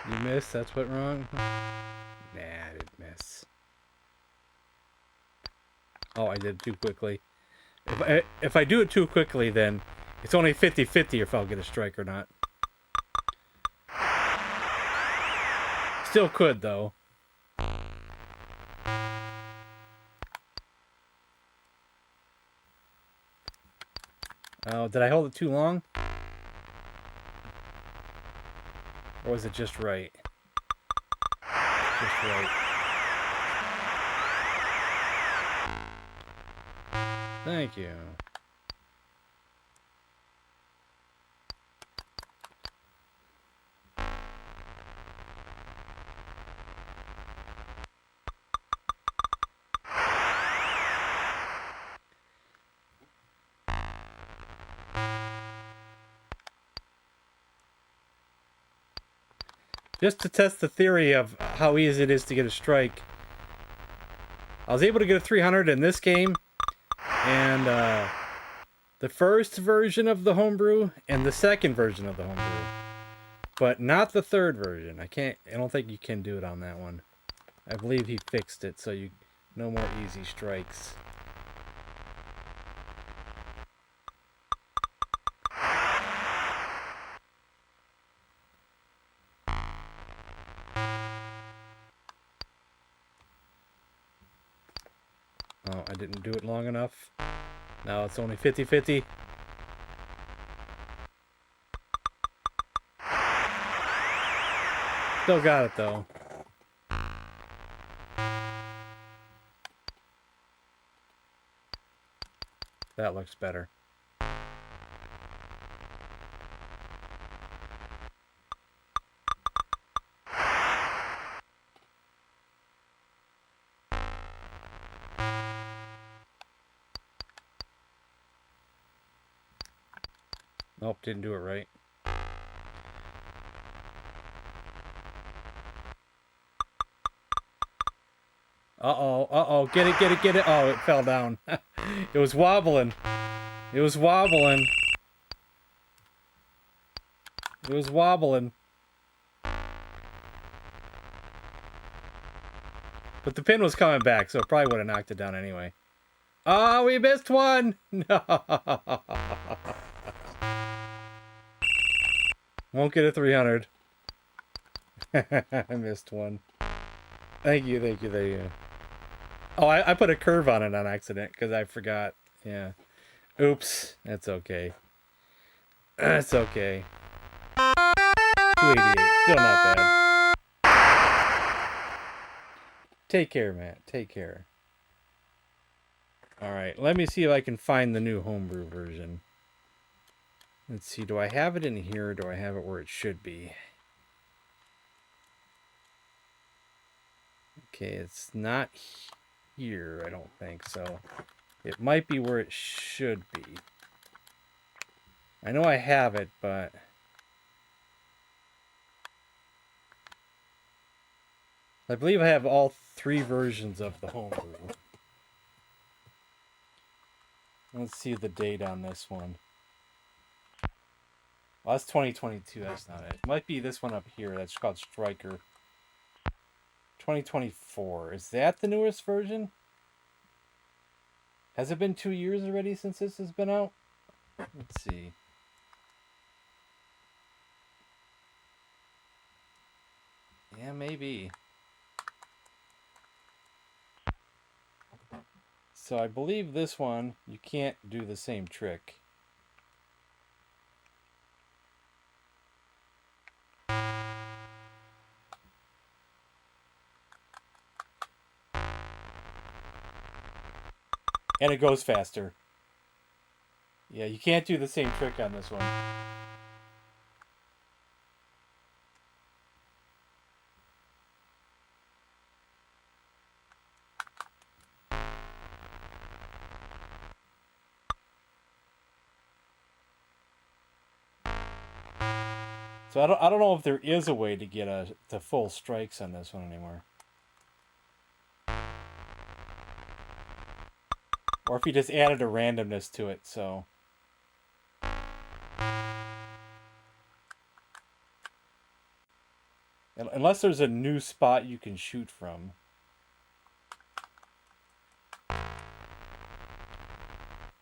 You missed? That's what wrong? Nah, I didn't miss. Oh, I did it too quickly. If I do it too quickly, then it's only 50-50 if I'll get a strike or not. Still could, though. Oh, did I hold it too long? Or was it just right? Just right. Thank you. Just to test the theory of how easy it is to get a strike, I was able to get a 300 in this game, and the first version of the homebrew and the second version of the homebrew, but not the third version. I don't think you can do it on that one. I believe he fixed it, so no more easy strikes. Oh, I didn't do it long enough. Now it's only 50-50. Still got it, though. That looks better. Nope, didn't do it right. Uh-oh, get it. Oh, it fell down. It was wobbling. It was wobbling. But the pin was coming back, so it probably would have knocked it down anyway. Oh, we missed one! No. Won't get a 300. I missed one. Thank you. Oh, I put a curve on it on accident because I forgot. Yeah. Oops. That's okay. That's okay. 288. Still not bad. Take care, Matt. Take care. Alright, let me see if I can find the new homebrew version. Let's see, do I have it in here or do I have it where it should be? Okay, it's not here, I don't think, so it might be where it should be. I know I have it, but... I believe I have all 3 versions of the homebrew. Let's see the date on this one. Well, that's 2022, that's not it. It might be this one up here, that's called Striker. 2024. Is that the newest version? Has it been 2 years already since this has been out? Let's see. Yeah, maybe. So I believe this one, you can't do the same trick. And it goes faster. Yeah, you can't do the same trick on this one. So I don't know if there is a way to get the full strikes on this one anymore. Or if he just added a randomness to it, so... Unless there's a new spot you can shoot from.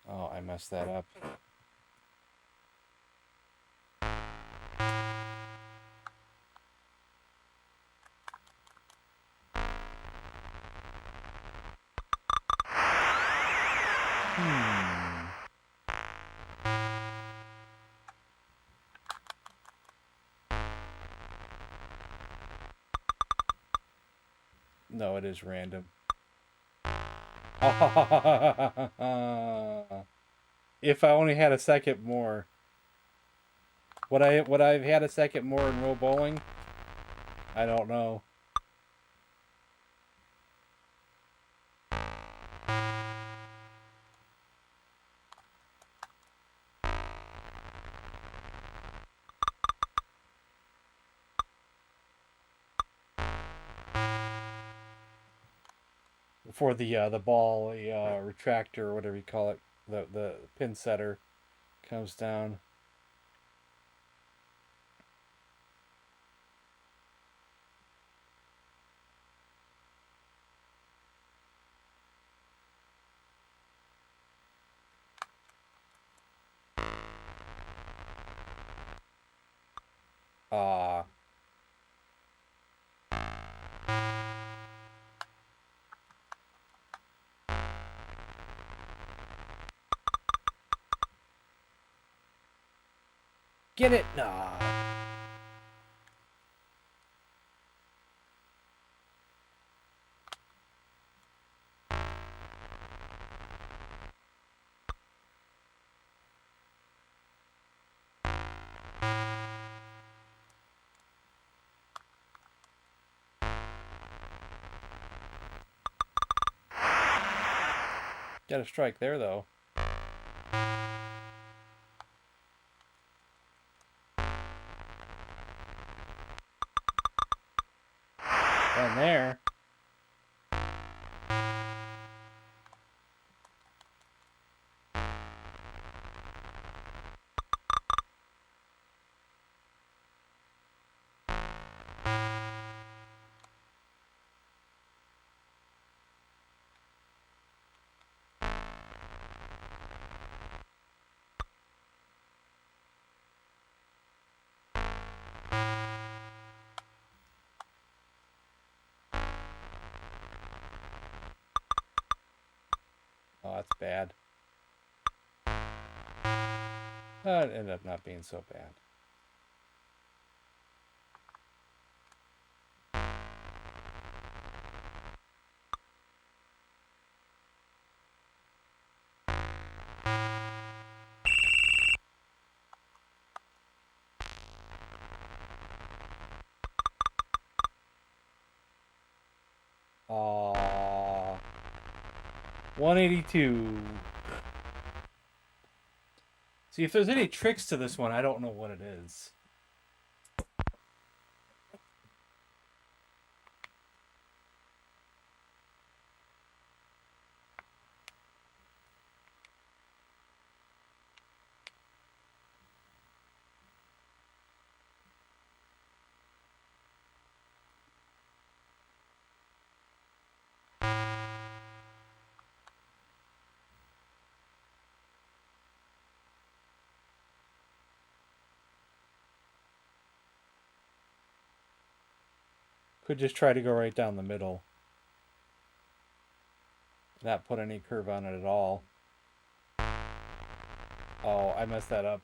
Oh, I messed that up. No, it is random. If I only had a second more. Would I've had a second more in row bowling? I don't know. Before the ball, retractor or whatever you call it, the pin setter comes down. Get it? Nah. Got a strike there, though. And there. Oh, that's bad. It ended up not being so bad. 182. See, if there's any tricks to this one, I don't know what it is. Could just try to go right down the middle. Not put any curve on it at all. Oh, I messed that up.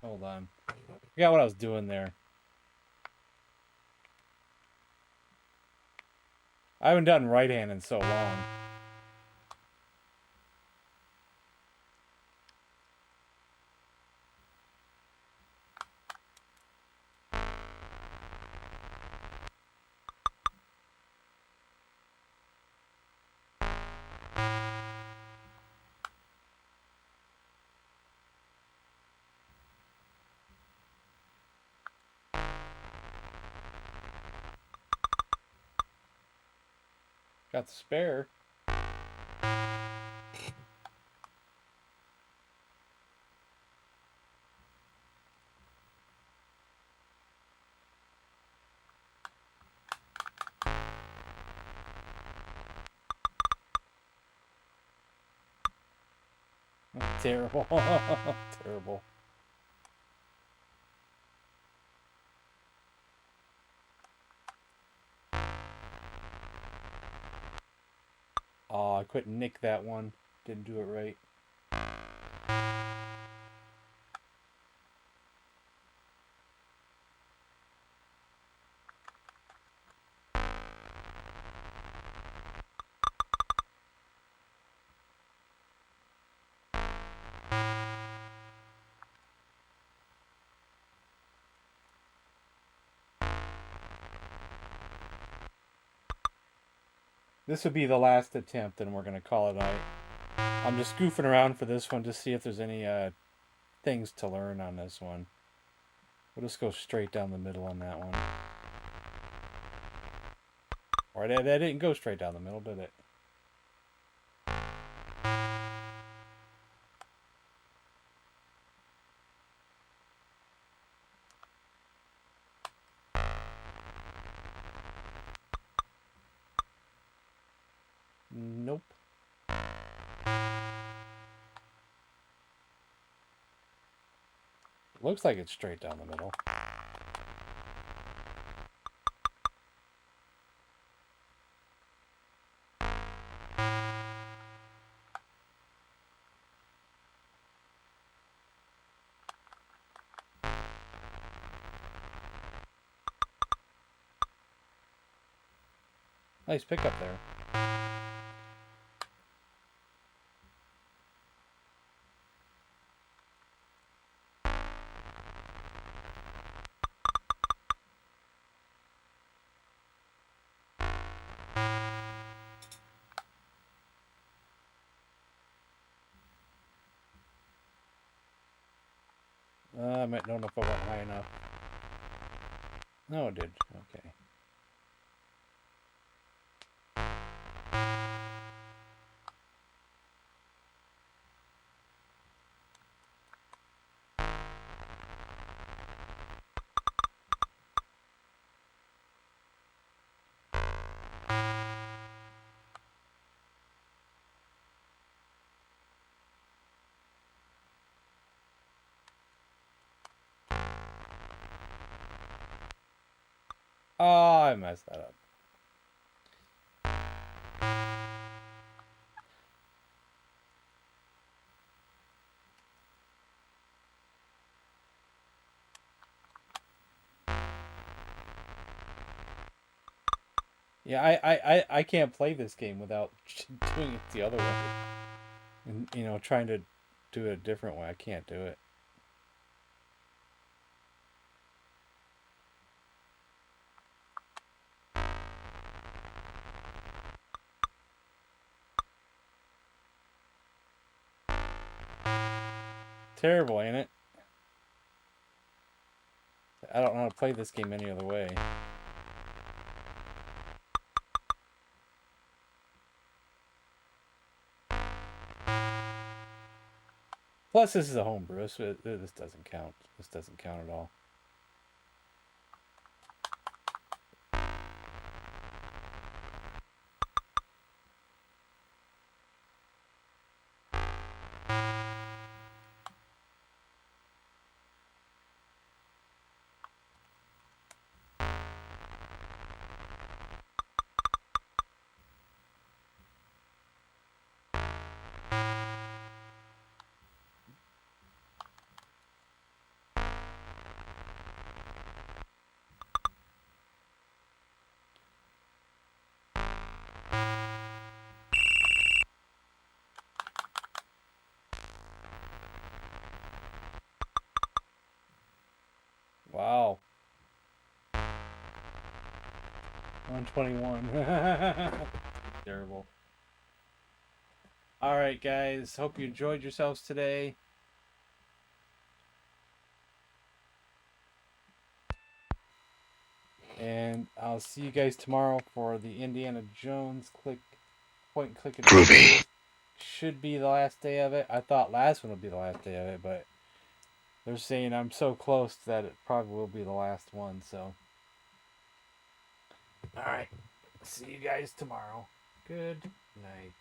Hold on. Forgot what I was doing there. I haven't done right hand in so long. Got the spare. Terrible. Terrible. Oh, I couldn't nick that one. Didn't do it right. This would be the last attempt, and we're going to call it a night. I'm just goofing around for this one to see if there's any things to learn on this one. We'll just go straight down the middle on that one. Or that didn't go straight down the middle, did it? Nope. Looks like it's straight down the middle. Nice pickup there. I don't know if I went high enough. No, it did. Okay. Oh, I messed that up. Yeah, I can't play this game without doing it the other way. And, you know, trying to do it a different way. I can't do it. Terrible, ain't it? I don't know how to play this game any other way. Plus, this is a homebrew. This doesn't count. This doesn't count at all. Wow. 121. Terrible. Alright, guys. Hope you enjoyed yourselves today. And I'll see you guys tomorrow for the Indiana Jones point and click adventure. Groovy. Should be the last day of it. I thought last one would be the last day of it, but they're saying I'm so close that it probably will be the last one, so. Alright. See you guys tomorrow. Good night.